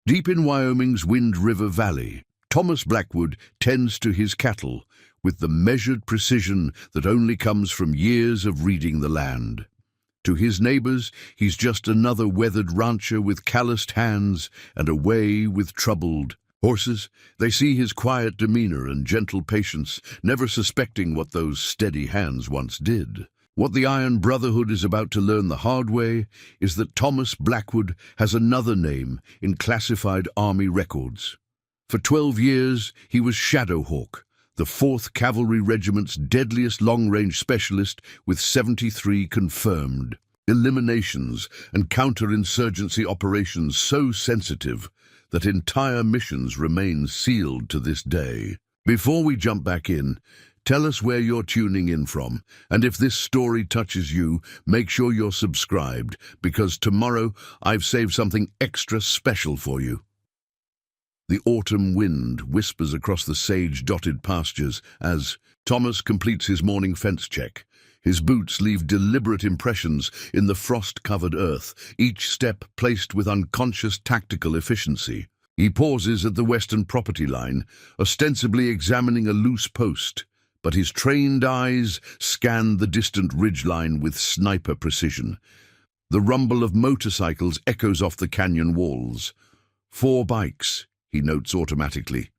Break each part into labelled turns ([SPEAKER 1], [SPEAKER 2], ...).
[SPEAKER 1] Deep in Wyoming's Wind River Valley, Thomas Blackwood tends to his cattle with the measured precision that only comes from years of reading the land. To his neighbors, he's just another weathered rancher with calloused hands and a way with troubled horses. They see his quiet demeanor and gentle patience, never suspecting what those steady hands once did. What the Iron Brotherhood is about to learn the hard way is that Thomas Blackwood has another name in classified army records. For 12 years, he was Shadowhawk, the 4th Cavalry Regiment's deadliest long-range specialist with 73 confirmed eliminations and counter-insurgency operations so sensitive that entire missions remain sealed to this day. Before we jump back in, tell us where you're tuning in from, and if this story touches you, make sure you're subscribed, because tomorrow I've saved something extra special for you. The autumn wind whispers across the sage-dotted pastures as Thomas completes his morning fence check. His boots leave deliberate impressions in the frost-covered earth, each step placed with unconscious tactical efficiency. He pauses at the western property line, ostensibly examining a loose post, but his trained eyes scan the distant ridgeline with sniper precision. The rumble of motorcycles echoes off the canyon walls. 4 bikes, he notes automatically.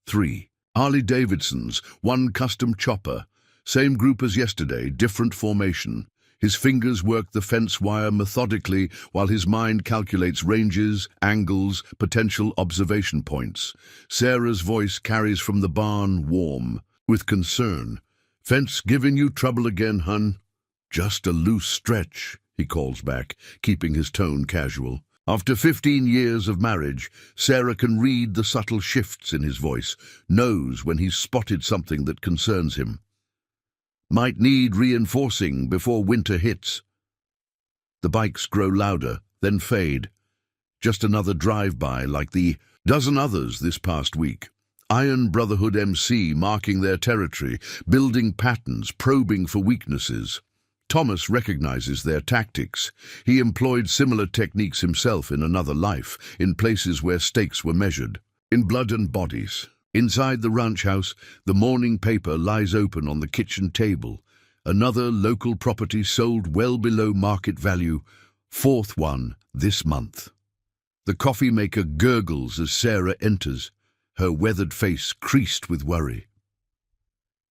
[SPEAKER 1] 3 Harley-Davidsons, 1 custom chopper. Same group as yesterday, different formation. His fingers work the fence wire methodically while his mind calculates ranges, angles, potential observation points. Sarah's voice carries from the barn, warm, with concern. "Fence giving you trouble again, hun?" "Just a loose stretch," he calls back, keeping his tone casual. After 15 years of marriage, Sarah can read the subtle shifts in his voice, knows when he's spotted something that concerns him. "Might need reinforcing before winter hits." The bikes grow louder, then fade. Just another drive-by like the dozen others this past week. Iron Brotherhood MC marking their territory, building patterns, probing for weaknesses. Thomas recognizes their tactics. He employed similar techniques himself in another life, in places where stakes were measured, in blood and bodies. Inside the ranch house, the morning paper lies open on the kitchen table. Another local property sold well below market value, 4th one this month. The coffee maker gurgles as Sarah enters, her weathered face creased with worry.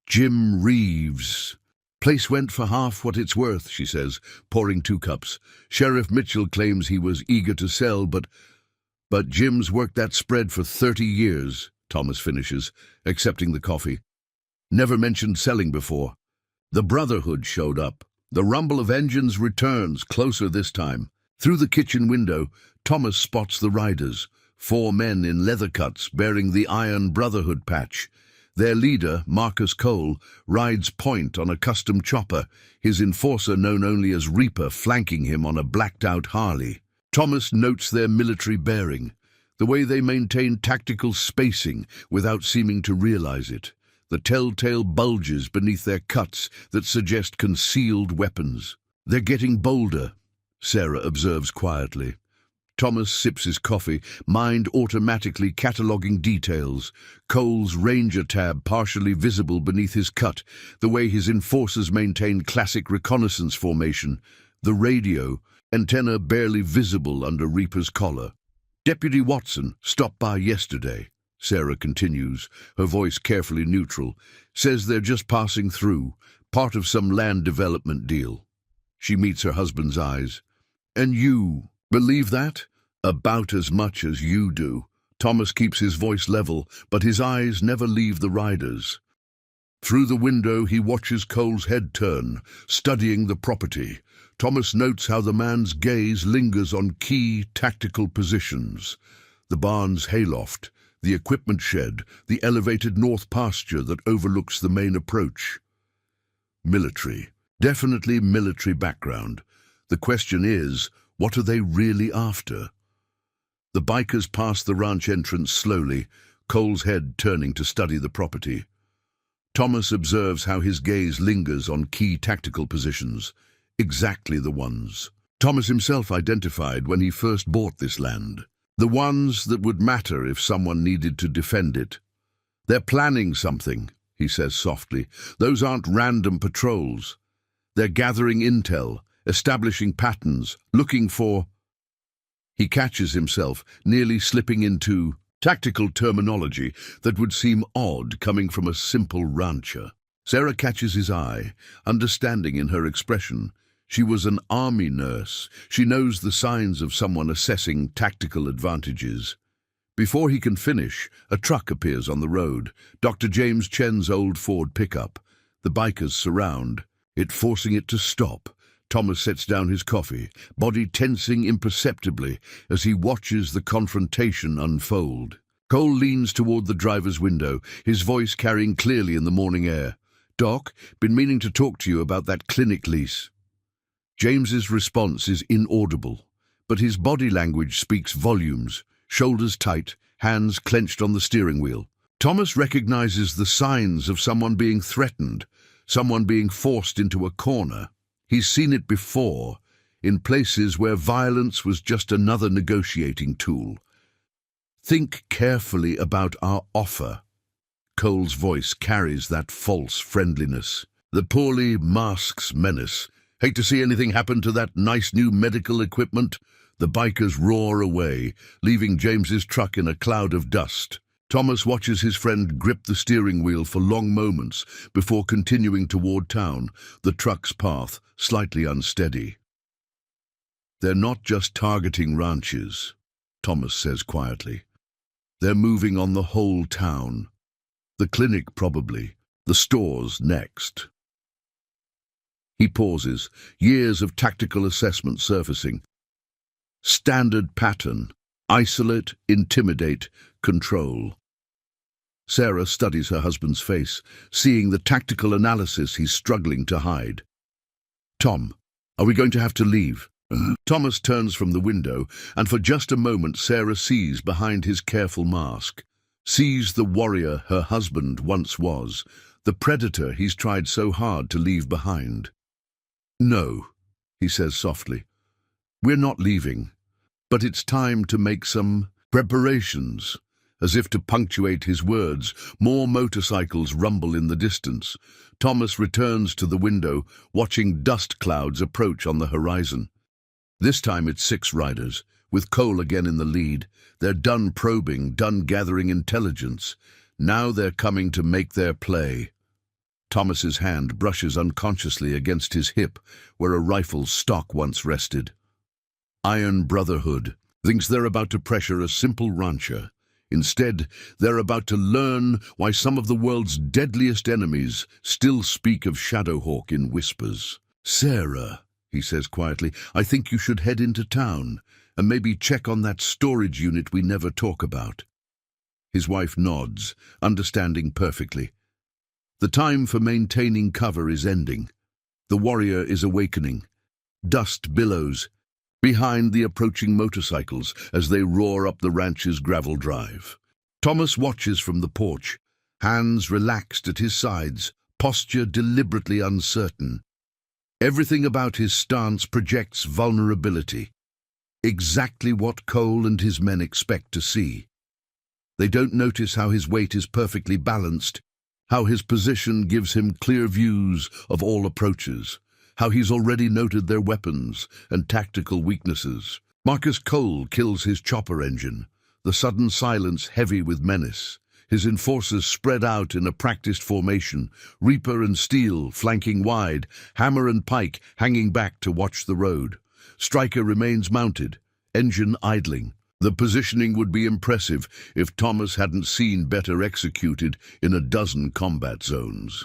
[SPEAKER 1] "Jim Reeves. Place went for half what it's worth," she says, pouring 2 cups. "Sheriff Mitchell claims he was eager to sell, but Jim's worked that spread for 30 years, Thomas finishes, accepting the coffee. "Never mentioned selling before." The Brotherhood showed up. The rumble of engines returns, closer this time. Through the kitchen window, Thomas spots the riders, 4 men in leather cuts bearing the Iron Brotherhood patch. Their leader, Marcus Cole, rides point on a custom chopper, his enforcer known only as Reaper flanking him on a blacked-out Harley. Thomas notes their military bearing, the way they maintain tactical spacing without seeming to realize it, the telltale bulges beneath their cuts that suggest concealed weapons. "They're getting bolder," Sarah observes quietly. Thomas sips his coffee, mind automatically cataloguing details. Cole's Ranger tab partially visible beneath his cut, the way his enforcers maintain classic reconnaissance formation. The radio, antenna barely visible under Reaper's collar. "Deputy Watson stopped by yesterday," Sarah continues, her voice carefully neutral. "Says they're just passing through, part of some land development deal." She meets her husband's eyes. "And you believe that?" "About as much as you do." Thomas keeps his voice level, but his eyes never leave the riders. Through the window he watches Cole's head turn, studying the property. Thomas notes how the man's gaze lingers on key tactical positions. The barn's hayloft, the equipment shed, the elevated north pasture that overlooks the main approach. Military. Definitely military background. The question is, what are they really after? The bikers pass the ranch entrance slowly, Cole's head turning to study the property. Thomas observes how his gaze lingers on key tactical positions, exactly the ones Thomas himself identified when he first bought this land. The ones that would matter if someone needed to defend it. They're planning something, he says softly. Those aren't random patrols. They're gathering intel, establishing patterns, looking for... He catches himself, nearly slipping into tactical terminology that would seem odd coming from a simple rancher. Sarah catches his eye, understanding in her expression. She was an army nurse. She knows the signs of someone assessing tactical advantages. Before he can finish, a truck appears on the road. Dr. James Chen's old Ford pickup. The bikers surround it, forcing it to stop. Thomas sets down his coffee, body tensing imperceptibly as he watches the confrontation unfold. Cole leans toward the driver's window, his voice carrying clearly in the morning air. "Doc, been meaning to talk to you about that clinic lease." James's response is inaudible, but his body language speaks volumes, shoulders tight, hands clenched on the steering wheel. Thomas recognizes the signs of someone being threatened, someone being forced into a corner. He's seen it before, in places where violence was just another negotiating tool. "Think carefully about our offer." Cole's voice carries that false friendliness. The poorly masks menace. "Hate to see anything happen to that nice new medical equipment." The bikers roar away, leaving James's truck in a cloud of dust. Thomas watches his friend grip the steering wheel for long moments before continuing toward town, the truck's path slightly unsteady. "They're not just targeting ranches," Thomas says quietly. "They're moving on the whole town. The clinic probably, the stores next." He pauses, years of tactical assessment surfacing. Standard pattern: isolate, intimidate, control. Sarah studies her husband's face, seeing the tactical analysis he's struggling to hide. "Tom, are we going to have to leave?" Thomas turns from the window, and for just a moment Sarah sees behind his careful mask. Sees the warrior her husband once was, the predator he's tried so hard to leave behind. "No," he says softly. "We're not leaving, but it's time to make some preparations." As if to punctuate his words, more motorcycles rumble in the distance. Thomas returns to the window, watching dust clouds approach on the horizon. This time it's 6 riders, with Cole again in the lead. They're done probing, done gathering intelligence. Now they're coming to make their play. Thomas's hand brushes unconsciously against his hip, where a rifle's stock once rested. Iron Brotherhood thinks they're about to pressure a simple rancher. Instead, they're about to learn why some of the world's deadliest enemies still speak of Shadowhawk in whispers. "Sarah," he says quietly, "I think you should head into town and maybe check on that storage unit we never talk about." His wife nods, understanding perfectly. The time for maintaining cover is ending. The warrior is awakening. Dust billows behind the approaching motorcycles as they roar up the ranch's gravel drive. Thomas watches from the porch, hands relaxed at his sides, posture deliberately uncertain. Everything about his stance projects vulnerability. Exactly what Cole and his men expect to see. They don't notice how his weight is perfectly balanced, how his position gives him clear views of all approaches, how he's already noted their weapons and tactical weaknesses. Marcus Cole kills his chopper engine, the sudden silence heavy with menace. His enforcers spread out in a practiced formation, Reaper and Steel flanking wide, Hammer and Pike hanging back to watch the road. Stryker remains mounted, engine idling. The positioning would be impressive if Thomas hadn't seen better executed in a dozen combat zones.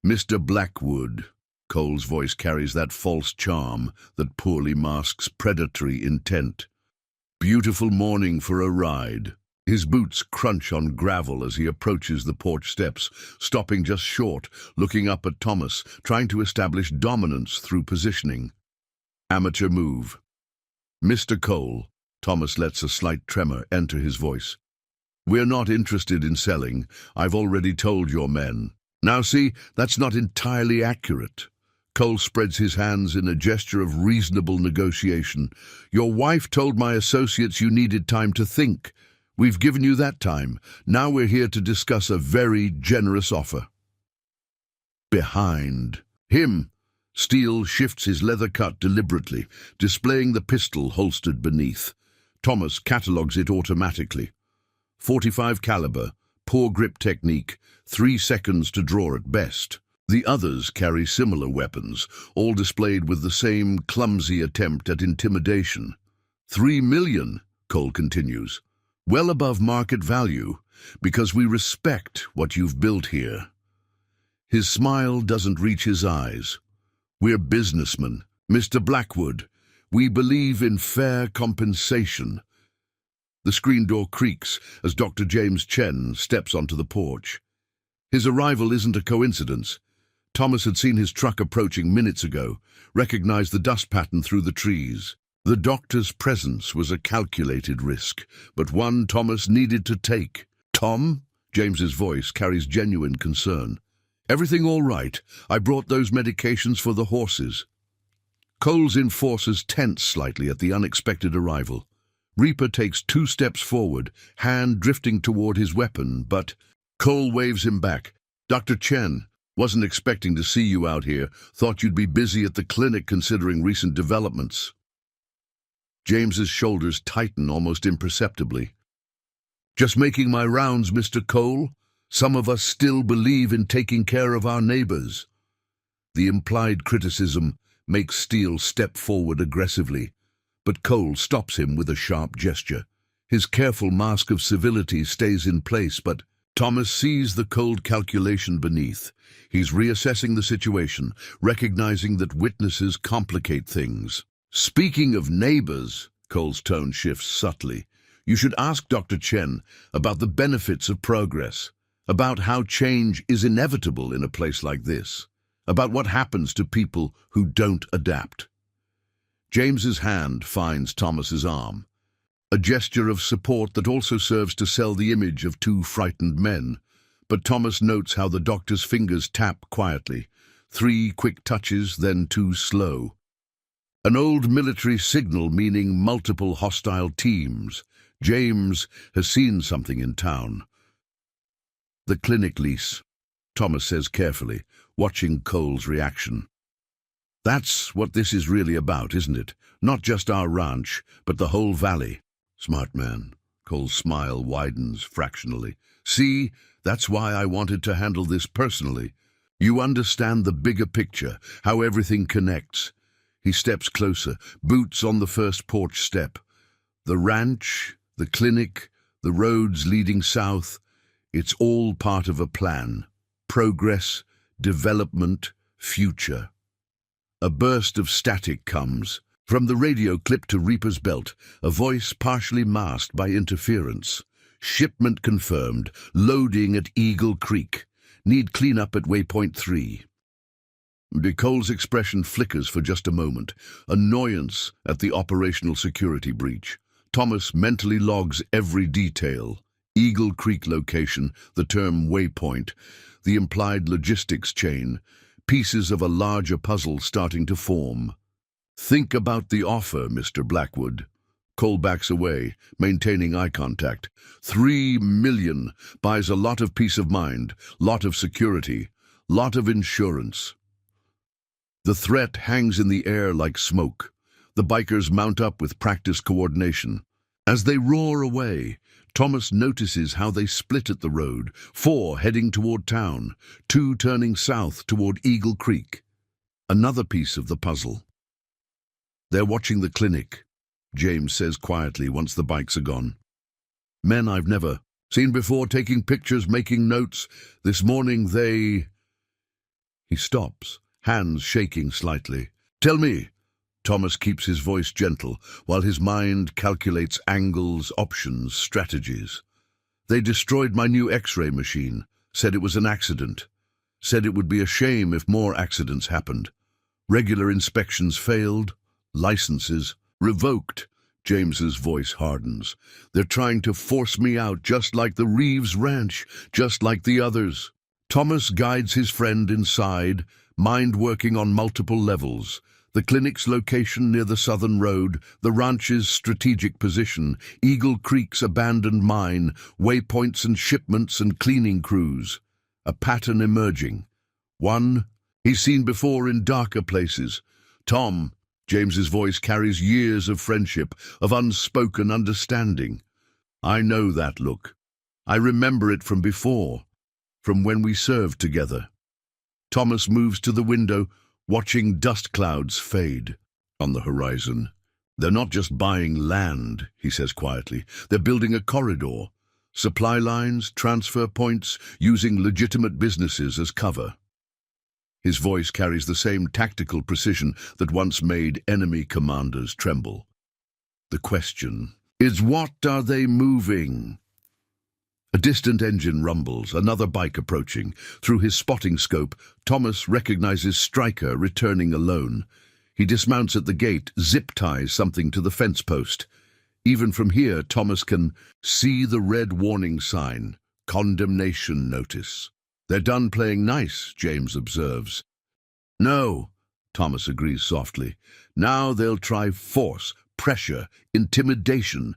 [SPEAKER 1] "Mr. Blackwood," Cole's voice carries that false charm that poorly masks predatory intent. "Beautiful morning for a ride." His boots crunch on gravel as he approaches the porch steps, stopping just short, looking up at Thomas, trying to establish dominance through positioning. Amateur move. "Mr. Cole," Thomas lets a slight tremor enter his voice. "We're not interested in selling. I've already told your men." "Now see, that's not entirely accurate." Cole spreads his hands in a gesture of reasonable negotiation. Your wife told my associates you needed time to think. We've given you that time. Now we're here to discuss a very generous offer. Behind him, Steele shifts his leather cut deliberately, displaying the pistol holstered beneath. Thomas catalogues it automatically. 45 caliber, poor grip technique, 3 seconds to draw at best. The others carry similar weapons, all displayed with the same clumsy attempt at intimidation. 3 million, Cole continues. Well above market value, because we respect what you've built here. His smile doesn't reach his eyes. We're businessmen, Mr. Blackwood. We believe in fair compensation. The screen door creaks as Dr. James Chen steps onto the porch. His arrival isn't a coincidence. Thomas had seen his truck approaching minutes ago, recognized the dust pattern through the trees. The doctor's presence was a calculated risk, but one Thomas needed to take. Tom? James's voice carries genuine concern. Everything all right? I brought those medications for the horses. Cole's enforcers tense slightly at the unexpected arrival. Reaper takes 2 steps forward, hand drifting toward his weapon, but Cole waves him back. Dr. Chen, wasn't expecting to see you out here. Thought you'd be busy at the clinic considering recent developments. James's shoulders tighten almost imperceptibly. Just making my rounds, Mr. Cole. Some of us still believe in taking care of our neighbors. The implied criticism makes Steele step forward aggressively, but Cole stops him with a sharp gesture. His careful mask of civility stays in place, but Thomas sees the cold calculation beneath. He's reassessing the situation, recognizing that witnesses complicate things. Speaking of neighbors, Cole's tone shifts subtly. You should ask Dr. Chen about the benefits of progress, about how change is inevitable in a place like this, about what happens to people who don't adapt. James's hand finds Thomas's arm, a gesture of support that also serves to sell the image of 2 frightened men. But Thomas notes how the doctor's fingers tap quietly, 3 quick touches, then 2 slow. An old military signal meaning multiple hostile teams. James has seen something in town. The clinic lease, Thomas says carefully, watching Cole's reaction. That's what this is really about, isn't it? Not just our ranch, but the whole valley. Smart man. Cole's smile widens fractionally. See, that's why I wanted to handle this personally. You understand the bigger picture, how everything connects. He steps closer, boots on the first porch step. The ranch, the clinic, the roads leading south, it's all part of a plan. Progress, development, future. A burst of static comes. From the radio clip to Reaper's belt, a voice partially masked by interference. Shipment confirmed. Loading at Eagle Creek. Need cleanup at waypoint 3. Cole's expression flickers for just a moment. Annoyance at the operational security breach. Thomas mentally logs every detail. Eagle Creek location, the term waypoint, the implied logistics chain, pieces of a larger puzzle starting to form. Think about the offer, Mr. Blackwood. Cole backs away, maintaining eye contact. 3 million buys a lot of peace of mind, lot of security, lot of insurance. The threat hangs in the air like smoke. The bikers mount up with practiced coordination. As they roar away, Thomas notices how they split at the road, 4 heading toward town, 2 turning south toward Eagle Creek. Another piece of the puzzle. They're watching the clinic, James says quietly once the bikes are gone. Men I've never seen before, taking pictures, making notes. This morning they... He stops, hands shaking slightly. Tell me. Thomas keeps his voice gentle, while his mind calculates angles, options, strategies. They destroyed my new X-ray machine, said it was an accident, said it would be a shame if more accidents happened. Regular inspections failed, licenses revoked. James's voice hardens. They're trying to force me out, just like the Reeves Ranch, just like the others. Thomas guides his friend inside, mind working on multiple levels. The clinic's location near the southern road, the ranch's strategic position, Eagle Creek's abandoned mine, waypoints and shipments and cleaning crews. A pattern emerging. One he's seen before in darker places. Tom, James's voice carries years of friendship, of unspoken understanding. I know that look. I remember it from before, from when we served together. Thomas moves to the window, watching dust clouds fade on the horizon. They're not just buying land, he says quietly. They're building a corridor, supply lines, transfer points, using legitimate businesses as cover. His voice carries the same tactical precision that once made enemy commanders tremble. The question is, what are they moving? A distant engine rumbles, another bike approaching. Through his spotting scope, Thomas recognizes Stryker returning alone. He dismounts at the gate, zip-ties something to the fence post. Even from here, Thomas can see the red warning sign, condemnation notice. They're done playing nice, James observes. No, Thomas agrees softly. Now they'll try force, pressure, intimidation.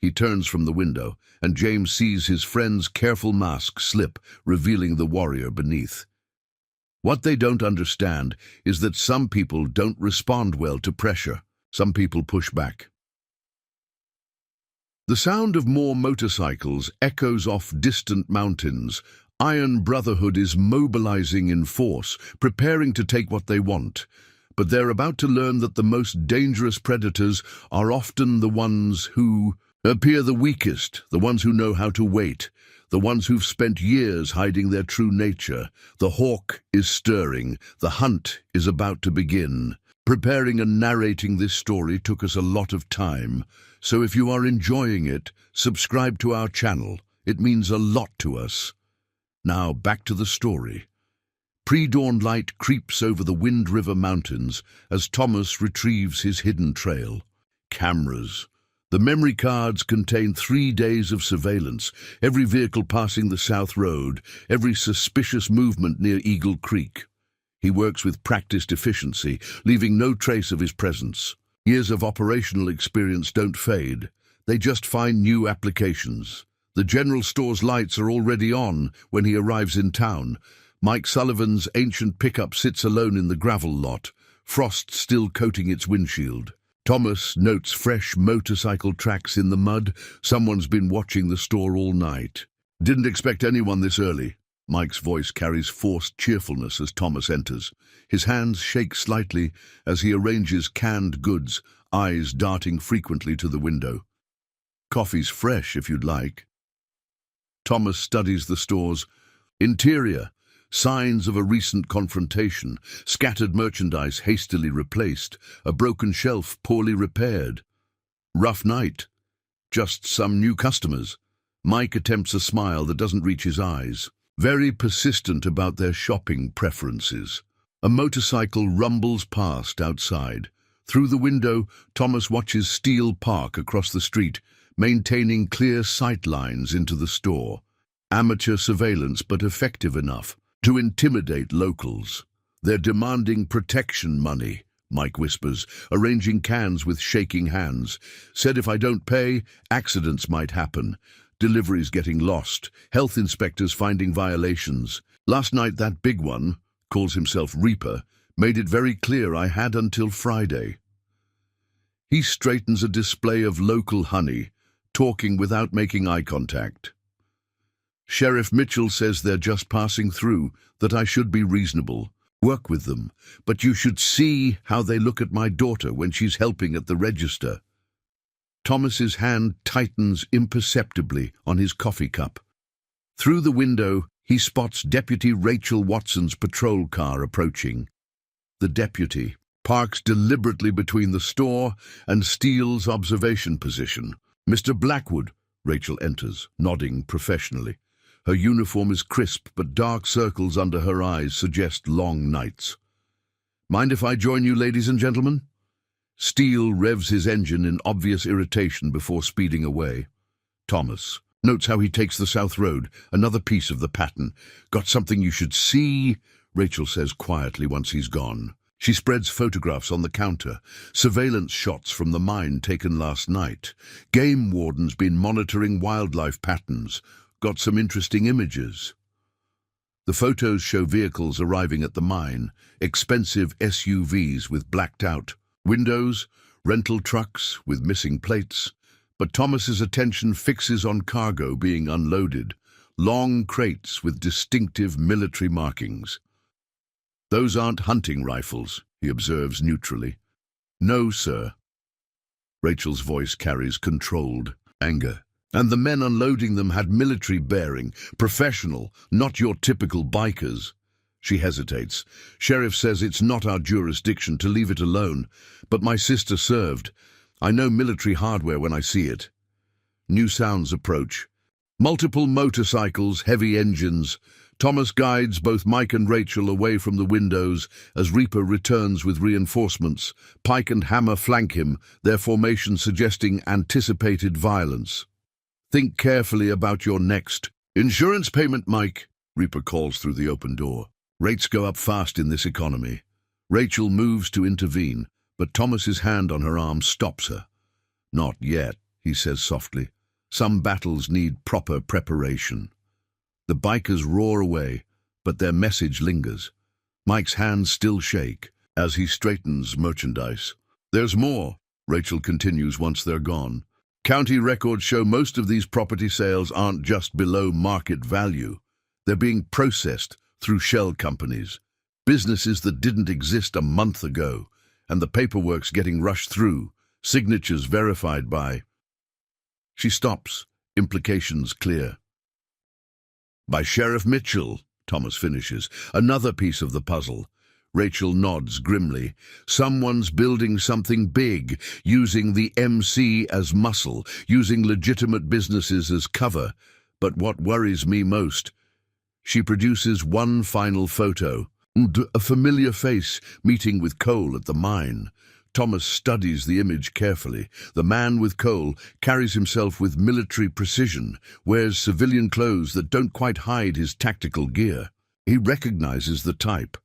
[SPEAKER 1] He turns from the window, and James sees his friend's careful mask slip, revealing the warrior beneath. What they don't understand is that some people don't respond well to pressure. Some people push back. The sound of more motorcycles echoes off distant mountains. Iron Brotherhood is mobilizing in force, preparing to take what they want. But they're about to learn that the most dangerous predators are often the ones who appear the weakest, the ones who know how to wait, the ones who've spent years hiding their true nature. The hawk is stirring. The hunt is about to begin. Preparing and narrating this story took us a lot of time, so if you are enjoying it, subscribe to our channel. It means a lot to us. Now back to the story. Pre-dawn light creeps over the Wind River Mountains as Thomas retrieves his hidden trail. Cameras. The memory cards contain 3 days of surveillance, every vehicle passing the South Road, every suspicious movement near Eagle Creek. He works with practiced efficiency, leaving no trace of his presence. Years of operational experience don't fade. They just find new applications. The general store's lights are already on when he arrives in town. Mike Sullivan's ancient pickup sits alone in the gravel lot, frost still coating its windshield. Thomas notes fresh motorcycle tracks in the mud. Someone's been watching the store all night. Didn't expect anyone this early. Mike's voice carries forced cheerfulness as Thomas enters. His hands shake slightly as he arranges canned goods, eyes darting frequently to the window. Coffee's fresh, if you'd like. Thomas studies the store's interior. Signs of a recent confrontation, scattered merchandise hastily replaced, a broken shelf poorly repaired. Rough night. Just some new customers. Mike attempts a smile that doesn't reach his eyes. Very persistent about their shopping preferences. A motorcycle rumbles past outside. Through the window, Thomas watches Steele park across the street, maintaining clear sight lines into the store. Amateur surveillance, but effective enough to intimidate locals. They're demanding protection money, Mike whispers, arranging cans with shaking hands. Said if I don't pay, accidents might happen. Deliveries getting lost, health inspectors finding violations. Last night that big one, calls himself Reaper, made it very clear I had until Friday. He straightens a display of local honey, talking without making eye contact. Sheriff Mitchell says they're just passing through, that I should be reasonable, work with them, but you should see how they look at my daughter when she's helping at the register. Thomas's hand tightens imperceptibly on his coffee cup. Through the window, he spots Deputy Rachel Watson's patrol car approaching. The deputy parks deliberately between the store and Steele's observation position. Mr. Blackwood, Rachel enters, nodding professionally. Her uniform is crisp, but dark circles under her eyes suggest long nights. Mind if I join you, ladies and gentlemen? Steele revs his engine in obvious irritation before speeding away. Thomas notes how he takes the South Road, another piece of the pattern. Got something you should see? Rachel says quietly once he's gone. She spreads photographs on the counter, surveillance shots from the mine taken last night. Game warden's been monitoring wildlife patterns, got some interesting images. The photos show vehicles arriving at the mine, expensive SUVs with blacked out windows, rental trucks with missing plates. But Thomas's attention fixes on cargo being unloaded, long crates with distinctive military markings. "Those aren't hunting rifles," he observes neutrally. "No, sir." Rachel's voice carries controlled anger. "And the men unloading them had military bearing, professional, not your typical bikers." She hesitates. "Sheriff says it's not our jurisdiction to leave it alone, but my sister served. I know military hardware when I see it." New sounds approach. Multiple motorcycles, heavy engines. Thomas guides both Mike and Rachel away from the windows as Reaper returns with reinforcements. Pike and Hammer flank him, their formation suggesting anticipated violence. "Think carefully about your next insurance payment, Mike," Reaper calls through the open door. "Rates go up fast in this economy." Rachel moves to intervene, but Thomas's hand on her arm stops her. "Not yet," he says softly. "Some battles need proper preparation." The bikers roar away, but their message lingers. Mike's hands still shake as he straightens merchandise. "There's more," Rachel continues once they're gone. "County records show most of these property sales aren't just below market value. They're being processed through shell companies, businesses that didn't exist a month ago, and the paperwork's getting rushed through, signatures verified by..." She stops, implications clear. "By Sheriff Mitchell," Thomas finishes. "Another piece of the puzzle." Rachel nods grimly. "Someone's building something big, using the MC as muscle, using legitimate businesses as cover. But what worries me most..." She produces one final photo. A familiar face meeting with Cole at the mine. Thomas studies the image carefully. The man with Cole carries himself with military precision, wears civilian clothes that don't quite hide his tactical gear. He recognizes the type.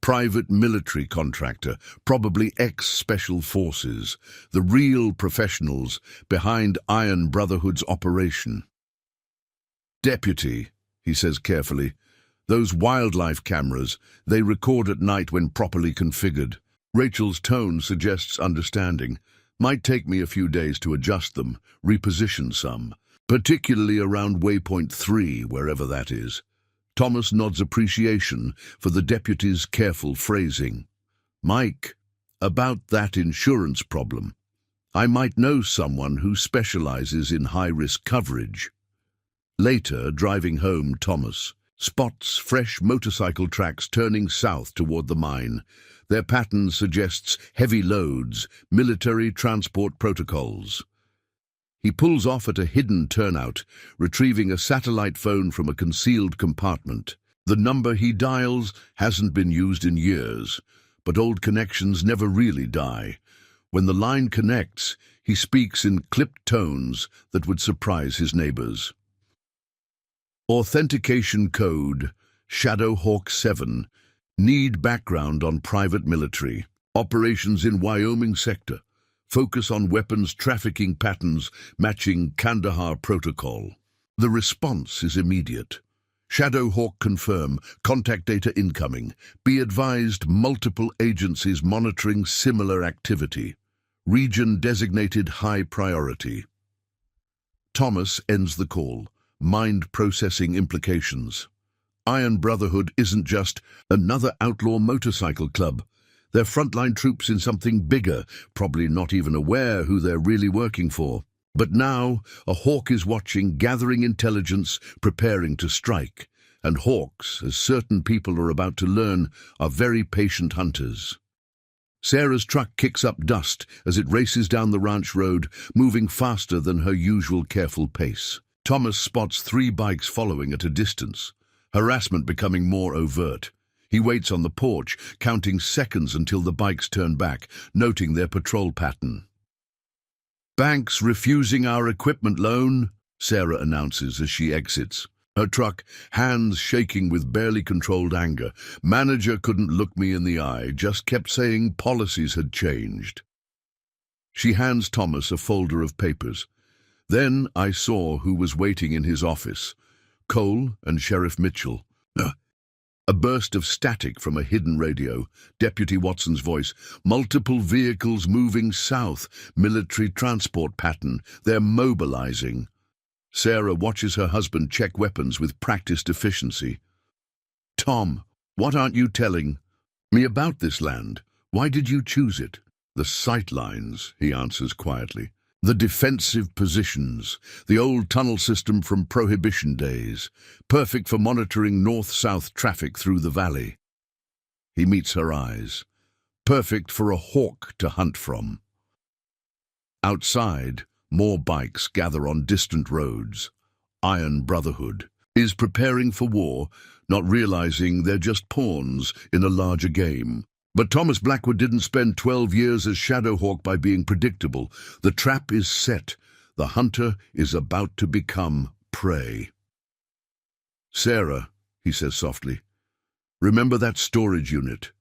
[SPEAKER 1] Private military contractor, probably ex-special forces, the real professionals behind Iron Brotherhood's operation. "Deputy," he says carefully, "those wildlife cameras, they record at night when properly configured." Rachel's tone suggests understanding. "Might take me a few days to adjust them, reposition some, particularly around waypoint 3, wherever that is." Thomas nods appreciation for the deputy's careful phrasing. "Mike, about that insurance problem. I might know someone who specializes in high-risk coverage." Later, driving home, Thomas spots fresh motorcycle tracks turning south toward the mine. Their pattern suggests heavy loads, military transport protocols. He pulls off at a hidden turnout, retrieving a satellite phone from a concealed compartment. The number he dials hasn't been used in years, but old connections never really die. When the line connects, he speaks in clipped tones that would surprise his neighbors. "Authentication code, Shadowhawk 7. Need background on private military. Operations in Wyoming sector. Focus on weapons trafficking patterns matching Kandahar protocol." The response is immediate. "Shadowhawk confirm. Contact data incoming. Be advised multiple agencies monitoring similar activity. Region designated high priority." Thomas ends the call. Mind processing implications. Iron Brotherhood isn't just another outlaw motorcycle club. They're frontline troops in something bigger, probably not even aware who they're really working for. But now, a hawk is watching, gathering intelligence, preparing to strike. And hawks, as certain people are about to learn, are very patient hunters. Sarah's truck kicks up dust as it races down the ranch road, moving faster than her usual careful pace. Thomas spots 3 bikes following at a distance. Harassment becoming more overt. He waits on the porch, counting seconds until the bikes turn back, noting their patrol pattern. "Bank's refusing our equipment loan," Sarah announces as she exits. Her truck, hands shaking with barely controlled anger. Manager couldn't look me in the eye, just kept saying policies had changed. She hands Thomas a folder of papers. Then I saw who was waiting in his office. Cole and Sheriff Mitchell. A burst of static from a hidden radio. Deputy Watson's voice. Multiple vehicles moving south. Military transport pattern. They're mobilizing. Sarah watches her husband check weapons with practiced efficiency. Tom, what aren't you telling me about this land? Why did you choose it? The sight lines, he answers quietly. The defensive positions, the old tunnel system from Prohibition days, perfect for monitoring north-south traffic through the valley. He meets her eyes. Perfect for a hawk to hunt from. Outside, more bikes gather on distant roads. Iron Brotherhood is preparing for war, not realizing they're just pawns in a larger game. But Thomas Blackwood didn't spend 12 years as Shadowhawk by being predictable. The trap is set. The hunter is about to become prey. Sarah, he says softly, remember that storage unit.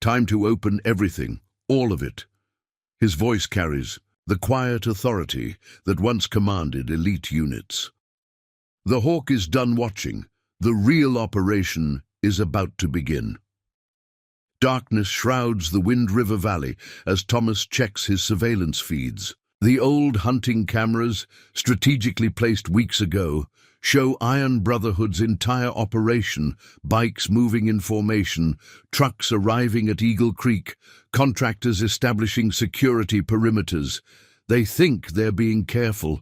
[SPEAKER 1] Time to open everything, all of it. His voice carries the quiet authority that once commanded elite units. The hawk is done watching. The real operation is about to begin. Darkness shrouds the Wind River Valley as Thomas checks his surveillance feeds. The old hunting cameras, strategically placed weeks ago, show Iron Brotherhood's entire operation, bikes moving in formation, trucks arriving at Eagle Creek, contractors establishing security perimeters. They think they're being careful.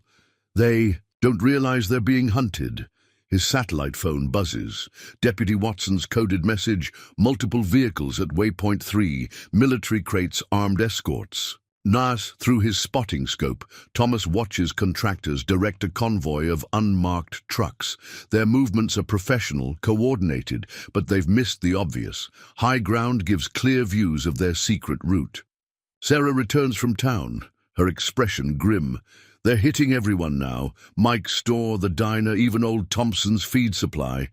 [SPEAKER 1] They don't realize they're being hunted. His satellite phone buzzes. Deputy Watson's coded message, multiple vehicles at waypoint 3, military crates, armed escorts. Through his spotting scope, Thomas watches contractors direct a convoy of unmarked trucks. Their movements are professional, coordinated, but they've missed the obvious. High ground gives clear views of their secret route. Sarah returns from town, her expression grim. They're hitting everyone now. Mike's store, the diner, even old Thompson's feed supply.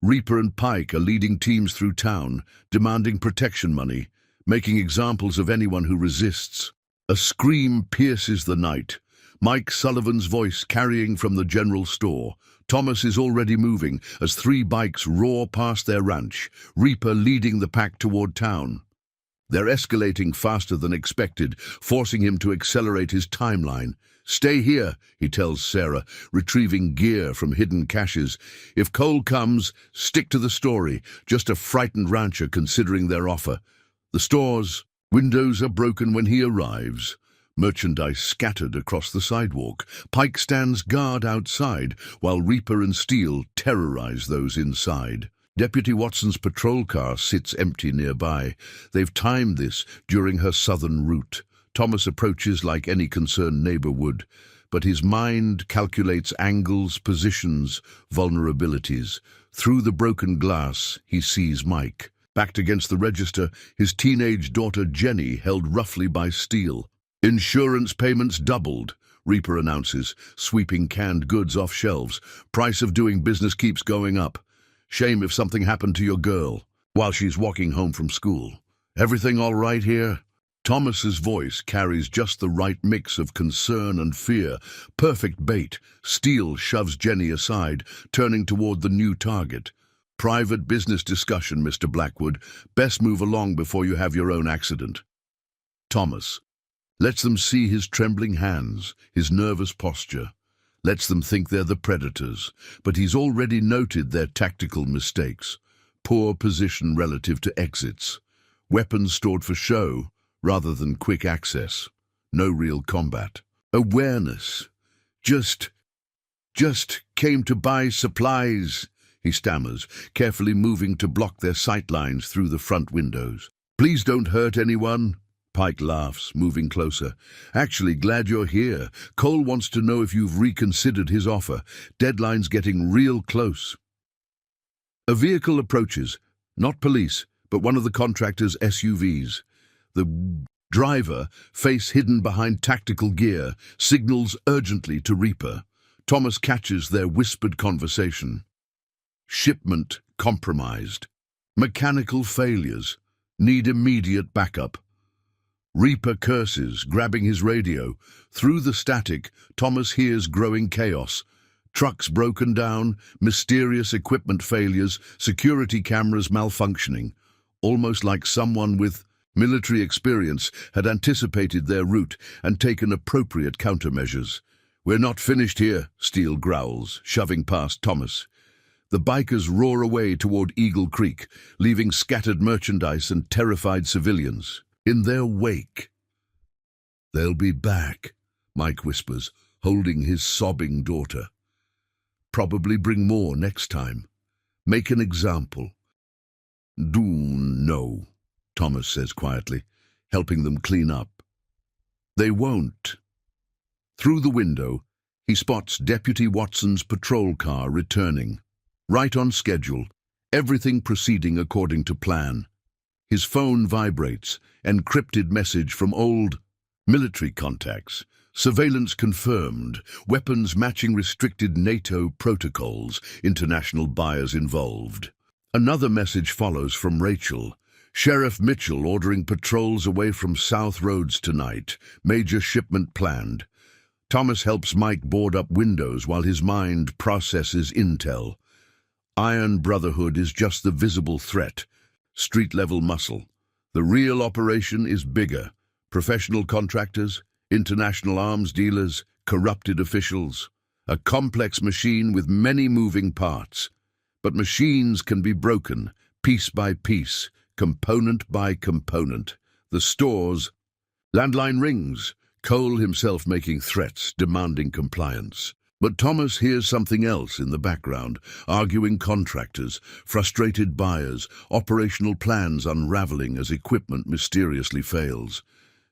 [SPEAKER 1] Reaper and Pike are leading teams through town, demanding protection money, making examples of anyone who resists. A scream pierces the night. Mike Sullivan's voice carrying from the general store. Thomas is already moving as 3 bikes roar past their ranch, Reaper leading the pack toward town. They're escalating faster than expected, forcing him to accelerate his timeline. Stay here, he tells Sarah, retrieving gear from hidden caches. If Cole comes, stick to the story, just a frightened rancher considering their offer. The store's windows are broken when he arrives. Merchandise scattered across the sidewalk. Pike stands guard outside, while Reaper and Steele terrorize those inside. Deputy Watson's patrol car sits empty nearby. They've timed this during her southern route. Thomas approaches like any concerned neighbor would, but his mind calculates angles, positions, vulnerabilities. Through the broken glass, he sees Mike. Backed against the register, his teenage daughter Jenny held roughly by Steele. Insurance payments doubled, Reaper announces, sweeping canned goods off shelves. Price of doing business keeps going up. Shame if something happened to your girl while she's walking home from school. Everything all right here? Thomas's voice carries just the right mix of concern and fear. Perfect bait. Steele shoves Jenny aside, turning toward the new target. Private business discussion, Mr. Blackwood. Best move along before you have your own accident. Thomas lets them see his trembling hands, his nervous posture. Lets them think they're the predators, but he's already noted their tactical mistakes. Poor position relative to exits. Weapons stored for show, rather than quick access. No real combat. Awareness. Just came to buy supplies, he stammers, carefully moving to block their sight lines through the front windows. Please don't hurt anyone. Pike laughs, moving closer. Actually, glad you're here. Cole wants to know if you've reconsidered his offer. Deadline's getting real close. A vehicle approaches. Not police, but one of the contractor's SUVs. The driver, face hidden behind tactical gear, signals urgently to Reaper. Thomas catches their whispered conversation. Shipment compromised. Mechanical failures. Need immediate backup. Reaper curses, grabbing his radio. Through the static, Thomas hears growing chaos. Trucks broken down, mysterious equipment failures, security cameras malfunctioning. Almost like someone with military experience had anticipated their route and taken appropriate countermeasures. "We're not finished here," Steele growls, shoving past Thomas. The bikers roar away toward Eagle Creek, leaving scattered merchandise and terrified civilians in their wake. "They'll be back," Mike whispers, holding his sobbing daughter. "Probably bring more next time. Make an example." "Do no," Thomas says quietly, helping them clean up. "They won't." Through the window, he spots Deputy Watson's patrol car returning. Right on schedule, everything proceeding according to plan. His phone vibrates, encrypted message from old military contacts. Surveillance confirmed, weapons matching restricted NATO protocols, international buyers involved. Another message follows from Rachel. "Sheriff Mitchell ordering patrols away from South Roads tonight. Major shipment planned." Thomas helps Mike board up windows while his mind processes intel. Iron Brotherhood is just the visible threat, street-level muscle. The real operation is bigger. Professional contractors, international arms dealers, corrupted officials. A complex machine with many moving parts. But machines can be broken, piece by piece, component by component. The stores, landline rings, Cole himself making threats, demanding compliance. But Thomas hears something else in the background, arguing contractors, frustrated buyers, operational plans unraveling as equipment mysteriously fails.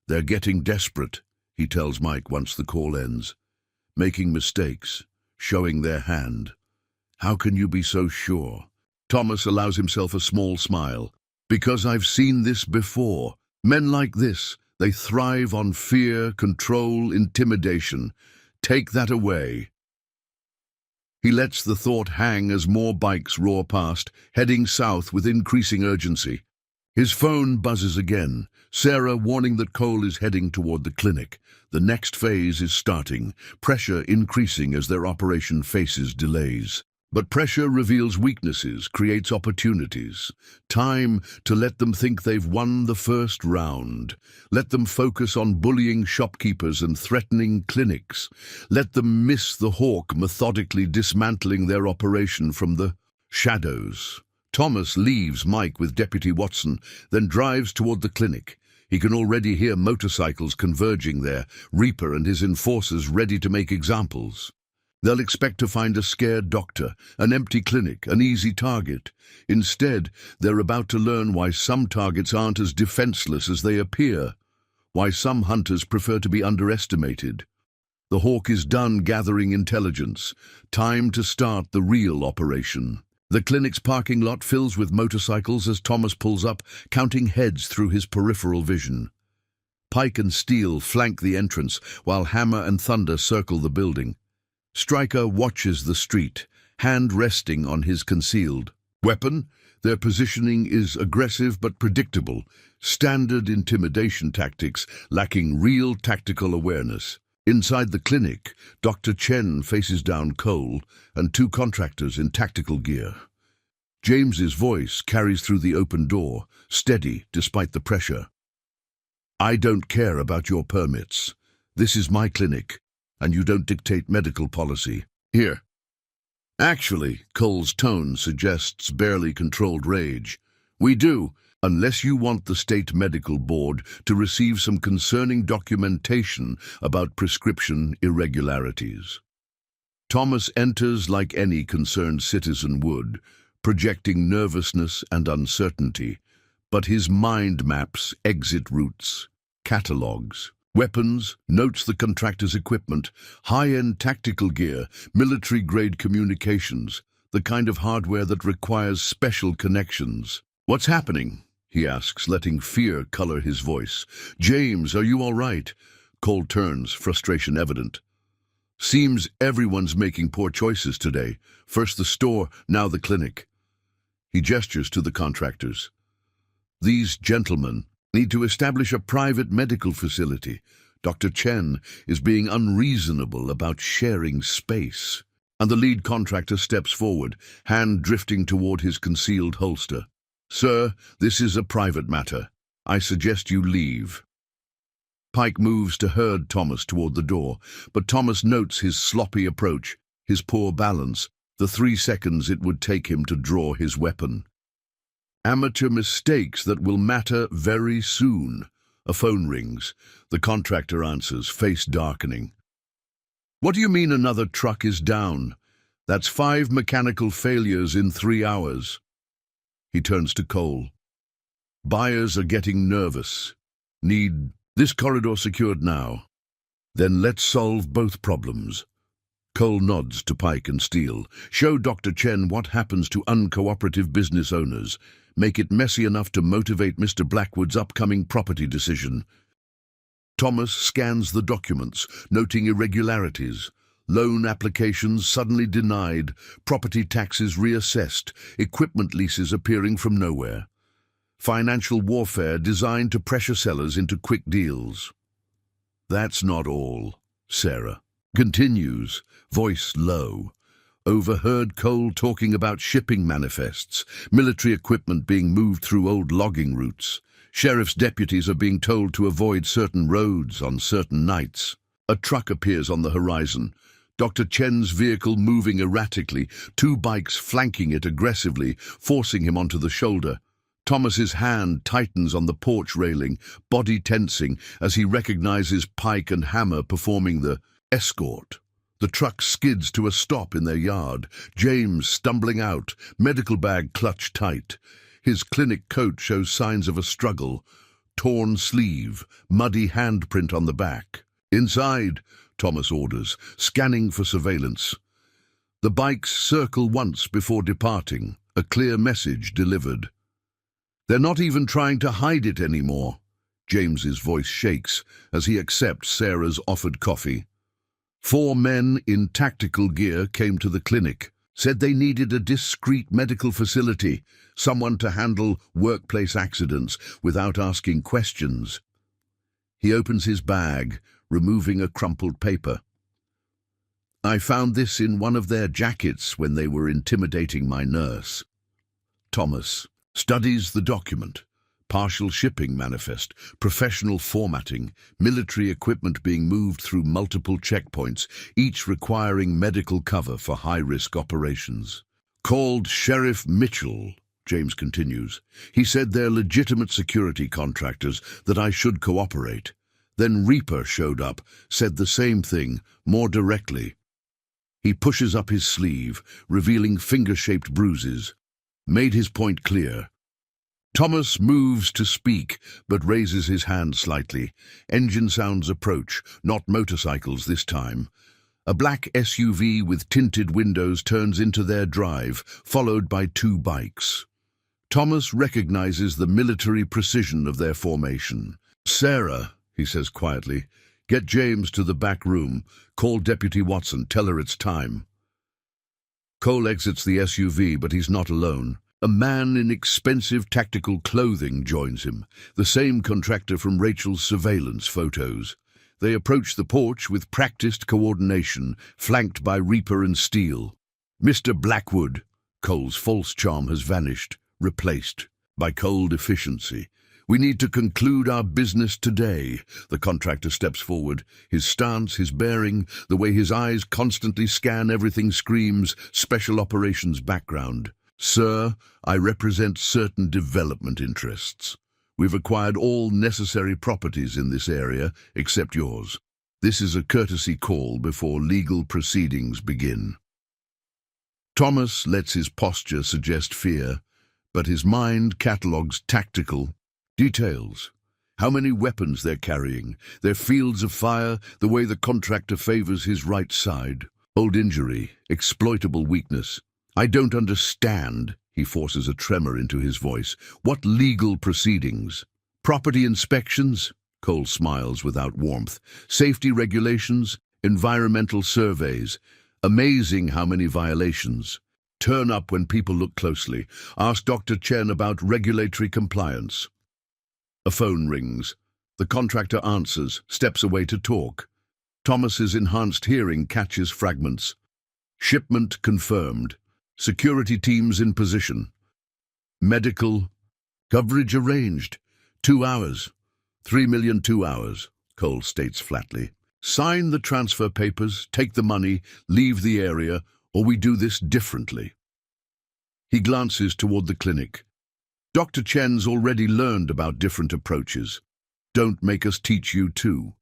[SPEAKER 1] "They're getting desperate," he tells Mike once the call ends. "Making mistakes, showing their hand." "How can you be so sure?" Thomas allows himself a small smile. "Because I've seen this before. Men like this, they thrive on fear, control, intimidation. Take that away." He lets the thought hang as more bikes roar past, heading south with increasing urgency. His phone buzzes again, Sarah warning that Cole is heading toward the clinic. The next phase is starting, pressure increasing as their operation faces delays. But pressure reveals weaknesses, creates opportunities. Time to let them think they've won the first round. Let them focus on bullying shopkeepers and threatening clinics. Let them miss the hawk methodically dismantling their operation from the shadows. Thomas leaves Mike with Deputy Watson, then drives toward the clinic. He can already hear motorcycles converging there, Reaper and his enforcers ready to make examples. They'll expect to find a scared doctor, an empty clinic, an easy target. Instead, they're about to learn why some targets aren't as defenseless as they appear, why some hunters prefer to be underestimated. The hawk is done gathering intelligence. Time to start the real operation. The clinic's parking lot fills with motorcycles as Thomas pulls up, counting heads through his peripheral vision. Pike and Steele flank the entrance, while Hammer and Thunder circle the building. Stryker watches the street, hand resting on his concealed weapon. Their positioning is aggressive but predictable, standard intimidation tactics lacking real tactical awareness. Inside the clinic, Dr. Chen faces down Cole and two contractors in tactical gear. James's voice carries through the open door, steady despite the pressure. "I don't care about your permits. This is my clinic, and you don't dictate medical policy. Here." Actually, Cole's tone suggests barely controlled rage. "We do, unless you want the State Medical Board to receive some concerning documentation about prescription irregularities." Thomas enters like any concerned citizen would, projecting nervousness and uncertainty, but his mind maps exit routes, catalogs, weapons, notes the contractor's equipment, high-end tactical gear, military-grade communications, the kind of hardware that requires special connections. "What's happening?" he asks, letting fear color his voice. "James, are you all right?" Cole turns, frustration evident. Seems everyone's making poor choices today. First the store, now the clinic. He gestures to the contractors. These gentlemen need to establish a private medical facility. Dr. Chen is being unreasonable about sharing space. And the lead contractor steps forward, hand drifting toward his concealed holster. Sir, this is a private matter. I suggest you leave. Pike moves to herd Thomas toward the door, but Thomas notes his sloppy approach, his poor balance, the 3 seconds it would take him to draw his weapon. Amateur mistakes that will matter very soon. A phone rings. The contractor answers, face darkening. What do you mean another truck is down? That's 5 mechanical failures in 3 hours. He turns to Cole. Buyers are getting nervous. Need this corridor secured now. Then let's solve both problems. Cole nods to Pike and Steele. Show Dr. Chen what happens to uncooperative business owners. Make it messy enough to motivate Mr. Blackwood's upcoming property decision. Thomas scans the documents, noting irregularities. Loan applications suddenly denied, property taxes reassessed, equipment leases appearing from nowhere. Financial warfare designed to pressure sellers into quick deals. That's not all, Sarah continues, voice low. Overheard Cole talking about shipping manifests, military equipment being moved through old logging routes. Sheriff's deputies are being told to avoid certain roads on certain nights. A truck appears on the horizon. Dr. Chen's vehicle moving erratically, 2 bikes flanking it aggressively, forcing him onto the shoulder. Thomas's hand tightens on the porch railing, body tensing as he recognizes Pike and Hammer performing the escort. The truck skids to a stop in their yard, James stumbling out, medical bag clutched tight. His clinic coat shows signs of a struggle, torn sleeve, muddy handprint on the back. Inside, Thomas orders, scanning for surveillance. The bikes circle once before departing, a clear message delivered. They're not even trying to hide it anymore. James's voice shakes as he accepts Sarah's offered coffee. 4 men in tactical gear came to the clinic, said they needed a discreet medical facility, someone to handle workplace accidents without asking questions. He opens his bag, removing a crumpled paper. I found this in one of their jackets when they were intimidating my nurse. Thomas studies the document. Partial shipping manifest, professional formatting, military equipment being moved through multiple checkpoints, each requiring medical cover for high-risk operations. Called Sheriff Mitchell, James continues. He said they're legitimate security contractors, that I should cooperate. Then Reaper showed up, said the same thing, more directly. He pushes up his sleeve, revealing finger-shaped bruises. Made his point clear. Thomas moves to speak, but raises his hand slightly. Engine sounds approach, not motorcycles this time. A black SUV with tinted windows turns into their drive, followed by 2 bikes. Thomas recognizes the military precision of their formation. Sarah, he says quietly, get James to the back room. Call Deputy Watson, tell her it's time. Cole exits the SUV, but he's not alone. A man in expensive tactical clothing joins him, the same contractor from Rachel's surveillance photos. They approach the porch with practiced coordination, flanked by Reaper and Steele. Mr. Blackwood. Cole's false charm has vanished, replaced by cold efficiency. We need to conclude our business today. The contractor steps forward. His stance, his bearing, the way his eyes constantly scan everything screams special operations background. Sir, I represent certain development interests. We've acquired all necessary properties in this area, except yours. This is a courtesy call before legal proceedings begin. Thomas lets his posture suggest fear, but his mind catalogues tactical details. How many weapons they're carrying, their fields of fire, the way the contractor favors his right side. Old injury, exploitable weakness. I don't understand, he forces a tremor into his voice. What legal proceedings? Property inspections? Cole smiles without warmth. Safety regulations? Environmental surveys. Amazing how many violations. Turn up when people look closely. Ask Dr. Chen about regulatory compliance. A phone rings. The contractor answers, steps away to talk. Thomas's enhanced hearing catches fragments. Shipment confirmed. Security teams in position. Medical. Coverage arranged. 2 hours. 3 million 2 hours, Cole states flatly. Sign the transfer papers, take the money, leave the area, or we do this differently. He glances toward the clinic. Dr. Chen's already learned about different approaches. Don't make us teach you too.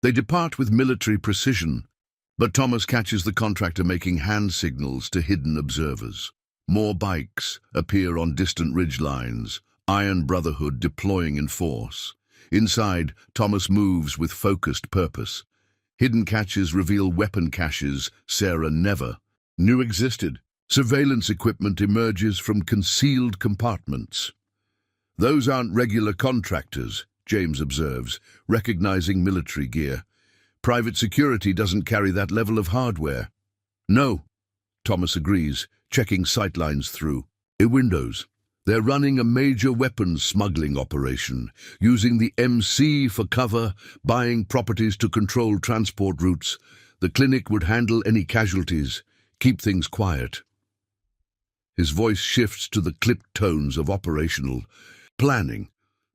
[SPEAKER 1] They depart with military precision, but Thomas catches the contractor making hand signals to hidden observers. More bikes appear on distant ridgelines, Iron Brotherhood deploying in force. Inside, Thomas moves with focused purpose. Hidden caches reveal weapon caches Sarah never knew existed. Surveillance equipment emerges from concealed compartments. Those aren't regular contractors, James observes, recognizing military gear. Private security doesn't carry that level of hardware. No, Thomas agrees, checking sightlines through. Windows. They're running a major weapons smuggling operation, using the MC for cover, buying properties to control transport routes. The clinic would handle any casualties, keep things quiet. His voice shifts to the clipped tones of operational planning.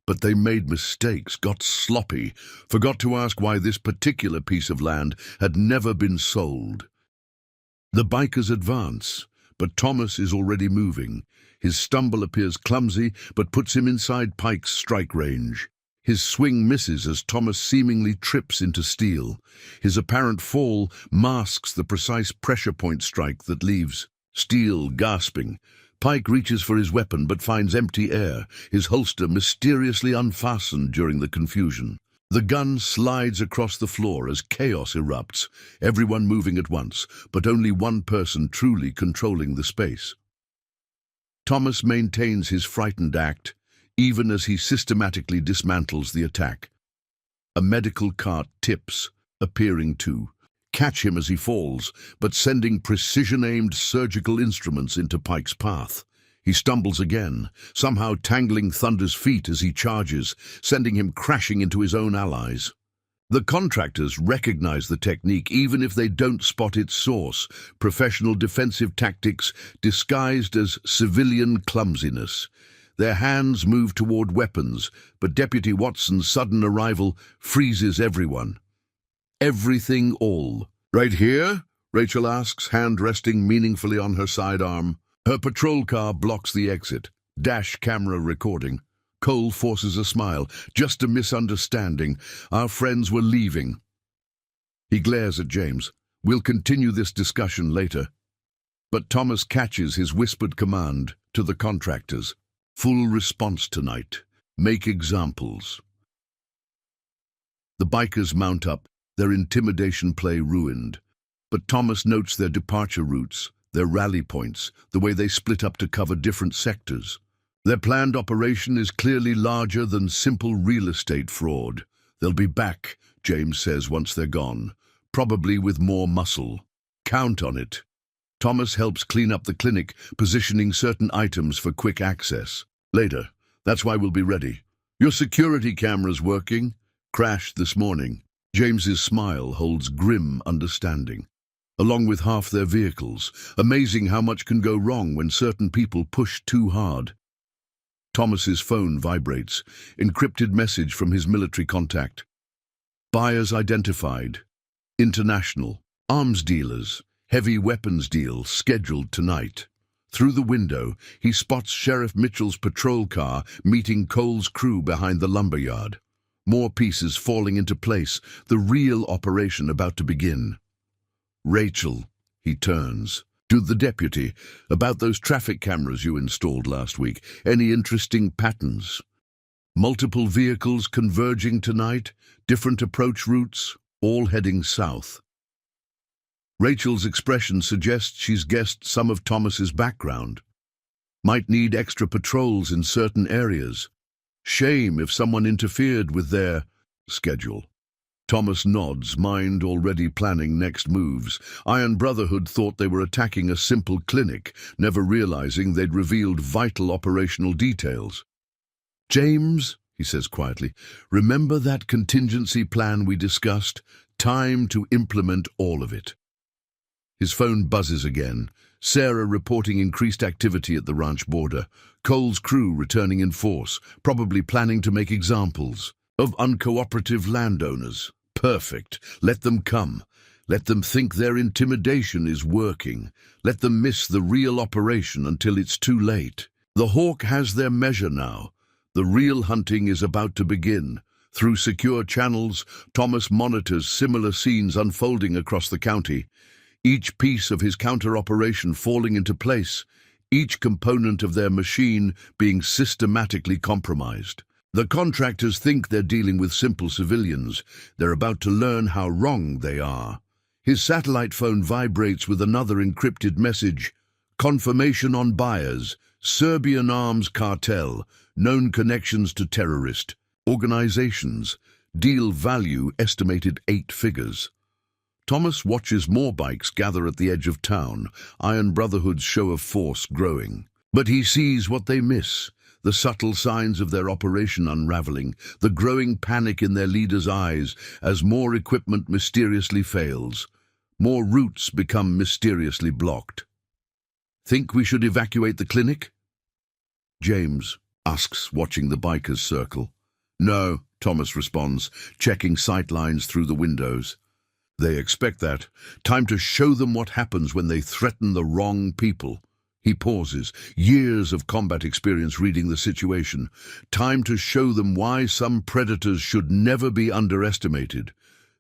[SPEAKER 1] But they made mistakes, got sloppy, forgot to ask why this particular piece of land had never been sold. The bikers advance, but Thomas is already moving. His stumble appears clumsy, but puts him inside Pike's strike range. His swing misses as Thomas seemingly trips into steel. His apparent fall masks the precise pressure point strike that leaves Steel gasping. Pike reaches for his weapon but finds empty air, his holster mysteriously unfastened during the confusion. The gun slides across the floor as chaos erupts, everyone moving at once, but only one person truly controlling the space. Thomas maintains his frightened act, even as he systematically dismantles the attack. A medical cart tips, appearing to catch him as he falls, but sending precision-aimed surgical instruments into Pike's path. He stumbles again, somehow tangling Thunder's feet as he charges, sending him crashing into his own allies. The contractors recognize the technique even if they don't spot its source, professional defensive tactics disguised as civilian clumsiness. Their hands move toward weapons, but Deputy Watson's sudden arrival freezes everyone. Everything all. Right here? Rachel asks, hand resting meaningfully on her sidearm. Her patrol car blocks the exit. Dash camera recording. Cole forces a smile. Just a misunderstanding. Our friends were leaving. He glares at James. We'll continue this discussion later. But Thomas catches his whispered command to the contractors. Full response tonight. Make examples. The bikers mount up, their intimidation play ruined. But Thomas notes their departure routes, their rally points, the way they split up to cover different sectors. Their planned operation is clearly larger than simple real estate fraud. They'll be back, James says once they're gone, probably with more muscle. Count on it. Thomas helps clean up the clinic, positioning certain items for quick access. Later. That's why we'll be ready. Your security camera's working? Crashed this morning. James's smile holds grim understanding. Along with half their vehicles. Amazing how much can go wrong when certain people push too hard. Thomas's phone vibrates. Encrypted message from his military contact. Buyers identified. International. Arms dealers. Heavy weapons deal scheduled tonight. Through the window, he spots Sheriff Mitchell's patrol car meeting Cole's crew behind the lumberyard. More pieces falling into place, the real operation about to begin. Rachel, he turns. To the deputy, about those traffic cameras you installed last week. Any interesting patterns? Multiple vehicles converging tonight, different approach routes, all heading south. Rachel's expression suggests she's guessed some of Thomas's background. Might need extra patrols in certain areas. Shame if someone interfered with their schedule. Thomas nods, mind already planning next moves. Iron Brotherhood thought they were attacking a simple clinic, never realizing they'd revealed vital operational details. "James," he says quietly, "remember that contingency plan we discussed? Time to implement all of it." His phone buzzes again. Sarah reporting increased activity at the ranch border. Cole's crew returning in force, probably planning to make examples of uncooperative landowners. Perfect. Let them come. Let them think their intimidation is working. Let them miss the real operation until it's too late. The hawk has their measure now. The real hunting is about to begin. Through secure channels, Thomas monitors similar scenes unfolding across the county. Each piece of his counter-operation falling into place, each component of their machine being systematically compromised. The contractors think they're dealing with simple civilians. They're about to learn how wrong they are. His satellite phone vibrates with another encrypted message. Confirmation on buyers. Serbian arms cartel. Known connections to terrorist organizations. Deal value estimated 8 figures. Thomas watches more bikes gather at the edge of town, Iron Brotherhood's show of force growing. But he sees what they miss, the subtle signs of their operation unraveling, the growing panic in their leaders' eyes as more equipment mysteriously fails, more routes become mysteriously blocked. "Think we should evacuate the clinic?" James asks, watching the bikers circle. "No," Thomas responds, checking sight lines through the windows. "They expect that. Time to show them what happens when they threaten the wrong people." He pauses, years of combat experience reading the situation. Time to show them why some predators should never be underestimated.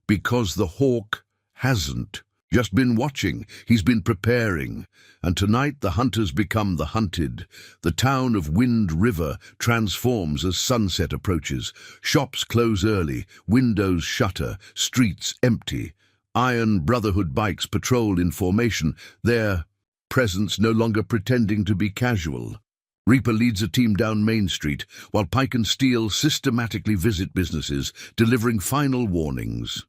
[SPEAKER 1] Because the hawk hasn't just been watching, he's been preparing. And tonight the hunters become the hunted. The town of Wind River transforms as sunset approaches. Shops close early, windows shutter, streets empty. Iron Brotherhood bikes patrol in formation, their presence no longer pretending to be casual. Reaper leads a team down Main Street, while Pike and Steel systematically visit businesses, delivering final warnings.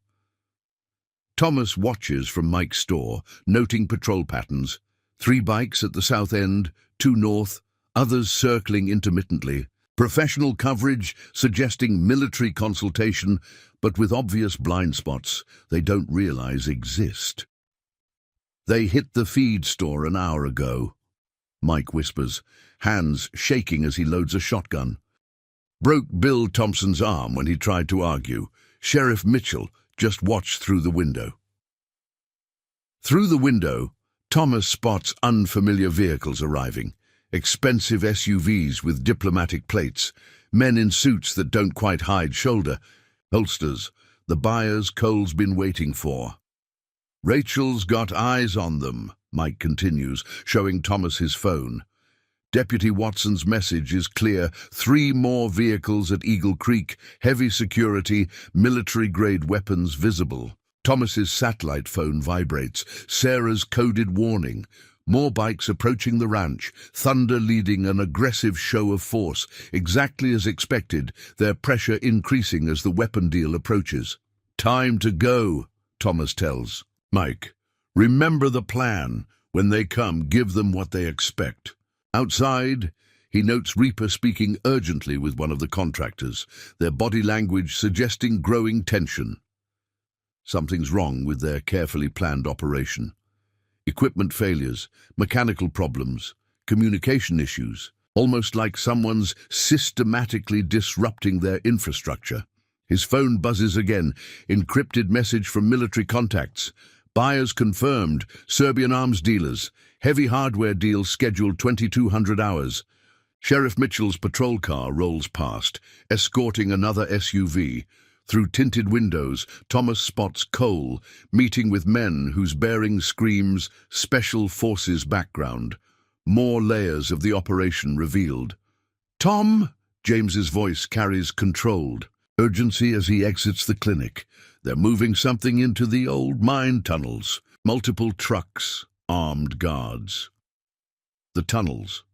[SPEAKER 1] Thomas watches from Mike's store, noting patrol patterns. 3 bikes at the south end, 2 north, others circling intermittently. Professional coverage suggesting military consultation, but with obvious blind spots they don't realize exist. "They hit the feed store an hour ago," Mike whispers, hands shaking as he loads a shotgun. "Broke Bill Thompson's arm when he tried to argue. Sheriff Mitchell just watched through the window." Through the window, Thomas spots unfamiliar vehicles arriving. Expensive SUVs with diplomatic plates, men in suits that don't quite hide shoulder, holsters, the buyers Cole's been waiting for. "Rachel's got eyes on them," Mike continues, showing Thomas his phone. Deputy Watson's message is clear. 3 more vehicles at Eagle Creek, heavy security, military-grade weapons visible. Thomas's satellite phone vibrates. Sarah's coded warning. More bikes approaching the ranch, Thunder leading an aggressive show of force. Exactly as expected, their pressure increasing as the weapon deal approaches. "Time to go," Thomas tells Mike. "Remember the plan. When they come, give them what they expect." Outside, he notes Reaper speaking urgently with one of the contractors, their body language suggesting growing tension. Something's wrong with their carefully planned operation. Equipment failures, mechanical problems, communication issues, almost like someone's systematically disrupting their infrastructure. His phone buzzes again, encrypted message from military contacts. Buyers confirmed, Serbian arms dealers, heavy hardware deal scheduled 2200 hours. Sheriff Mitchell's patrol car rolls past, escorting another SUV. Through tinted windows, Thomas spots Cole, meeting with men whose bearing screams Special Forces background. More layers of the operation revealed. "Tom!" James's voice carries controlled urgency as he exits the clinic. They're moving something into the old mine tunnels. Multiple trucks, armed guards. The tunnels.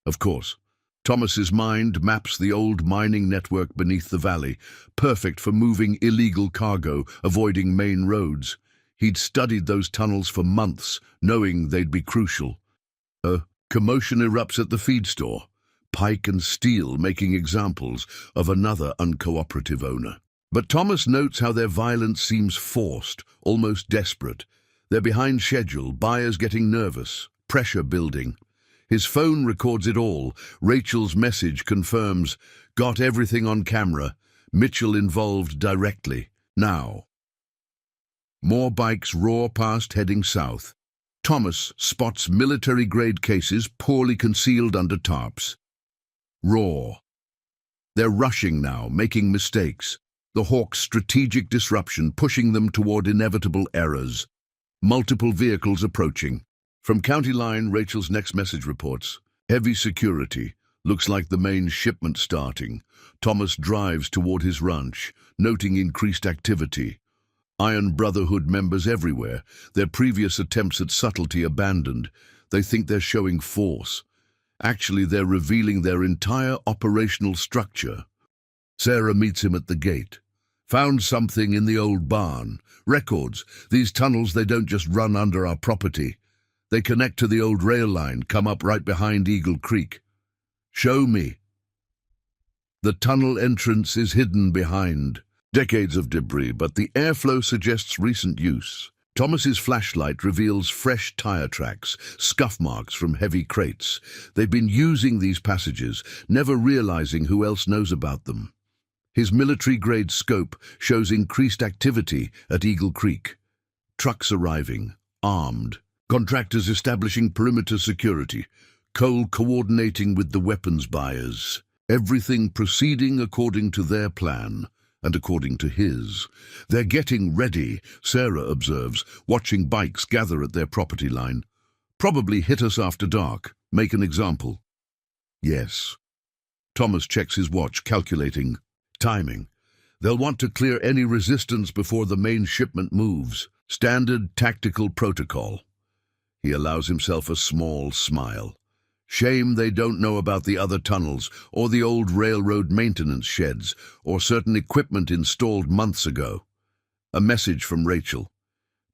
[SPEAKER 1] Of course, Thomas's mind maps the old mining network beneath the valley, perfect for moving illegal cargo, avoiding main roads. He'd studied those tunnels for months, knowing they'd be crucial. A commotion erupts at the feed store, Pike and Steele making examples of another uncooperative owner. But Thomas notes how their violence seems forced, almost desperate. They're behind schedule, buyers getting nervous, pressure building. His phone records it all. Rachel's message confirms, got everything on camera. Mitchell involved directly. Now. More bikes roar past heading south. Thomas spots military-grade cases poorly concealed under tarps. Roar. They're rushing now, making mistakes. The Hawks' strategic disruption pushing them toward inevitable errors. Multiple vehicles approaching. From County Line, Rachel's next message reports, heavy security. Looks like the main shipment starting. Thomas drives toward his ranch, noting increased activity. Iron Brotherhood members everywhere, their previous attempts at subtlety abandoned. They think they're showing force. Actually, they're revealing their entire operational structure. Sarah meets him at the gate. Found something in the old barn. Records. These tunnels, they don't just run under our property. They connect to the old rail line, come up right behind Eagle Creek. Show me. The tunnel entrance is hidden behind decades of debris, but the airflow suggests recent use. Thomas's flashlight reveals fresh tire tracks, scuff marks from heavy crates. They've been using these passages, never realizing who else knows about them. His military-grade scope shows increased activity at Eagle Creek. Trucks arriving, armed. Contractors establishing perimeter security. Cole coordinating with the weapons buyers. Everything proceeding according to their plan. And according to his. They're getting ready, Sarah observes, watching bikes gather at their property line. Probably hit us after dark. Make an example. Yes. Thomas checks his watch, calculating. Timing. They'll want to clear any resistance before the main shipment moves. Standard tactical protocol. He allows himself a small smile. Shame they don't know about the other tunnels, or the old railroad maintenance sheds, or certain equipment installed months ago. A message from Rachel.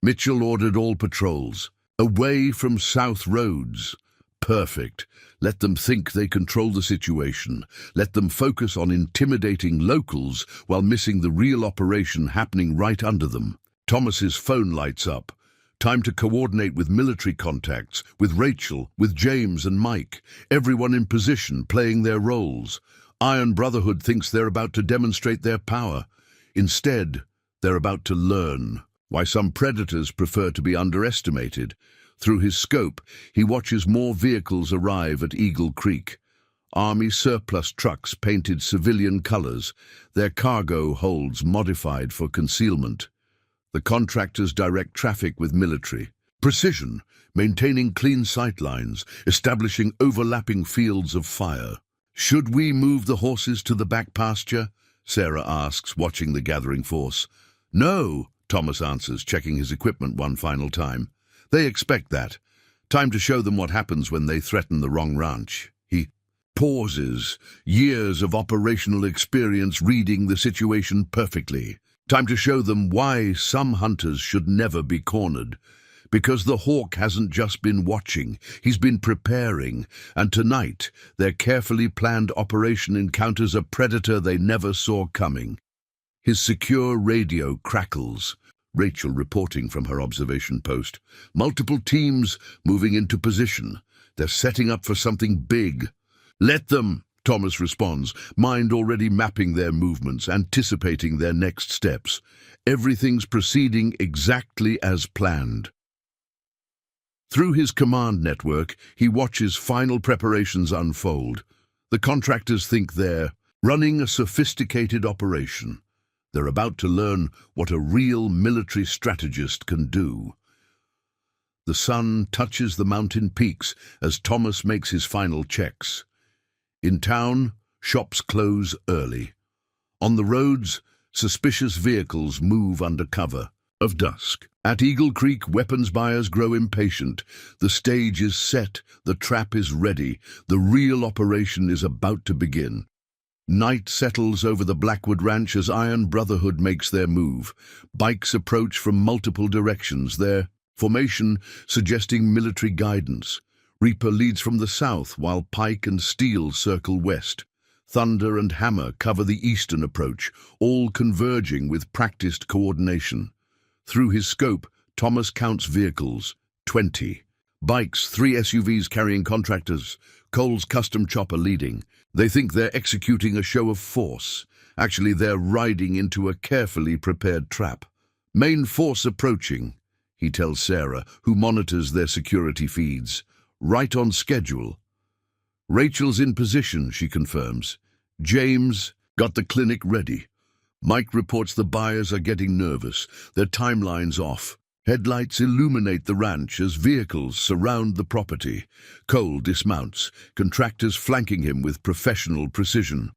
[SPEAKER 1] Mitchell ordered all patrols, away from South roads. Perfect. Let them think they control the situation. Let them focus on intimidating locals while missing the real operation happening right under them. Thomas's phone lights up. Time to coordinate with military contacts, with Rachel, with James and Mike. Everyone in position, playing their roles. Iron Brotherhood thinks they're about to demonstrate their power. Instead, they're about to learn why some predators prefer to be underestimated. Through his scope, he watches more vehicles arrive at Eagle Creek. Army surplus trucks painted civilian colors, their cargo holds modified for concealment. The contractors direct traffic with military precision, maintaining clean sight lines, establishing overlapping fields of fire. Should we move the horses to the back pasture? Sarah asks, watching the gathering force. No, Thomas answers, checking his equipment one final time. They expect that. Time to show them what happens when they threaten the wrong ranch. He pauses, years of operational experience reading the situation perfectly. Time to show them why some hunters should never be cornered. Because the hawk hasn't just been watching, he's been preparing, and tonight their carefully planned operation encounters a predator they never saw coming. His secure radio crackles, Rachel reporting from her observation post. Multiple teams moving into position. They're setting up for something big. Let them, Thomas responds, mind already mapping their movements, anticipating their next steps. Everything's proceeding exactly as planned. Through his command network, he watches final preparations unfold. The contractors think they're running a sophisticated operation. They're about to learn what a real military strategist can do. The sun touches the mountain peaks as Thomas makes his final checks. In town, shops close early. On the roads, suspicious vehicles move under cover. of dusk. At Eagle Creek, weapons buyers grow impatient. The stage is set, the trap is ready, the real operation is about to begin. Night settles over the Blackwood Ranch as Iron Brotherhood makes their move. Bikes approach from multiple directions, their formation suggesting military guidance. Reaper leads from the south, while Pike and Steel circle west. Thunder and Hammer cover the eastern approach, all converging with practiced coordination. Through his scope, Thomas counts vehicles, 20. Bikes, 3 SUVs carrying contractors, Cole's custom chopper leading. They think they're executing a show of force. Actually, they're riding into a carefully prepared trap. Main force approaching, he tells Sarah, who monitors their security feeds. Right on schedule. Rachel's in position, she confirms. James got the clinic ready. Mike reports the buyers are getting nervous, their timelines off. Headlights illuminate the ranch as vehicles surround the property. Cole dismounts, contractors flanking him with professional precision.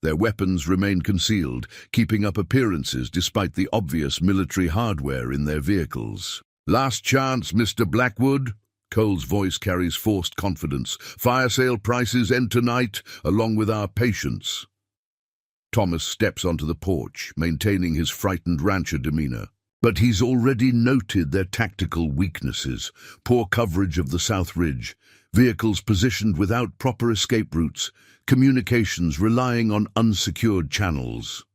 [SPEAKER 1] Their weapons remain concealed, keeping up appearances despite the obvious military hardware in their vehicles. Last chance, Mr. Blackwood. Cole's voice carries forced confidence. Fire sale prices end tonight, along with our patience. Thomas steps onto the porch, maintaining his frightened rancher demeanor. But he's already noted their tactical weaknesses. Poor coverage of the South Ridge, vehicles positioned without proper escape routes, communications relying on unsecured channels.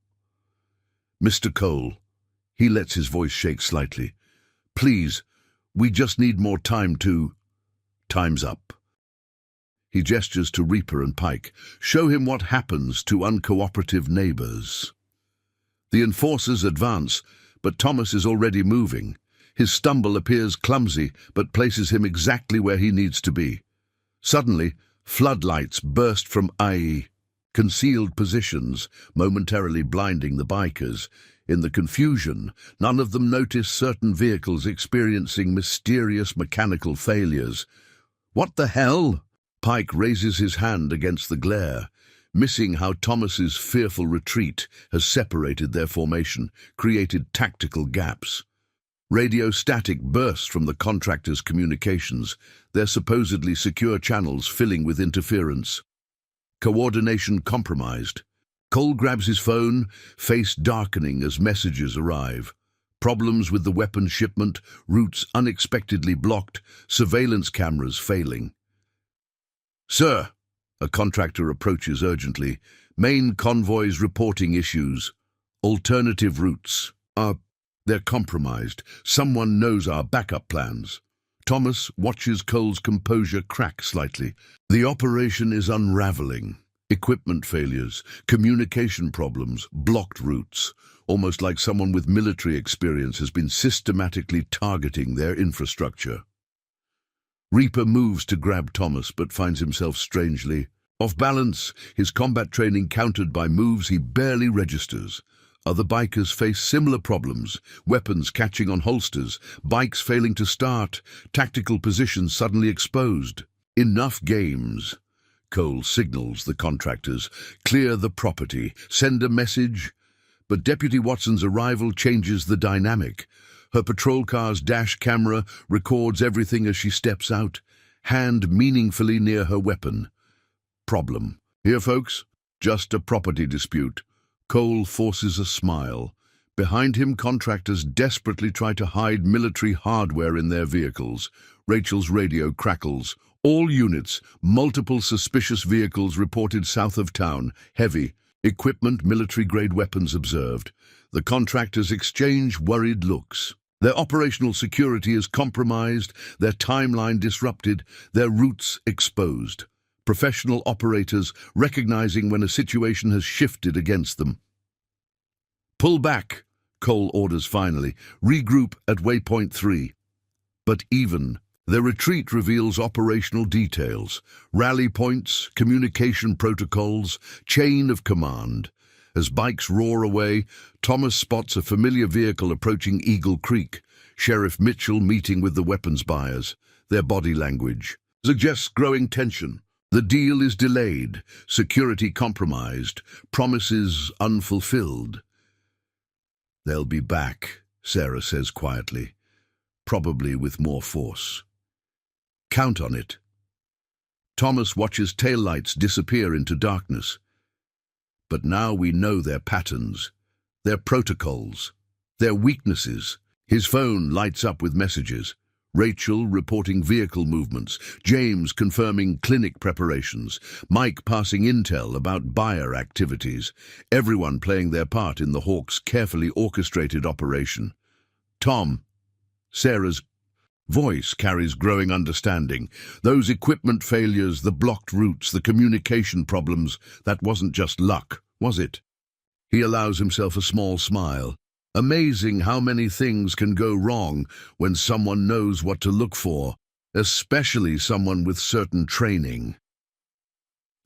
[SPEAKER 1] Mr. Cole, he lets his voice shake slightly. Please, we just need more time to... Time's up. He gestures to Reaper and Pike. Show him what happens to uncooperative neighbors. The enforcers advance, but Thomas is already moving. His stumble appears clumsy, but places him exactly where he needs to be. Suddenly, floodlights burst from concealed positions, momentarily blinding the bikers. In the confusion, none of them notice certain vehicles experiencing mysterious mechanical failures. What the hell? Pike raises his hand against the glare, missing how Thomas's fearful retreat has separated their formation, created tactical gaps. Radio static bursts from the contractors' communications, their supposedly secure channels filling with interference. Coordination compromised. Cole grabs his phone, face darkening as messages arrive. Problems with the weapon shipment, routes unexpectedly blocked, surveillance cameras failing. Sir, a contractor approaches urgently. Main convoys reporting issues. Alternative routes. They're compromised. Someone knows our backup plans. Thomas watches Cole's composure crack slightly. The operation is unraveling. Equipment failures, communication problems, blocked routes. Almost like someone with military experience has been systematically targeting their infrastructure. Reaper moves to grab Thomas, but finds himself strangely off balance, his combat training countered by moves he barely registers. Other bikers face similar problems, weapons catching on holsters, bikes failing to start, tactical positions suddenly exposed. Enough games. Cole signals the contractors, clear the property, send a message. But Deputy Watson's arrival changes the dynamic. Her patrol car's dash camera records everything as she steps out, hand meaningfully near her weapon. Problem. Here, folks? Just a property dispute. Cole forces a smile. Behind him, contractors desperately try to hide military hardware in their vehicles. Rachel's radio crackles. All units, multiple suspicious vehicles reported south of town, heavy. Equipment, military-grade weapons observed. The contractors exchange worried looks. Their operational security is compromised, their timeline disrupted, their routes exposed. Professional operators recognizing when a situation has shifted against them. Pull back, Cole orders finally. Regroup at waypoint 3. But even their retreat reveals operational details, rally points, communication protocols, chain of command. As bikes roar away, Thomas spots a familiar vehicle approaching Eagle Creek. Sheriff Mitchell meeting with the weapons buyers. Their body language suggests growing tension. The deal is delayed, security compromised, promises unfulfilled. They'll be back, Sarah says quietly, probably with more force. Count on it. Thomas watches taillights disappear into darkness. But now we know their patterns, their protocols, their weaknesses. His phone lights up with messages. Rachel reporting vehicle movements, James confirming clinic preparations, Mike passing intel about buyer activities, everyone playing their part in the Hawks' carefully orchestrated operation. Tom, Sarah's voice carries growing understanding. Those equipment failures, the blocked routes, the communication problems, that wasn't just luck, was it? He allows himself a small smile. Amazing how many things can go wrong when someone knows what to look for, especially someone with certain training.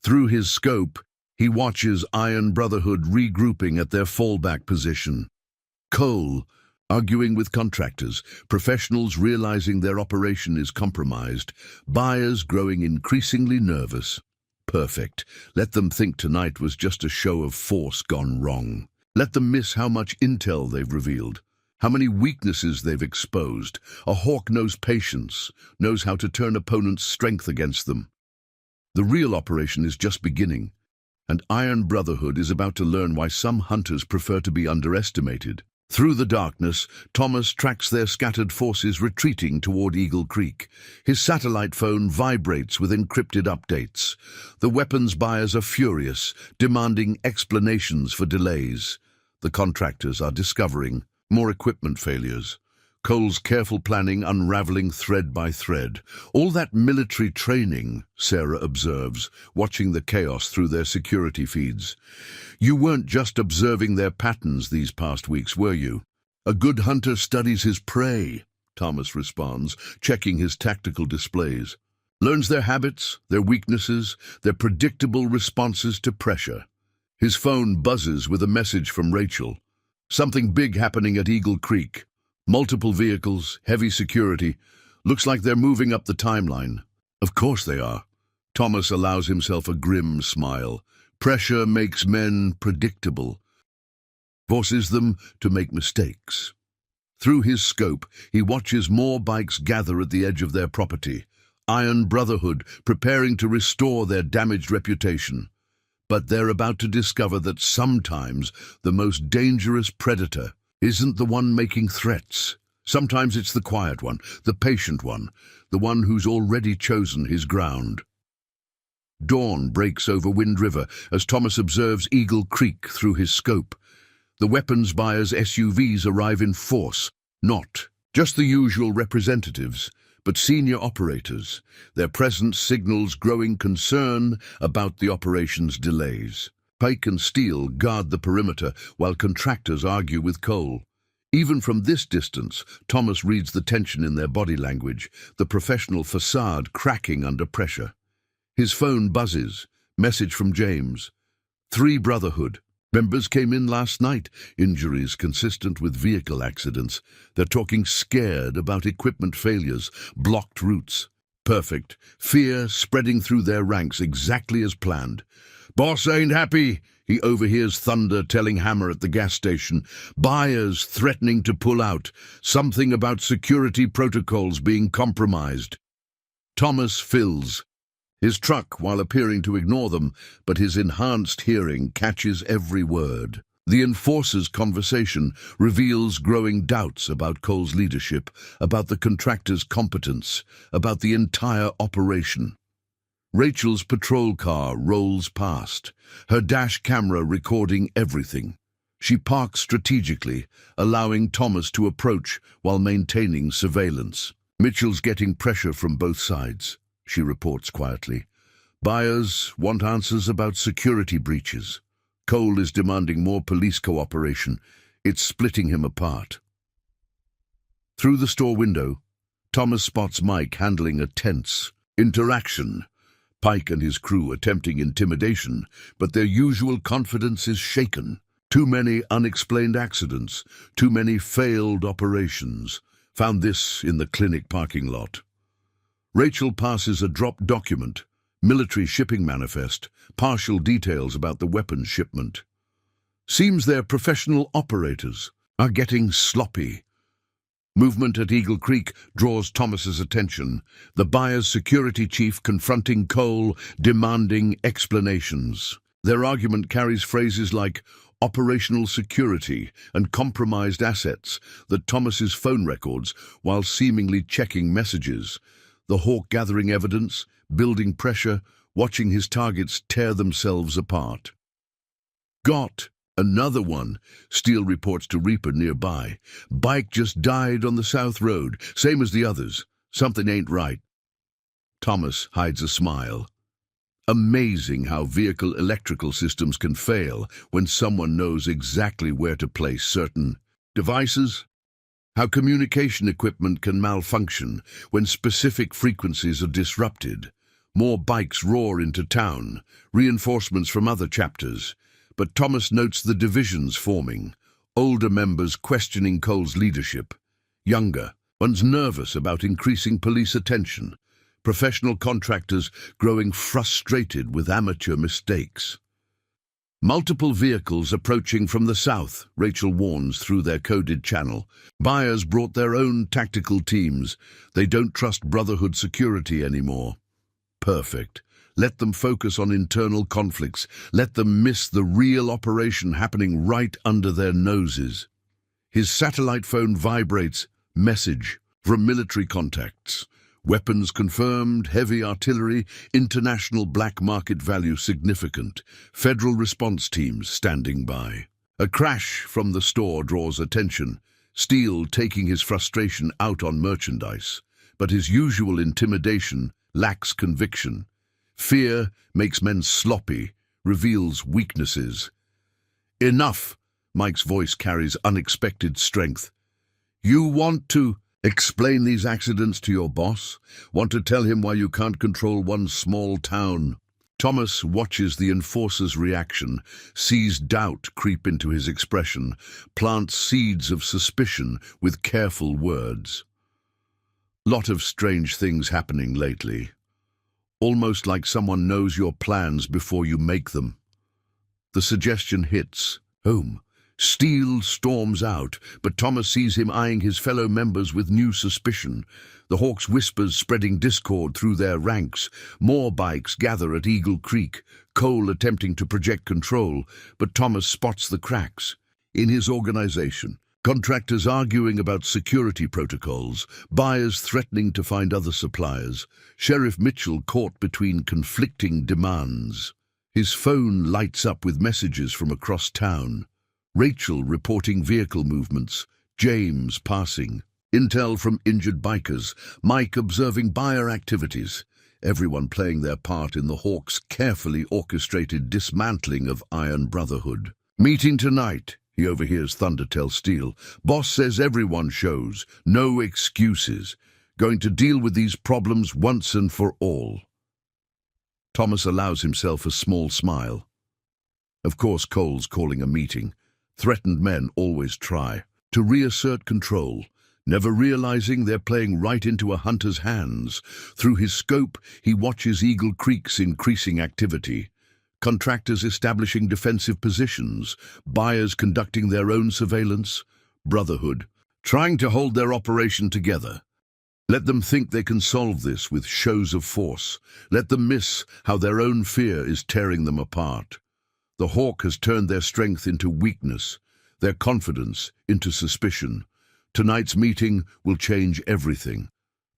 [SPEAKER 1] Through his scope, he watches Iron Brotherhood regrouping at their fallback position. Cole, arguing with contractors, professionals realizing their operation is compromised, buyers growing increasingly nervous. Perfect. Let them think tonight was just a show of force gone wrong. Let them miss how much intel they've revealed, how many weaknesses they've exposed. A hawk knows patience, knows how to turn opponents' strength against them. The real operation is just beginning, and Iron Brotherhood is about to learn why some hunters prefer to be underestimated. Through the darkness, Thomas tracks their scattered forces retreating toward Eagle Creek. His satellite phone vibrates with encrypted updates. The weapons buyers are furious, demanding explanations for delays. The contractors are discovering more equipment failures. Cole's careful planning unraveling thread by thread. All that military training, Sarah observes, watching the chaos through their security feeds. You weren't just observing their patterns these past weeks, were you? A good hunter studies his prey, Thomas responds, checking his tactical displays. Learns their habits, their weaknesses, their predictable responses to pressure. His phone buzzes with a message from Rachel. Something big happening at Eagle Creek. Multiple vehicles, heavy security. Looks like they're moving up the timeline. Of course they are. Thomas allows himself a grim smile. Pressure makes men predictable. Forces them to make mistakes. Through his scope, he watches more bikes gather at the edge of their property. Iron Brotherhood preparing to restore their damaged reputation. But they're about to discover that sometimes the most dangerous predator isn't the one making threats. Sometimes it's the quiet one, the patient one, the one who's already chosen his ground. Dawn breaks over Wind River as Thomas observes Eagle Creek through his scope. The weapons buyers' SUVs arrive in force, not just the usual representatives, but senior operators. Their presence signals growing concern about the operation's delays. Pike and Steele guard the perimeter while contractors argue with Cole. Even from this distance, Thomas reads the tension in their body language, the professional facade cracking under pressure. His phone buzzes. Message from James. 3 Brotherhood. Members came in last night. Injuries consistent with vehicle accidents. They're talking scared about equipment failures, blocked routes. Perfect. Fear spreading through their ranks exactly as planned. Boss ain't happy. He overhears Thunder telling Hammer at the gas station. Buyers threatening to pull out. Something about security protocols being compromised. Thomas fills his truck while appearing to ignore them, but his enhanced hearing catches every word. The enforcer's conversation reveals growing doubts about Cole's leadership, about the contractor's competence, about the entire operation. Rachel's patrol car rolls past, her dash camera recording everything. She parks strategically, allowing Thomas to approach while maintaining surveillance. Mitchell's getting pressure from both sides, she reports quietly. Buyers want answers about security breaches. Cole is demanding more police cooperation. It's splitting him apart. Through the store window, Thomas spots Mike handling a tense interaction. Pike and his crew attempting intimidation, but their usual confidence is shaken. Too many unexplained accidents, too many failed operations. Found this in the clinic parking lot. Rachel passes a dropped document, military shipping manifest, partial details about the weapons shipment. Seems their professional operators are getting sloppy, Movement at Eagle Creek draws Thomas's attention. The buyer's security chief confronting Cole, demanding explanations. Their argument carries phrases like operational security and compromised assets that Thomas's phone records while seemingly checking messages. The hawk gathering evidence, building pressure, watching his targets tear themselves apart. Got another one, Steele reports to Reaper nearby. Bike just died on the South Road, same as the others. Something ain't right. Thomas hides a smile. Amazing how vehicle electrical systems can fail when someone knows exactly where to place certain devices. How communication equipment can malfunction when specific frequencies are disrupted. More bikes roar into town, reinforcements from other chapters. But Thomas notes the divisions forming, older members questioning Cole's leadership, younger ones nervous about increasing police attention, professional contractors growing frustrated with amateur mistakes. Multiple vehicles approaching from the south, Rachel warns through their coded channel. Buyers brought their own tactical teams. They don't trust Brotherhood security anymore. Perfect. Let them focus on internal conflicts. Let them miss the real operation happening right under their noses. His satellite phone vibrates. Message from military contacts. Weapons confirmed, heavy artillery, international black market value significant. Federal response teams standing by. A crash from the store draws attention. Steele taking his frustration out on merchandise. But his usual intimidation lacks conviction. Fear makes men sloppy, reveals weaknesses. Enough, Mike's voice carries unexpected strength. You want to explain these accidents to your boss? Want to tell him why you can't control one small town? Thomas watches the enforcer's reaction, sees doubt creep into his expression, plants seeds of suspicion with careful words. Lot of strange things happening lately. Almost like someone knows your plans before you make them. The suggestion hits home. Steele storms out, but Thomas sees him eyeing his fellow members with new suspicion. The Hawks' whispers spreading discord through their ranks. More bikes gather at Eagle Creek, Cole attempting to project control, but Thomas spots the cracks. In his organization, contractors arguing about security protocols, buyers threatening to find other suppliers, Sheriff Mitchell caught between conflicting demands. His phone lights up with messages from across town. Rachel reporting vehicle movements, James passing, intel from injured bikers, Mike observing buyer activities, everyone playing their part in the Hawks' carefully orchestrated dismantling of Iron Brotherhood. Meeting tonight, he overhears Thunder tell Steele. Boss says everyone shows, no excuses. Going to deal with these problems once and for all. Thomas allows himself a small smile. Of course Cole's calling a meeting. Threatened men always try to reassert control, never realizing they're playing right into a hunter's hands. Through his scope, he watches Eagle Creek's increasing activity. Contractors establishing defensive positions, buyers conducting their own surveillance, Brotherhood trying to hold their operation together. Let them think they can solve this with shows of force. Let them miss how their own fear is tearing them apart. The Hawk has turned their strength into weakness, their confidence into suspicion. Tonight's meeting will change everything,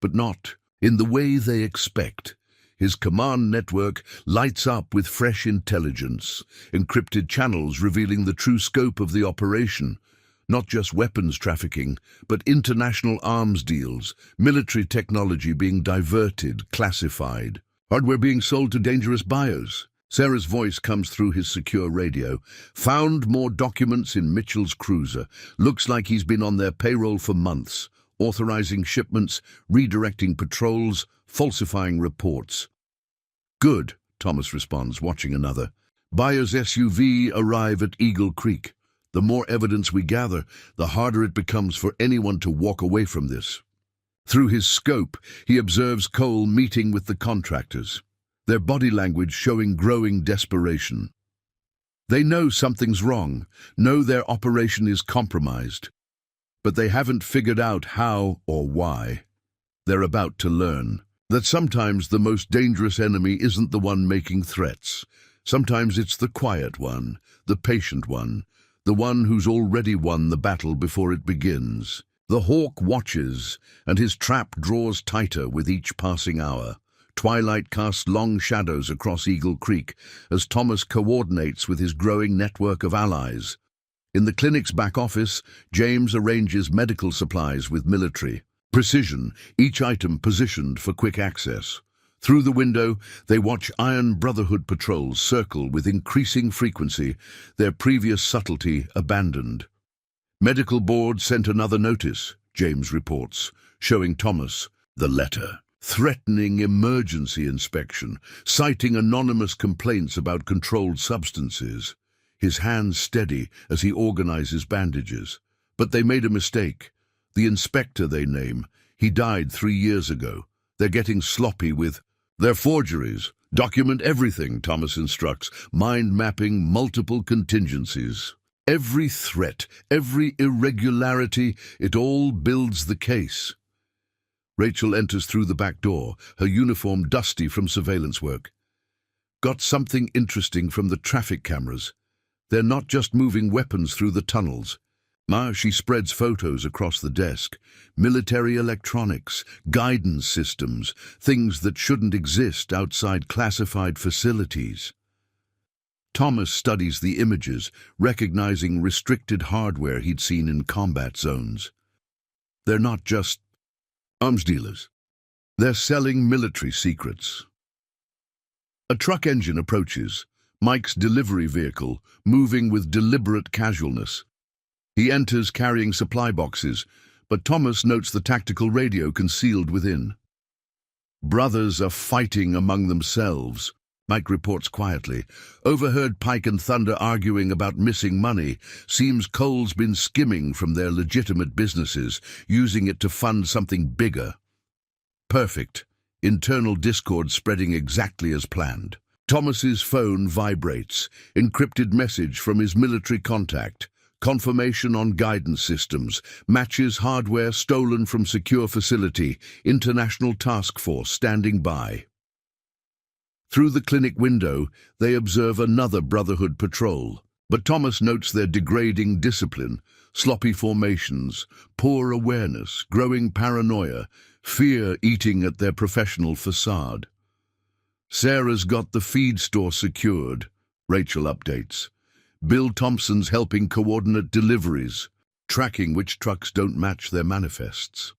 [SPEAKER 1] but not in the way they expect. His command network lights up with fresh intelligence, encrypted channels revealing the true scope of the operation. Not just weapons trafficking, but international arms deals, military technology being diverted, classified, hardware being sold to dangerous buyers. Sarah's voice comes through his secure radio. Found more documents in Mitchell's cruiser. Looks like he's been on their payroll for months, authorizing shipments, redirecting patrols, falsifying reports. Good, Thomas responds, watching another. Buyer's SUV arrive at Eagle Creek. The more evidence we gather, the harder it becomes for anyone to walk away from this. Through his scope, he observes Cole meeting with the contractors, their body language showing growing desperation. They know something's wrong, know their operation is compromised. but they haven't figured out how or why. They're about to learn that sometimes the most dangerous enemy isn't the one making threats. Sometimes it's the quiet one, the patient one, the one who's already won the battle before it begins. The hawk watches, and his trap draws tighter with each passing hour. Twilight casts long shadows across Eagle Creek as Thomas coordinates with his growing network of allies. In the clinic's back office, James arranges medical supplies with military precision, each item positioned for quick access. Through the window, they watch Iron Brotherhood patrols circle with increasing frequency, their previous subtlety abandoned. Medical board sent another notice, James reports, showing Thomas the letter, threatening emergency inspection, citing anonymous complaints about controlled substances. His hands steady as he organizes bandages. But they made a mistake. The inspector they name, he died 3 years ago. They're getting sloppy with their forgeries. Document everything, Thomas instructs, mind-mapping multiple contingencies. Every threat, every irregularity, it all builds the case. Rachel enters through the back door, her uniform dusty from surveillance work. Got something interesting from the traffic cameras. They're not just moving weapons through the tunnels. She spreads photos across the desk. Military electronics, guidance systems, things that shouldn't exist outside classified facilities. Thomas studies the images, recognizing restricted hardware he'd seen in combat zones. They're not just arms dealers. They're selling military secrets. A truck engine approaches, Mike's delivery vehicle, moving with deliberate casualness. He enters carrying supply boxes, but Thomas notes the tactical radio concealed within. Brothers are fighting among themselves, Mike reports quietly. Overheard Pike and Thunder arguing about missing money. Seems Cole's been skimming from their legitimate businesses, using it to fund something bigger. Perfect. Internal discord spreading exactly as planned. Thomas's phone vibrates. Encrypted message from his military contact. Confirmation on guidance systems. Matches hardware stolen from secure facility. International task force standing by. Through the clinic window, they observe another Brotherhood patrol. But Thomas notes their degrading discipline, sloppy formations, poor awareness, growing paranoia, fear eating at their professional facade. Sarah's got the feed store secured, Rachel updates. Bill Thompson's helping coordinate deliveries, tracking which trucks don't match their manifests.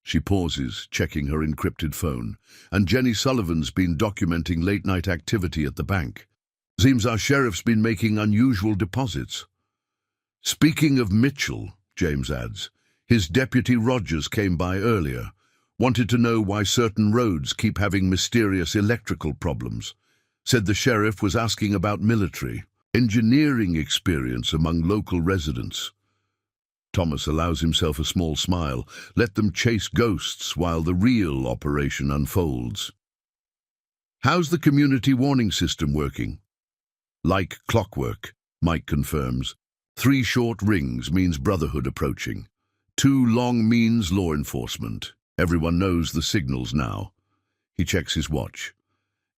[SPEAKER 1] She pauses, checking her encrypted phone, and Jenny Sullivan's been documenting late-night activity at the bank. Seems our sheriff's been making unusual deposits. Speaking of Mitchell, James adds, his deputy Rogers came by earlier, wanted to know why certain roads keep having mysterious electrical problems. Said the sheriff was asking about military engineering experience among local residents. Thomas allows himself a small smile. Let them chase ghosts while the real operation unfolds. How's the community warning system working? Like clockwork, Mike confirms. 3 short rings means Brotherhood approaching. 2 long means law enforcement. Everyone knows the signals now. He checks his watch.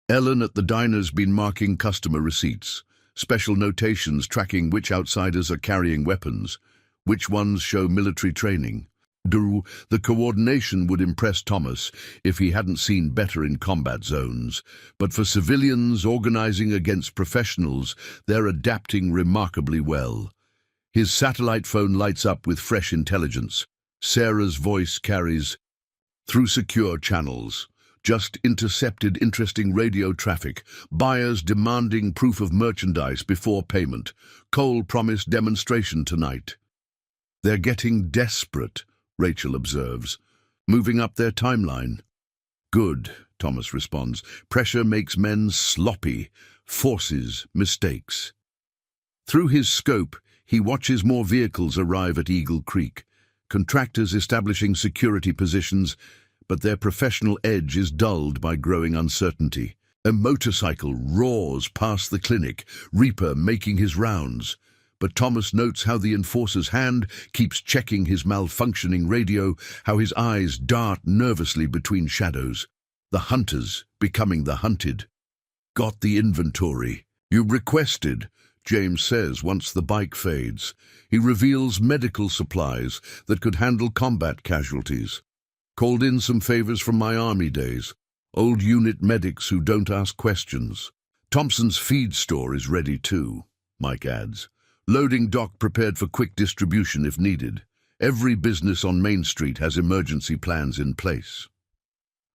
[SPEAKER 1] Ellen at the diner's been marking customer receipts. Special notations tracking which outsiders are carrying weapons. Which ones show military training. The coordination would impress Thomas if he hadn't seen better in combat zones. But for civilians organizing against professionals, they're adapting remarkably well. His satellite phone lights up with fresh intelligence. Sarah's voice carries through secure channels. Just intercepted interesting radio traffic. Buyers demanding proof of merchandise before payment. Cole promised demonstration tonight. They're getting desperate, Rachel observes, moving up their timeline. Good, Thomas responds. Pressure makes men sloppy, forces mistakes. Through his scope, he watches more vehicles arrive at Eagle Creek. Contractors establishing security positions, but their professional edge is dulled by growing uncertainty. A motorcycle roars past the clinic, Reaper making his rounds. but Thomas notes how the enforcer's hand keeps checking his malfunctioning radio, how his eyes dart nervously between shadows. The hunters becoming the hunted. "Got the inventory you requested," James says once the bike fades. He reveals medical supplies that could handle combat casualties. "Called in some favors from my army days. Old unit medics who don't ask questions." Thompson's feed store is ready too, Mike adds. Loading dock prepared for quick distribution if needed. Every business on Main Street has emergency plans in place.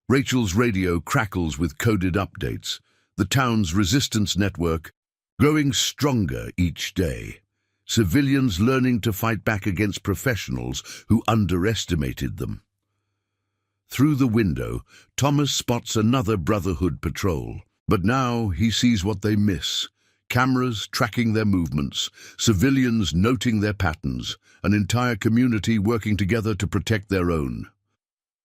[SPEAKER 1] Rachel's radio crackles with coded updates. The town's resistance network growing stronger each day. Civilians learning to fight back against professionals who underestimated them. Through the window, Thomas spots another Brotherhood patrol. But now he sees what they miss. Cameras tracking their movements, civilians noting their patterns, an entire community working together to protect their own.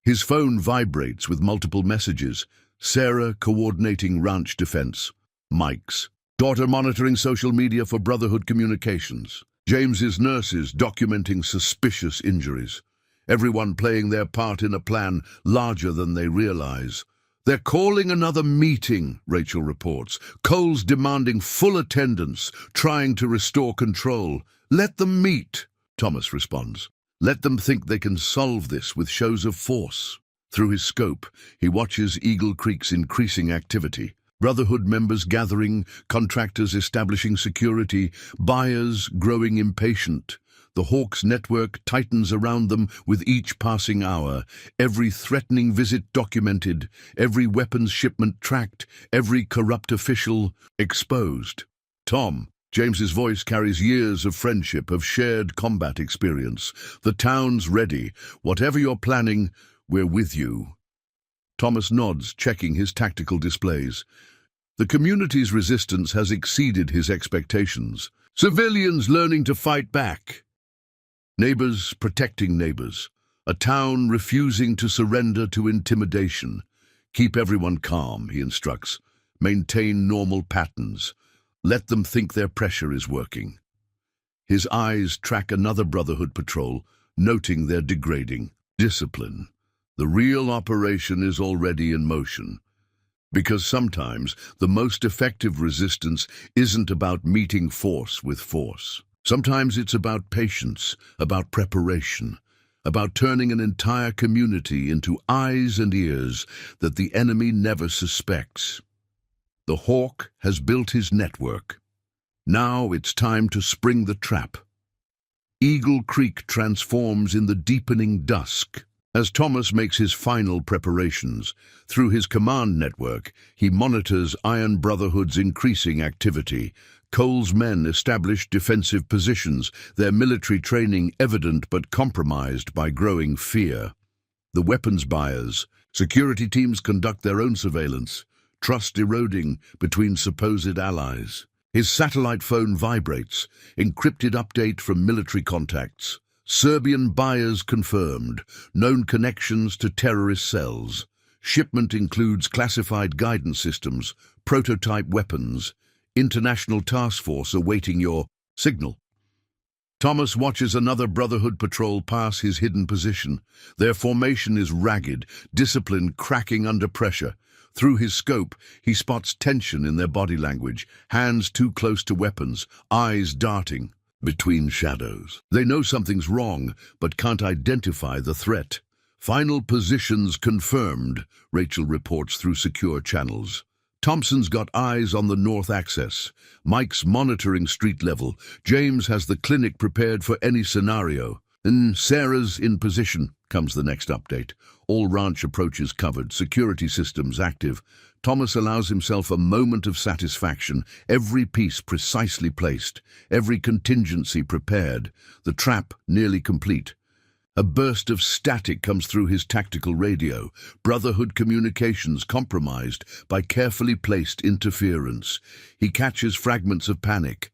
[SPEAKER 1] His phone vibrates with multiple messages. Sarah coordinating ranch defense. Mike's daughter monitoring social media for Brotherhood communications. James's nurses documenting suspicious injuries. Everyone playing their part in a plan larger than they realize. "They're calling another meeting," Rachel reports. "Cole's demanding full attendance, trying to restore control." "Let them meet," Thomas responds. "Let them think they can solve this with shows of force." Through his scope, he watches Eagle Creek's increasing activity. Brotherhood members gathering, contractors establishing security, buyers growing impatient. The Hawks network tightens around them with each passing hour, every threatening visit documented, every weapons shipment tracked, every corrupt official exposed. "Tom," James's voice carries years of friendship, of shared combat experience. "The town's ready. Whatever you're planning, we're with you." Thomas nods, checking his tactical displays. The community's resistance has exceeded his expectations. Civilians learning to fight back. Neighbors protecting neighbors. A town refusing to surrender to intimidation. "Keep everyone calm," he instructs. "Maintain normal patterns. Let them think their pressure is working." His eyes track another Brotherhood patrol, noting their degrading discipline. The real operation is already in motion. Because sometimes the most effective resistance isn't about meeting force with force. Sometimes it's about patience, about preparation, about turning an entire community into eyes and ears that the enemy never suspects. The Hawk has built his network. Now it's time to spring the trap. Eagle Creek transforms in the deepening dusk. As Thomas makes his final preparations, through his command network, he monitors Iron Brotherhood's increasing activity. Cole's men establish defensive positions, their military training evident but compromised by growing fear. The weapons buyers, security teams conduct their own surveillance, trust eroding between supposed allies. His satellite phone vibrates, encrypted update from military contacts. Serbian buyers confirmed, known connections to terrorist cells. Shipment includes classified guidance systems, prototype weapons, international task force awaiting your signal. Thomas watches another Brotherhood patrol pass his hidden position. Their formation is ragged, discipline cracking under pressure. Through his scope, he spots tension in their body language, hands too close to weapons, eyes darting between shadows. They know something's wrong, but can't identify the threat. Final positions confirmed, Rachel reports through secure channels. Thompson's got eyes on the north axis. Mike's monitoring street level. James has the clinic prepared for any scenario. And Sarah's in position, comes the next update. All ranch approaches covered, security systems active. Thomas allows himself a moment of satisfaction, every piece precisely placed, every contingency prepared, the trap nearly complete. A burst of static comes through his tactical radio, Brotherhood communications compromised by carefully placed interference. He catches fragments of panic.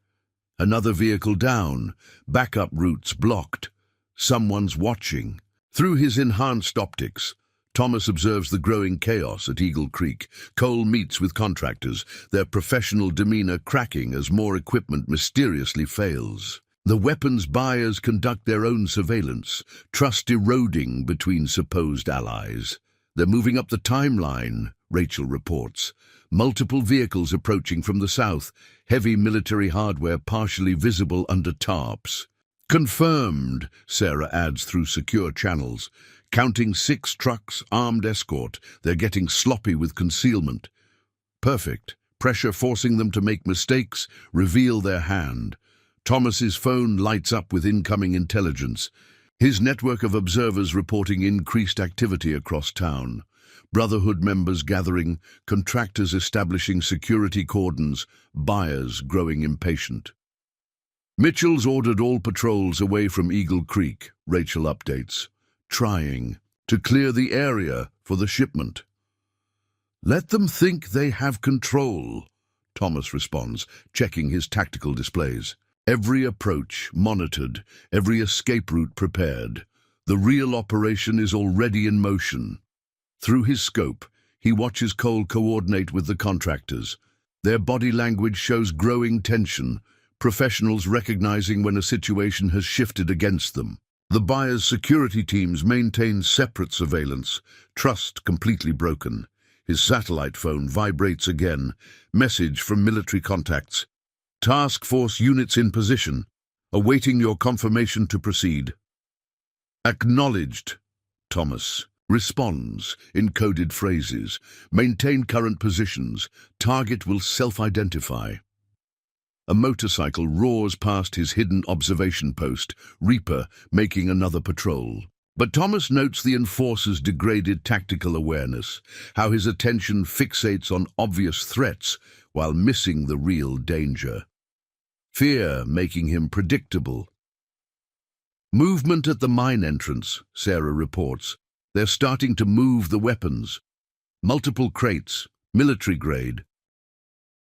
[SPEAKER 1] Another vehicle down, backup routes blocked. Someone's watching. Through his enhanced optics, Thomas observes the growing chaos at Eagle Creek. Cole meets with contractors, their professional demeanor cracking as more equipment mysteriously fails. The weapons buyers conduct their own surveillance, trust eroding between supposed allies. They're moving up the timeline, Rachel reports. Multiple vehicles approaching from the south, heavy military hardware partially visible under tarps. Confirmed, Sarah adds through secure channels. Counting 6 trucks, armed escort. They're getting sloppy with concealment. Perfect. Pressure forcing them to make mistakes, reveal their hand. Thomas's phone lights up with incoming intelligence. His network of observers reporting increased activity across town. Brotherhood members gathering, contractors establishing security cordons, buyers growing impatient. Mitchell's ordered all patrols away from Eagle Creek, Rachel updates, trying to clear the area for the shipment. Let them think they have control, Thomas responds, checking his tactical displays. Every approach monitored, every escape route prepared. The real operation is already in motion. Through his scope, he watches Cole coordinate with the contractors. Their body language shows growing tension, professionals recognizing when a situation has shifted against them. The buyer's security teams maintain separate surveillance, trust completely broken. His satellite phone vibrates again. Message from military contacts. Task force units in position, awaiting your confirmation to proceed. Acknowledged, Thomas responds in coded phrases. Maintain current positions. Target will self-identify. A motorcycle roars past his hidden observation post, Reaper making another patrol. But Thomas notes the enforcer's degraded tactical awareness, how his attention fixates on obvious threats while missing the real danger. Fear making him predictable. Movement at the mine entrance, Sarah reports. They're starting to move the weapons. Multiple crates, military grade.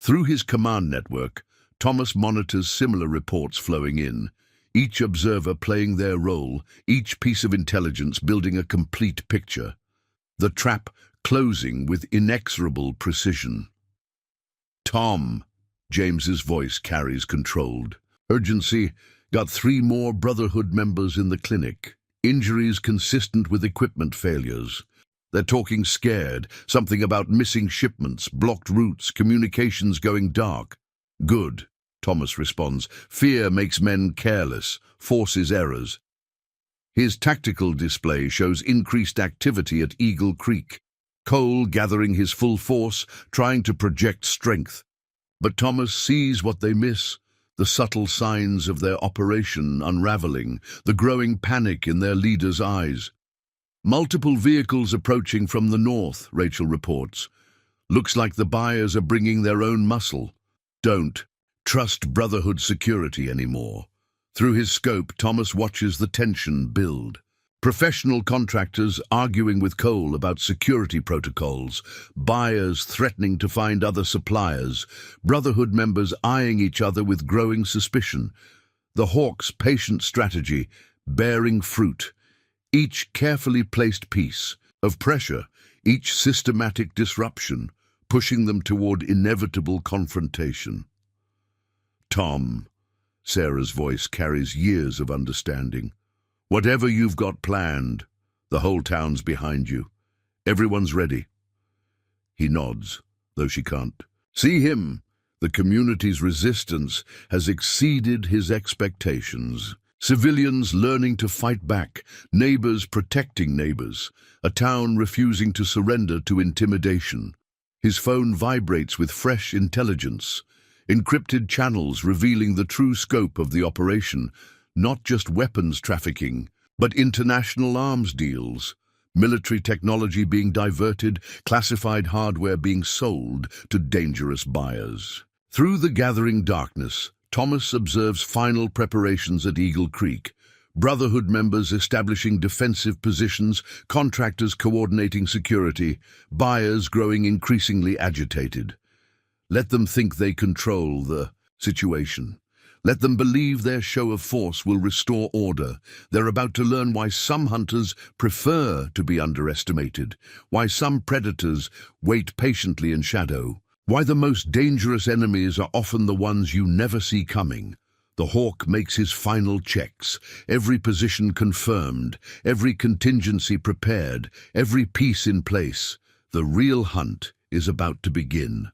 [SPEAKER 1] Through his command network, Thomas monitors similar reports flowing in, each observer playing their role, each piece of intelligence building a complete picture. The trap closing with inexorable precision. Tom, James's voice carries controlled. Urgency, got 3 more Brotherhood members in the clinic. Injuries consistent with equipment failures. They're talking scared, something about missing shipments, blocked routes, communications going dark. Good, Thomas responds. Fear makes men careless, forces errors. His tactical display shows increased activity at Eagle Creek. Cole gathering his full force, trying to project strength. But Thomas sees what they miss, the subtle signs of their operation unraveling, the growing panic in their leader's eyes. Multiple vehicles approaching from the north, Rachel reports. Looks like the buyers are bringing their own muscle. Don't trust Brotherhood security anymore. Through his scope, Thomas watches the tension build. Professional contractors arguing with Cole about security protocols, buyers threatening to find other suppliers, Brotherhood members eyeing each other with growing suspicion. The Hawks' patient strategy bearing fruit, each carefully placed piece of pressure, each systematic disruption, pushing them toward inevitable confrontation. Tom, Sarah's voice carries years of understanding. Whatever you've got planned, the whole town's behind you. Everyone's ready. He nods, though she can't. See him. The community's resistance has exceeded his expectations. Civilians learning to fight back, neighbors protecting neighbors, a town refusing to surrender to intimidation. His phone vibrates with fresh intelligence, encrypted channels revealing the true scope of the operation, not just weapons trafficking, but international arms deals, military technology being diverted, classified hardware being sold to dangerous buyers. Through the gathering darkness, Thomas observes final preparations at Eagle Creek, Brotherhood members establishing defensive positions, contractors coordinating security, buyers growing increasingly agitated. Let them think they control the situation. Let them believe their show of force will restore order. They're about to learn why some hunters prefer to be underestimated, why some predators wait patiently in shadow, why the most dangerous enemies are often the ones you never see coming. The hawk makes his final checks, every position confirmed, every contingency prepared, every piece in place. The real hunt is about to begin.